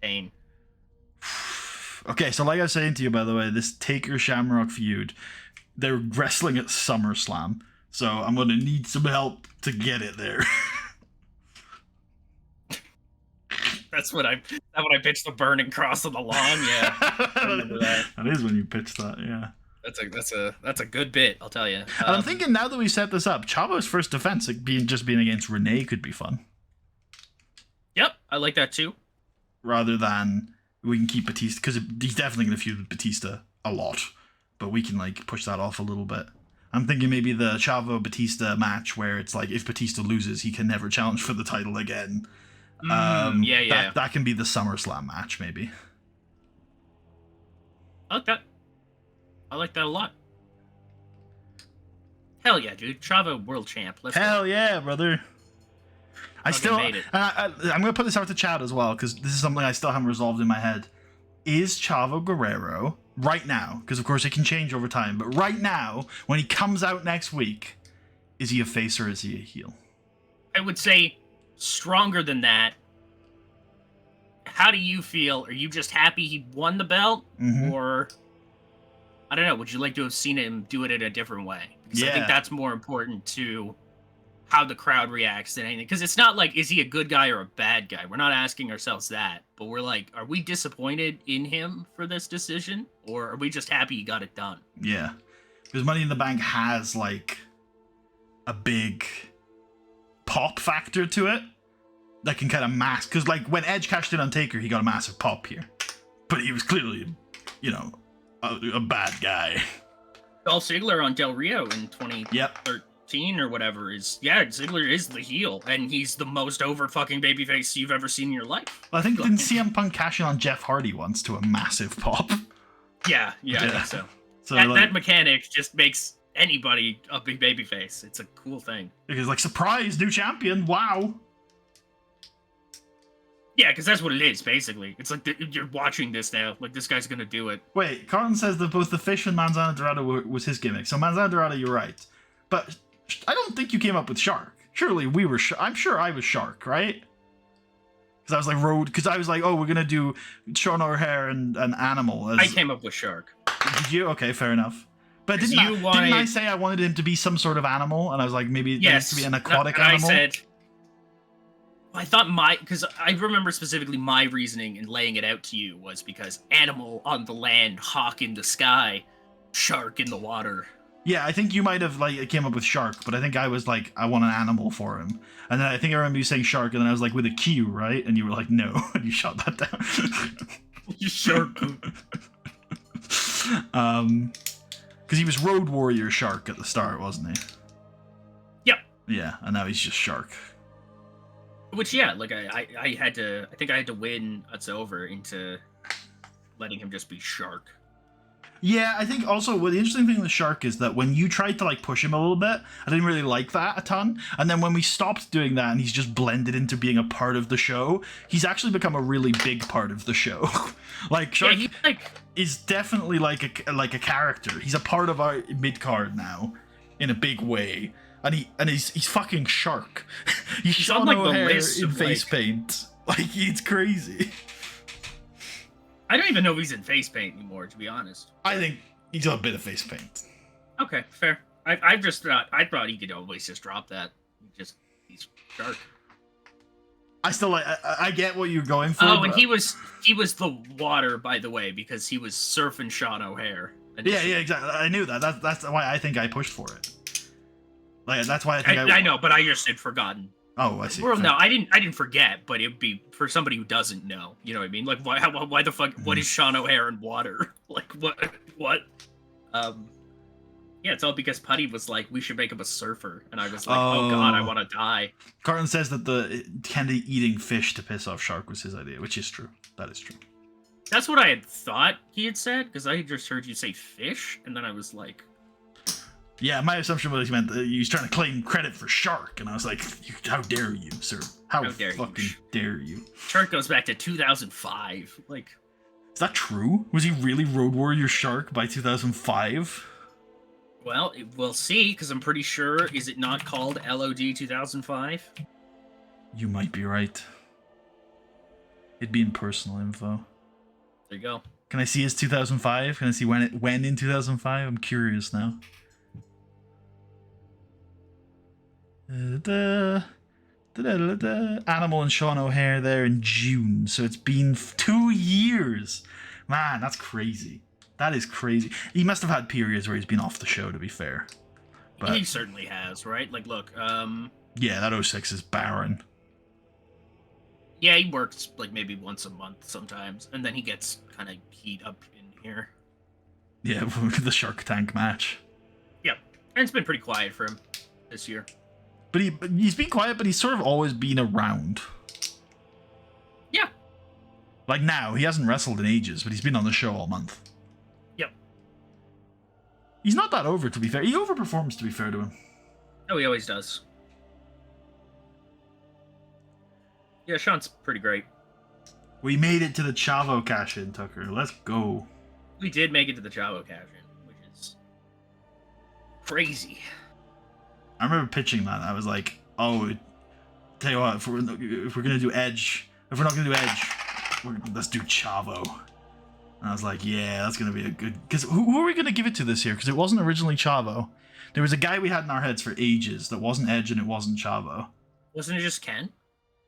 Pain. Okay, so like I was saying to you, by the way, this Taker Shamrock feud, they're wrestling at SummerSlam, so I'm gonna need some help to get it there. That's when I pitched the burning cross on the lawn. Yeah, I remember that. That is when you pitched that. Yeah. That's a good bit, I'll tell you. And I'm thinking now that we set this up, Chavo's first defense, like being against Renee, could be fun. Yep, I like that too. Rather than we can keep Batista, because he's definitely going to feud with Batista a lot, but we can like push that off a little bit. I'm thinking maybe the Chavo Batista match where it's like if Batista loses, he can never challenge for the title again. Yeah. That can be the SummerSlam match, maybe. I like that. I like that a lot. Hell yeah, dude! Chavo world champ. Let's Hell go. Yeah, brother. I still made it. I'm gonna put this out to chat as well because this is something I still haven't resolved in my head. Is Chavo Guerrero right now? Because of course it can change over time. But right now, when he comes out next week, is he a face or is he a heel? I would say stronger than that. How do you feel? Are you just happy he won the belt, or I don't know? Would you like to have seen him do it in a different way? Because I think that's more important to how the crowd reacts than anything. Because it's not like, is he a good guy or a bad guy? We're not asking ourselves that. But we're like, are we disappointed in him for this decision? Or are we just happy he got it done? Yeah. Because Money in the Bank has, like, a big pop factor to it that can kind of mask. Because, like, when Edge cashed in on Taker, he got a massive pop here. But he was clearly, you know, a bad guy. Dolph Ziggler on Del Rio in 2013 or whatever is, Ziggler is the heel, and he's the most over fucking babyface you've ever seen in your life. Well, I think didn't CM Punk cash in on Jeff Hardy once to a massive pop? Yeah, I think so. That mechanic just makes anybody a big babyface. It's a cool thing. Because, like, surprise, new champion, wow. Yeah, because that's what it is, basically. It's like you're watching this now. Like, this guy's going to do it. Wait, Carlton says that both the fish and Manzana Dorada was his gimmick. So Manzana Dorada, you're right. But I don't think you came up with Shark. Surely we were... I'm sure I was Shark, right? Because I was like, Because I was like, oh, we're going to do Sean O'Hare and Animal. I came up with Shark. Did you? Okay, fair enough. But didn't I say I wanted him to be some sort of animal? And I was like, maybe it needs to be an aquatic animal? I thought because I remember specifically my reasoning in laying it out to you was because animal on the land, hawk in the sky, shark in the water. Yeah, I think you might have like came up with shark, but I think I was like, I want an animal for him. And then I think I remember you saying shark, and then I was like, with a Q, right? And you were like, no, and you shot that down. You shark. Because he was Road Warrior Shark at the start, wasn't he? Yep. Yeah, and now he's just Shark. Which, yeah, like I had to win It's Over into letting him just be Shark. Yeah, I think also what the interesting thing with Shark is that when you tried to like push him a little bit, I didn't really like that a ton. And then when we stopped doing that and he's just blended into being a part of the show, he's actually become a really big part of the show. Like Shark is definitely like a character. He's a part of our mid card now, in a big way. And he's fucking Shark. He's on like the list in face paint. Like it's crazy. I don't even know if he's in face paint anymore, to be honest. I think he's got a bit of face paint. Okay, fair. I thought he could always just drop that. He's Shark. I still like. I get what you're going for. Oh, and he was the water, by the way, because he was surfing Sean O'Hare. Initially. Yeah, exactly. I knew that. That's why I think I pushed for it. Like that's why I think I know, but I just had forgotten. Oh, I see. Well, no, I didn't forget, but it'd be for somebody who doesn't know. You know what I mean? Like, why the fuck? What is Sean O'Hare in water? Like, what? Yeah, it's all because Putty was like, we should make him a surfer, and I was like, oh god, I want to die. Carton says that the Kennedy eating fish to piss off Shark was his idea, which is true. That is true. That's what I had thought he had said, because I had just heard you say fish, and then I was like. Yeah, my assumption was he meant he was trying to claim credit for Shark, and I was like, how dare you, sir? How fucking dare you? Shark goes back to 2005. Like, is that true? Was he really Road Warrior Shark by 2005? Well, we'll see, because I'm pretty sure, is it not called LOD 2005? You might be right. It'd be in personal info. There you go. Can I see his 2005? Can I see when in 2005? I'm curious now. Animal and Sean O'Hare there in June, so it's been 2 years. Man, that's crazy. That is crazy. He must have had periods where he's been off the show, to be fair. But he certainly has, right? Like, look, yeah, that 06 is barren. Yeah, he works like maybe once a month sometimes, and then he gets kind of heat up in here. Yeah, the Shark Tank match. Yep, and it's been pretty quiet for him this year. But he's been quiet, but he's sort of always been around. Yeah. Like now, he hasn't wrestled in ages, but he's been on the show all month. Yep. He's not that over, to be fair. He overperforms, to be fair to him. Oh, he always does. Yeah, Sean's pretty great. We made it to the Chavo cash-in, Tucker. Let's go. We did make it to the Chavo cash-in, which is crazy. I remember pitching that. I was like, "Oh, tell you what, if we're gonna do Edge, if we're not gonna do Edge, let's do Chavo." And I was like, "Yeah, that's gonna be a good." Because who are we gonna give it to this year? Because it wasn't originally Chavo. There was a guy we had in our heads for ages that wasn't Edge and it wasn't Chavo. Wasn't it just Ken?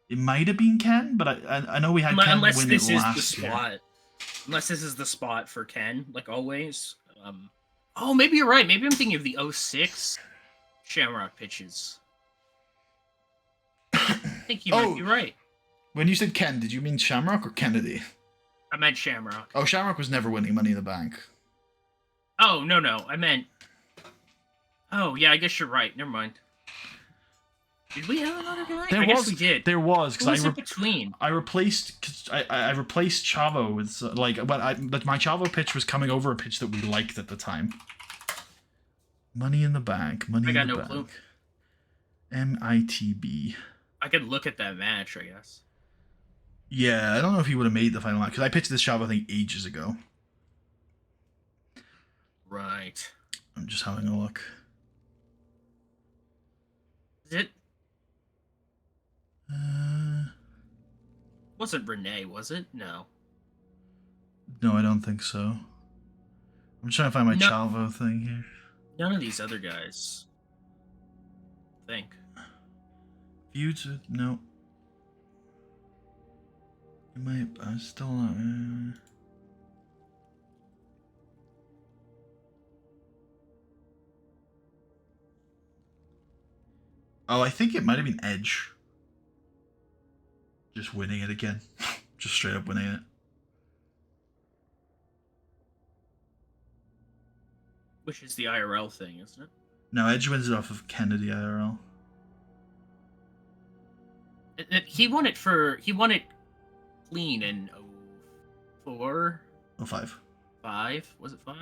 It might have been Ken, but I know we had Ken win it last year. Unless this is the spot for Ken, like always. Oh, maybe you're right. Maybe I'm thinking of the 06 Shamrock pitches. I think you might be right. When you said Ken, did you mean Shamrock or Kennedy? I meant Shamrock. Oh, Shamrock was never winning Money in the Bank. Oh, no. I meant... Oh, yeah, I guess you're right. Never mind. Did we have another guy? I guess we did. There was. Who was in between? I replaced Chavo with... But my Chavo pitch was coming over a pitch that we liked at the time. Money in the Bank. Money in the Bank. I got no clue. MITB. I could look at that match, I guess. Yeah, I don't know if he would have made the final match, because I pitched this Chavo, I think, ages ago. Right. I'm just having a look. Is it? Wasn't Renee, was it? No. No, I don't think so. I'm trying to find my Chavo thing here. None of these other guys. I think. Feuds with... No. You might... I'm still not... Oh, I think it might have been Edge. Just winning it again. Just straight up winning it. Which is the IRL thing, isn't it? No, Edge wins it off of Kennedy IRL. He won it clean in 04. or 5? 5? Was it 5?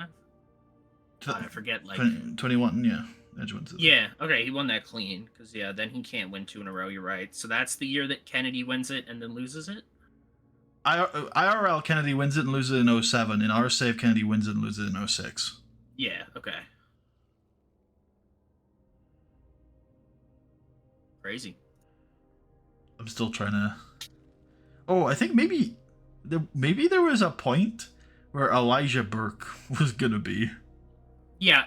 I forget. Like 21. Yeah, Edge wins it. Yeah. Okay, he won that clean because then he can't win 2 in a row. You're right. So that's the year that Kennedy wins it and then loses it. IRL Kennedy wins it and loses it in 07. In our save, Kennedy wins it and loses it in 06. Yeah. Okay. Crazy. I'm still trying to. Oh, I think maybe there was a point where Elijah Burke was gonna be. Yeah.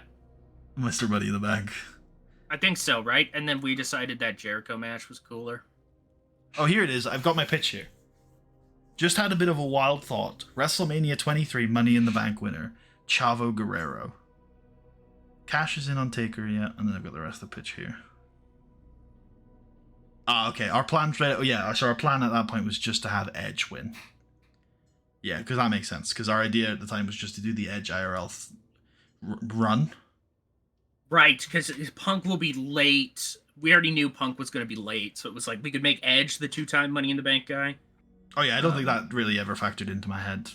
Mr. Money in the Bank. I think so, right? And then we decided that Jericho match was cooler. Oh, here it is. I've got my pitch here. Just had a bit of a wild thought. WrestleMania 23 Money in the Bank winner, Chavo Guerrero. Cash is in on Taker, yeah, and then I've got the rest of the pitch here. Okay. Our plan at that point was just to have Edge win. Yeah, because that makes sense. Because our idea at the time was just to do the Edge IRL run. Right, because Punk will be late. We already knew Punk was going to be late, so it was like we could make Edge the 2-time Money in the Bank guy. Oh yeah, I don't think that really ever factored into my head.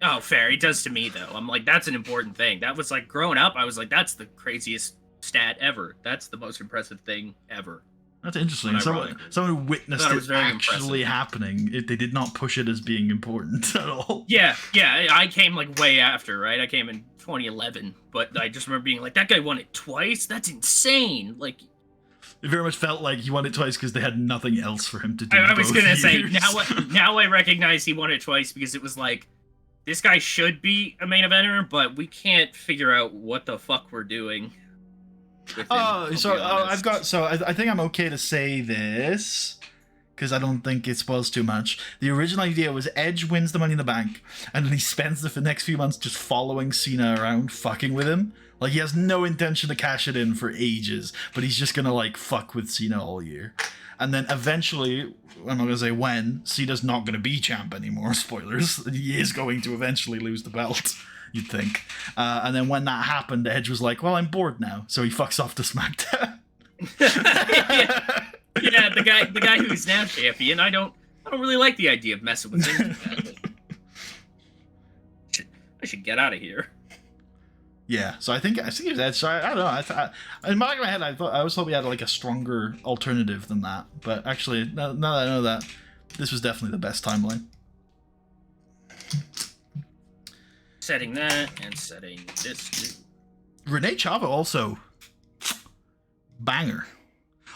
Oh, fair. It does to me, though. I'm like, that's an important thing. That was like, growing up, I was like, that's the craziest stat ever. That's the most impressive thing ever. That's interesting. Someone who witnessed it actually happening. They did not push it as being important at all. Yeah. I came like way after, right? I came in 2011, but I just remember being like, that guy won it twice? That's insane. Like, it very much felt like he won it twice because they had nothing else for him to do. I was gonna say now I recognize he won it twice because it was like, this guy should be a main eventer, but we can't figure out what the fuck we're doing. I think I'm okay to say this because I don't think it spoils too much. The original idea was Edge wins the Money in the Bank, and then he spends the next few months just following Cena around, fucking with him. Like, he has no intention to cash it in for ages, but he's just gonna, like, fuck with Cena all year. And then eventually, I'm not gonna say when, Cena's not gonna be champ anymore, spoilers. He is going to eventually lose the belt, you'd think. And then when that happened, Edge was like, well, I'm bored now, so he fucks off to SmackDown. Yeah, the guy who's now champion, I don't really like the idea of messing with him. I should get out of here. Yeah, so I think it was Edge. So I don't know. In my head, I always thought we had like a stronger alternative than that. But actually, now that I know that, this was definitely the best timeline. Setting that and setting this too. Renee Chavo also banger.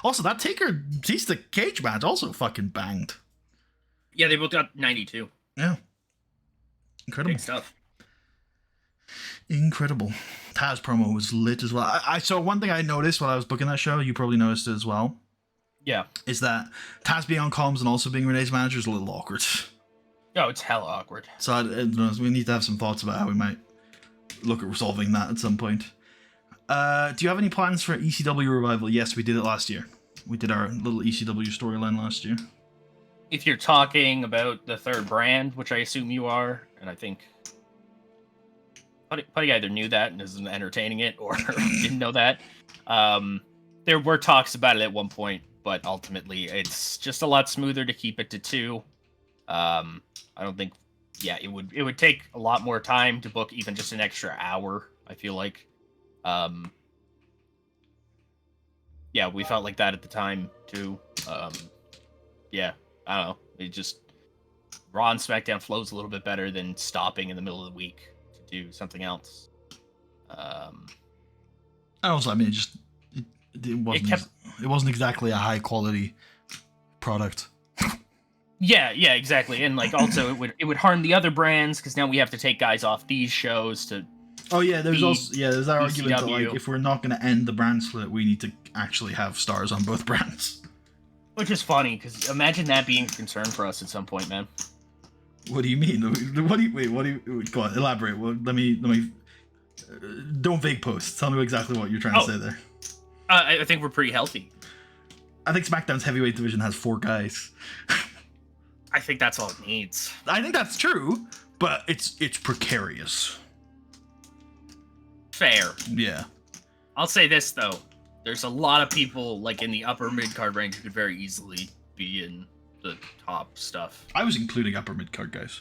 Also, that Taker Batista cage match also fucking banged. Yeah, they both got 92. Yeah, incredible big stuff. Incredible. Taz promo was lit as well. I saw one thing I noticed while I was booking that show. You probably noticed it as well. Yeah, is that Taz being on comms and also being Renee's manager is a little awkward. Oh, it's hella awkward. So we need to have some thoughts about how we might look at resolving that at some point. Do you have any plans for ECW revival? Yes, we did it last year. We did our little ECW storyline last year. If you're talking about the third brand, which I assume you are, and I think Putty either knew that and isn't entertaining it, or didn't know that. There were talks about it at one point, but ultimately it's just a lot smoother to keep it to 2. I don't think, it would take a lot more time to book even just an extra hour, I feel like. We felt like that at the time too. I don't know. It just, Raw and SmackDown flows a little bit better than stopping in the middle of the week to do something else. Also, I mean, it wasn't exactly a high quality product. Yeah, exactly. And like also it would harm the other brands because now we have to take guys off these shows to. Oh yeah, there's that argument that like if we're not going to end the brand split, we need to actually have stars on both brands. Which is funny because imagine that being a concern for us at some point, man. What do you mean? Go on, elaborate. Well, let me. Don't vague post. Tell me exactly what you're trying to say there. I think we're pretty healthy. I think SmackDown's heavyweight division has 4 guys. I think that's all it needs. I think that's true, but it's precarious. Fair. Yeah. I'll say this though. There's a lot of people like in the upper mid-card range who could very easily be in the top stuff. I was including upper mid-card guys.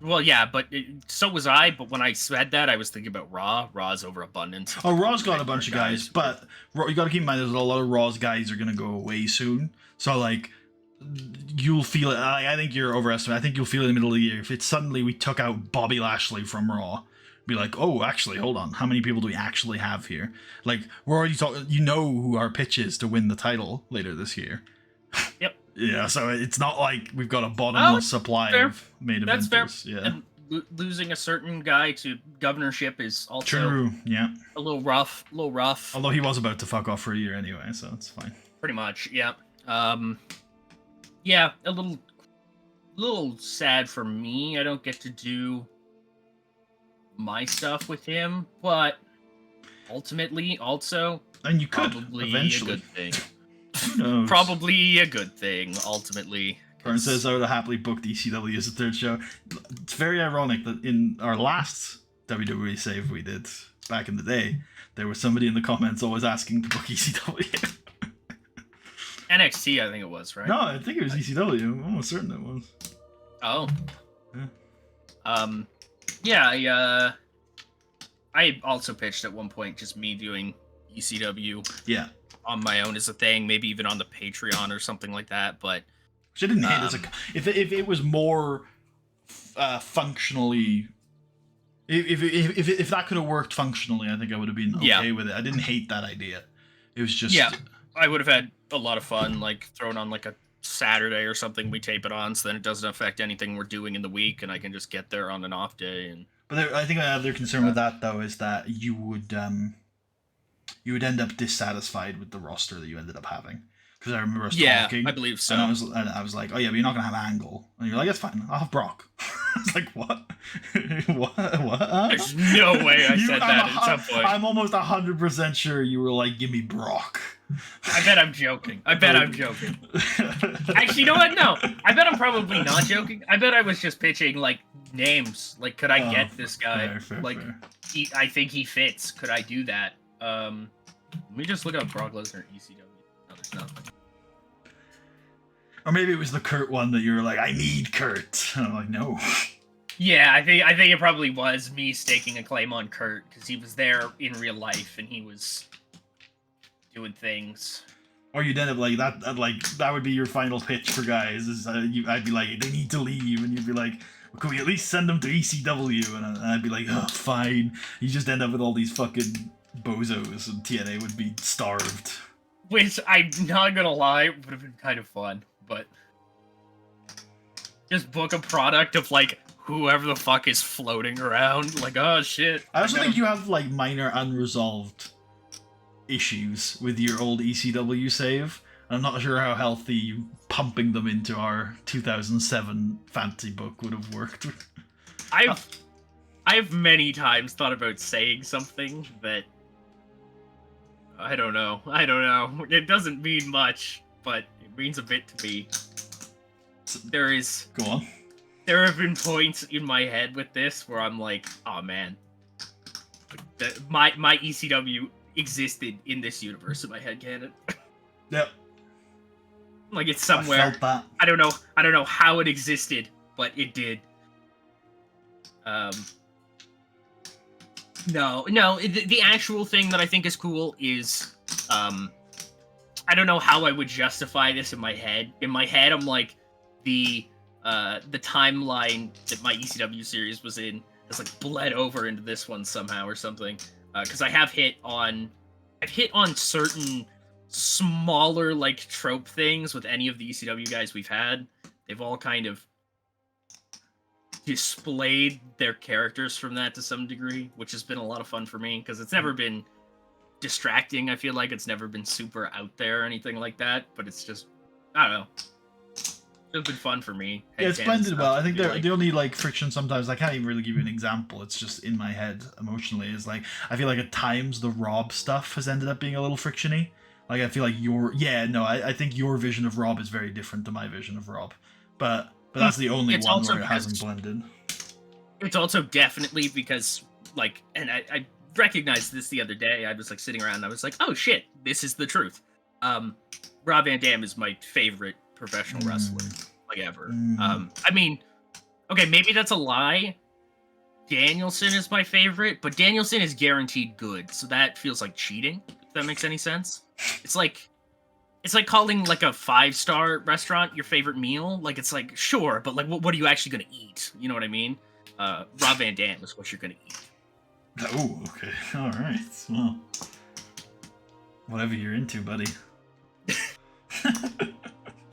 Well, yeah, but so was I. But when I said that, I was thinking about Raw. Raw's overabundance. Oh, Raw's got a bunch of guys, but you got to keep in mind there's a lot of Raw's guys are gonna go away soon. So like, you'll feel it. I think you're overestimating. I think you'll feel it in the middle of the year if it's suddenly we took out Bobby Lashley from Raw. Be like, oh, actually, hold on. How many people do we actually have here? Like, we're already talking. You know who our pitch is to win the title later this year. Yep. Yeah, so it's not like we've got a bottomless supply of main eventers. That's fair. Yeah. And losing a certain guy to govenorship is also true. Yeah. A little rough. Although he was about to fuck off for a year anyway, so it's fine. Pretty much. Yeah. Yeah. A little sad for me. I don't get to do my stuff with him, but ultimately, also, and you could probably eventually. A good thing. Who knows? Probably a good thing, ultimately. Burn says I would have happily booked ECW as a third show. It's very ironic that in our last WWE save we did back in the day, there was somebody in the comments always asking to book ECW. NXT, I think it was, right? No, I think it was ECW. I'm almost certain it was. Oh. Yeah. Yeah, I also pitched at one point just me doing ECW. Yeah. On my own as a thing, maybe even on the Patreon or something like that, but which I didn't hate as a if it was more functionally if that could have worked functionally, I think I would have been okay with it. I didn't hate that idea. It was just I would have had a lot of fun like throwing on like a Saturday or something we tape it on, so then it doesn't affect anything we're doing in the week and I can just get there on an off day. And but I think my other concern with that though is that you would end up dissatisfied with the roster that you ended up having. Because I remember us talking. I believe so. And I was like, oh yeah, but you're not going to have Angle. And you're like, that's fine. I'll have Brock. I was like, what? What? There's no way I said that at some point. I'm almost 100% sure you were like, give me Brock. I bet I'm joking. Actually, you know what? No. I bet I'm probably not joking. I bet I was just pitching, like, names. Like, could I get this guy? Fair. I think he fits. Could I do that? Let me just look up Brock Lesnar ECW. No, there's nothing. Or maybe it was the Kurt one that you were like, I need Kurt. And I'm like, no. Yeah, I think it probably was me staking a claim on Kurt because he was there in real life and he was doing things. Or you'd end up like that would be your final pitch for guys. Is I'd be like, they need to leave, and you'd be like, well, could we at least send them to ECW? And I'd be like, oh, fine. You just end up with all these fucking bozos, and TNA would be starved. Which, I'm not gonna lie, would have been kind of fun, but just book a product of, like, whoever the fuck is floating around. Like, oh, shit. I also think you have, like, minor unresolved issues with your old ECW save. I'm not sure how healthy pumping them into our 2007 fantasy book would have worked. I've many times thought about saying something that I don't know. It doesn't mean much, but it means a bit to me. Go on. There have been points in my head with this where I'm like, oh man, my ECW existed in this universe in my head canon. Yep. Like it's somewhere. I felt that. I don't know how it existed, but it did. No, the actual thing that I think is cool is, I don't know how I would justify this in my head. In my head, I'm like, the timeline that my ECW series was in has like bled over into this one somehow or something. Because I've hit on certain smaller like trope things with any of the ECW guys we've had. They've all kind of displayed their characters from that to some degree, which has been a lot of fun for me because it's never been distracting. I feel like it's never been super out there or anything like that, but it's just, I don't know. It's been fun for me. Yeah, it's blended well. I think the only like friction sometimes, I can't even really give you an example, it's just in my head emotionally, is like, I feel like at times the Rob stuff has ended up being a little frictiony. Like, I feel like I think your vision of Rob is very different to my vision of Rob. But that's the only one where it hasn't blended. It's also definitely because, like, and I recognized this the other day. I was, like, sitting around and I was like, oh, shit, this is the truth. Rob Van Dam is my favorite professional wrestler, like, ever. I mean, Okay, maybe that's a lie. Danielson is my favorite, but Danielson is guaranteed good, so that feels like cheating, if that makes any sense. It's like calling like a 5-star restaurant your favorite meal. Like it's like, sure, but like what are you actually gonna eat? You know what I mean? Rob Van Dam is what you're gonna eat. Oh, okay. Alright. Well, whatever you're into, buddy.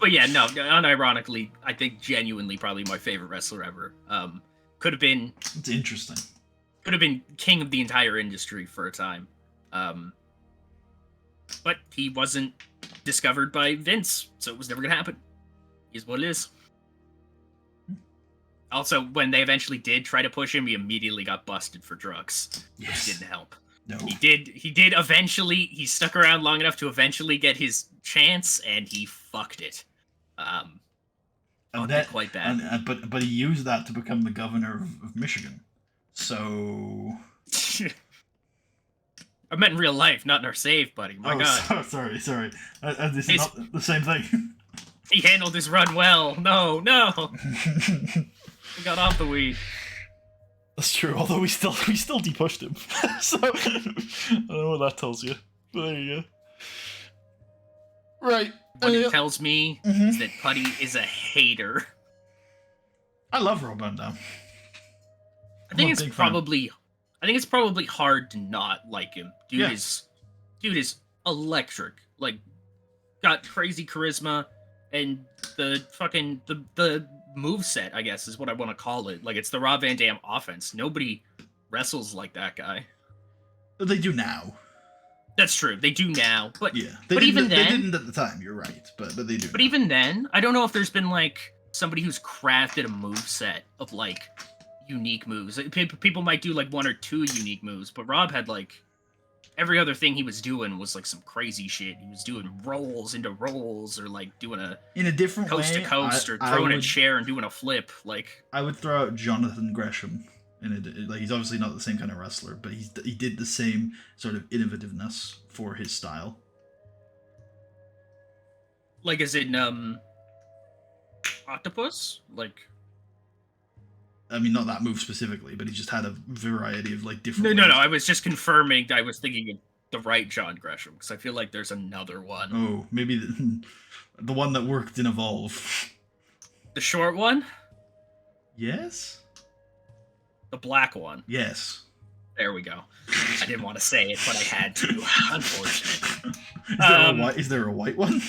But yeah, no, unironically, I think genuinely probably my favorite wrestler ever. Could have been. It's interesting. Could have been king of the entire industry for a time. But he wasn't discovered by Vince, so it was never gonna happen. Is what it is. Also, when they eventually did try to push him, he immediately got busted for drugs, Yes. which didn't help. No. He did eventually. He stuck around long enough to eventually get his chance, and he fucked it. And that, quite bad. But he used that to become the governor of Michigan. So. I meant in real life, not in our save, buddy. My God. Sorry. This is not the same thing. He handled his run well. No. He got off the weed. That's true. Although we still depushed him. So I don't know what that tells you. But there you go. Right. What it tells me is that Putty is a hater. I love Rob Van Dam. I think it's probably hard to not like him. Dude is electric. Like, got crazy charisma, and the fucking the moveset, I guess, is what I want to call it. Like, it's the Rob Van Dam offense. Nobody wrestles like that guy. They do now. That's true. They do now, but yeah, they didn't at the time. You're right, but they do. But now. Even then, I don't know if there's been like somebody who's crafted a moveset of like unique moves. People might do like 1 or 2 unique moves, but Rob had like every other thing he was doing was like some crazy shit. He was doing rolls into rolls, or like doing in a different coast way, to coast, or throwing a chair and doing a flip. Like, I would throw out Jonathan Gresham. Like, he's obviously not the same kind of wrestler, but he did the same sort of innovativeness for his style. Like, is it Octopus? Like, I mean, not that move specifically, but he just had a variety of like different. No. I was just confirming. I was thinking of the right John Gresham, because I feel like there's another one. Oh, maybe the one that worked in Evolve. The short one? Yes. The black one. Yes. There we go. I didn't want to say it, but I had to. Unfortunately. Is there a white one?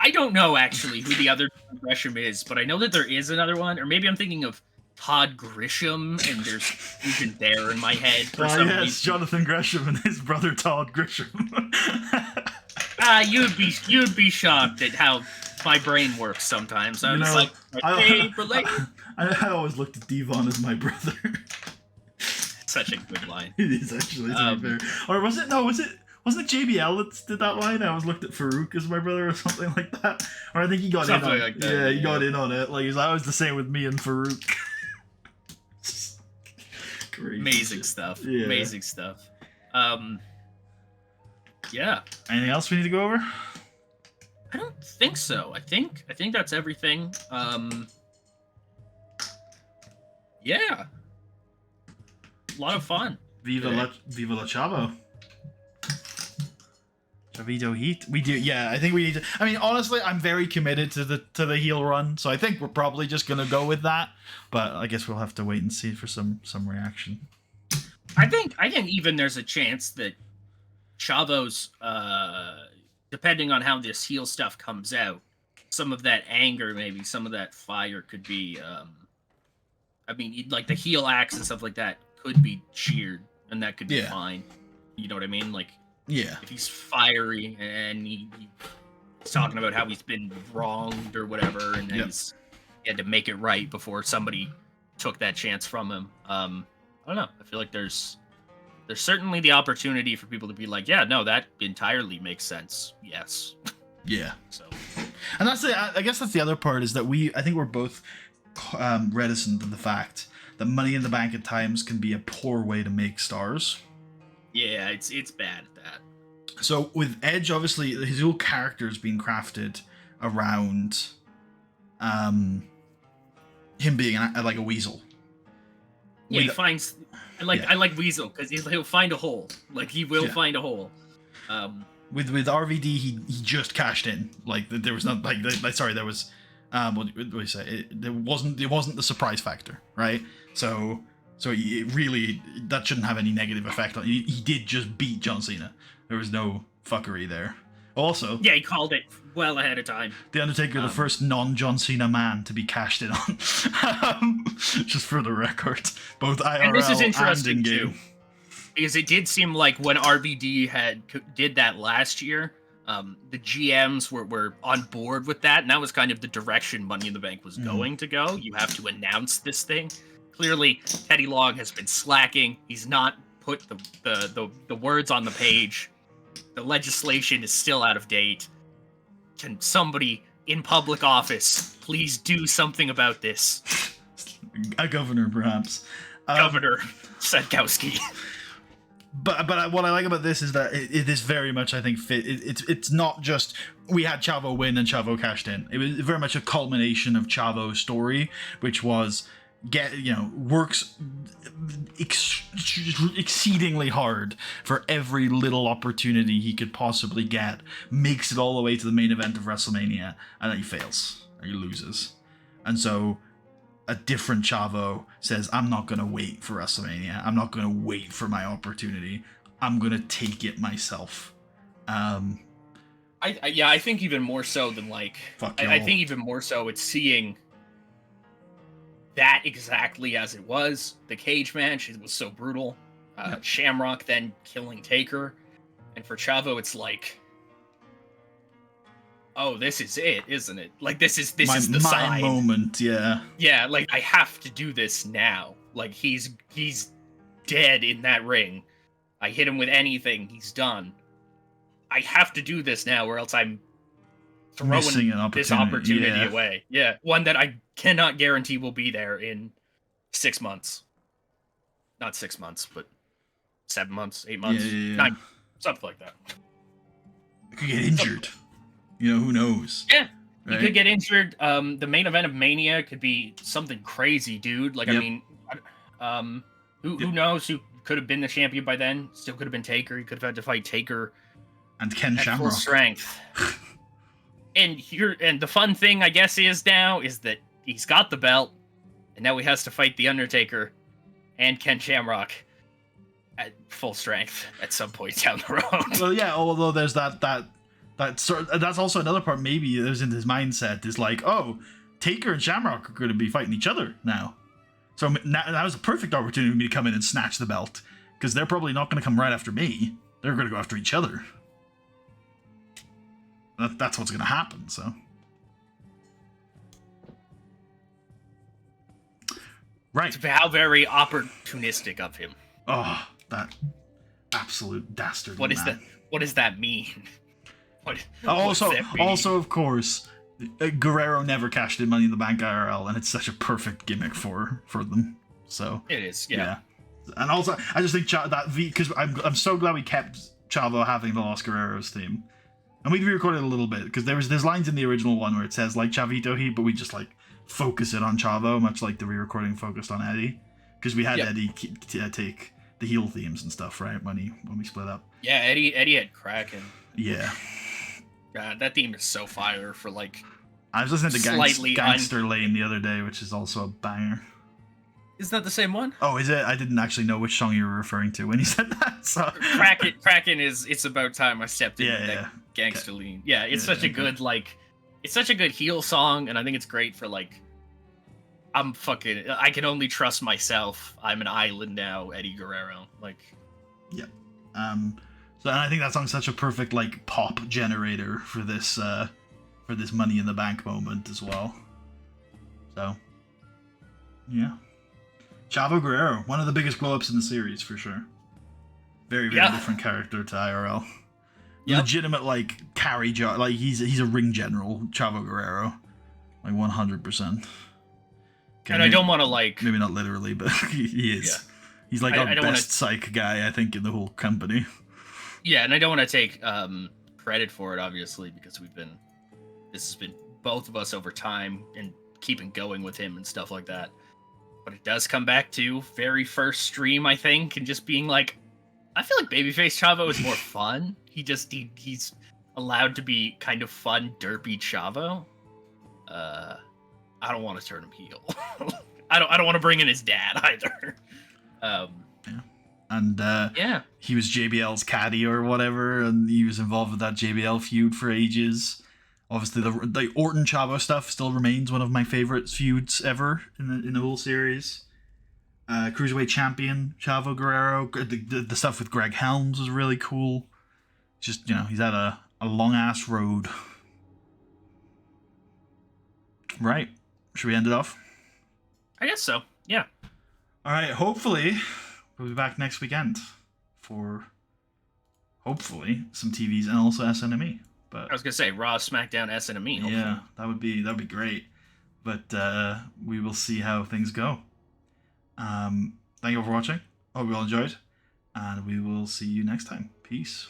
I don't know actually who the other Gresham is, but I know that there is another one. Or maybe I'm thinking of Todd Grisham, and there's even there in my head. Yes, Jonathan Gresham and his brother Todd Grisham. You'd be shocked at how my brain works sometimes. I was like, I always looked at Devon as my brother. Such a good line. It is actually, to be fair. Or was it? No, wasn't it JBL that did that line? I always looked at Farouk as my brother or something like that. Or I think he got in on it. Yeah, he got in on it. Like, he's always the same with me and Farouk. Crazy Amazing shit. stuff. Yeah. Amazing stuff. Yeah. Anything else we need to go over? I don't think so. I think that's everything. Yeah. A lot of fun. Viva la Chavo. Chavito Heat. We do, yeah. I think we need to. I mean, honestly, I'm very committed to the heel run, so I think we're probably just gonna go with that. But I guess we'll have to wait and see for some reaction. I think even there's a chance that Chavo's, depending on how this heel stuff comes out, some of that anger, maybe some of that fire could be. I mean, like the heel acts and stuff like that could be cheered, and that could be fine. You know what I mean? Like, yeah, if he's fiery and he's talking about how he's been wronged or whatever, and he had to make it right before somebody took that chance from him. I don't know. I feel like there's certainly the opportunity for people to be like, yeah, no, that entirely makes sense. Yes. Yeah. So, and I guess that's the other part, is that I think we're both reticent to the fact that Money in the Bank at times can be a poor way to make stars. Yeah, it's bad at that. So with Edge, obviously, his whole character is being crafted around him being like a weasel. Yeah, he finds. I like Weasel because he'll find a hole. Like he will find a hole. With RVD, he just cashed in. Like there was not sorry, there was what do you say? It wasn't the surprise factor, right? So it really, that shouldn't have any negative effect on. He did just beat John Cena. There was no fuckery there. Also, yeah, he called it well ahead of time. The Undertaker, the first non-John Cena man to be cashed in on. Just for the record, both IRL and this is interesting and too, because it did seem like when RVD did that last year, the GMs were on board with that, and that was kind of the direction Money in the Bank was going to go. You have to announce this thing. Clearly, Teddy Long has been slacking. He's not put the words on the page. The legislation is still out of date. Can somebody in public office please do something about this? A governor, perhaps. Governor Sadkowski. But what I like about this is that it is very much, I think, fit. It's not just we had Chavo win and Chavo cashed in. It was very much a culmination of Chavo's story, which was works exceedingly hard for every little opportunity he could possibly get, makes it all the way to the main event of WrestleMania, and then he fails or he loses. And so a different Chavo says, I'm not going to wait for WrestleMania. I'm not going to wait for my opportunity. I'm going to take it myself. I think even more so than I think even more so it's seeing that exactly as it was. The cage match, it was so brutal. Shamrock then killing Taker. And for Chavo, it's like, oh, this is it, isn't it? Like, this is the sign. Moment, yeah. Yeah, like, I have to do this now. Like, he's dead in that ring. I hit him with anything, he's done. I have to do this now, or else I'm throwing this opportunity away. Yeah, one that I cannot guarantee will be there in 6 months. Not 6 months, but 7 months, 8 months, 9, something like that. Could get injured. Who knows? Yeah, right? He could get injured. The main event of Mania could be something crazy, dude. Like, I mean, who knows who could have been the champion by then? Still could have been Taker. He could have had to fight Taker and Ken at Shamrock. Full strength. And the fun thing, I guess, is that he's got the belt, and now he has to fight the Undertaker and Ken Shamrock at full strength at some point down the road. Well, yeah. Although there's that's also another part. Maybe there's in his mindset is like, oh, Taker and Shamrock are going to be fighting each other now, so that was a perfect opportunity for me to come in and snatch the belt, because they're probably not going to come right after me. They're going to go after each other. That's what's going to happen, so. Right. It's how very opportunistic of him. Oh, that absolute dastard. What does that mean? Also, of course, Guerrero never cashed in Money in the Bank IRL, and it's such a perfect gimmick for them. So it is, yeah. And also, I just think because I'm so glad we kept Chavo having the Los Guerreros theme. And we re-recorded a little bit, because there's lines in the original one where it says, like, Chavito Heat, but we just, like, focus it on Chavo, much like the re-recording focused on Eddie. Because we had Eddie take the heel themes and stuff, right, when we split up. Yeah, Eddie had Kraken. Yeah. God, that theme is so fire for, like, I was listening to Gangster Lane the other day, which is also a banger. Is that the same one? Oh, is it? I didn't actually know which song you were referring to when you said that. So. Kraken is It's About Time I Stepped In that Gangster Lean. Yeah, it's such a good, like, it's such a good heel song, and I think it's great for, like, I can only trust myself. I'm an island now, Eddie Guerrero. Like, yep. So and I think that song's such a perfect, like, pop generator for this Money in the Bank moment as well. So, yeah. Chavo Guerrero, one of the biggest glow-ups in the series, for sure. Very, very different character to IRL. Yep. Legitimate, like, carry job. Like, he's a ring general, Chavo Guerrero. Like, 100%. Okay, and I don't want to, like... Maybe not literally, but he is. Yeah. He's, like, our best psych guy, I think, in the whole company. Yeah, and I don't want to take credit for it, obviously, because this has been both of us over time, and keeping going with him and stuff like that. But it does come back to very first stream, I think, and just being like, I feel like Babyface Chavo is more fun. He's allowed to be kind of fun, derpy Chavo. I don't want to turn him heel. I don't want to bring in his dad either. And he was JBL's caddy or whatever, and he was involved with that JBL feud for ages. Obviously, the Orton Chavo stuff still remains one of my favorite feuds ever in the whole series. Cruiserweight Champion Chavo Guerrero, the stuff with Greg Helms was really cool. Just, he's had a long ass road. Right. Should we end it off? I guess so. Yeah. All right. Hopefully, we'll be back next weekend for hopefully some TVs and also SNME. But I was gonna say Raw, SmackDown, SNME. Hopefully. Yeah, that'd be great. But we will see how things go. Thank you all for watching. Hope you all enjoyed, and we will see you next time. Peace.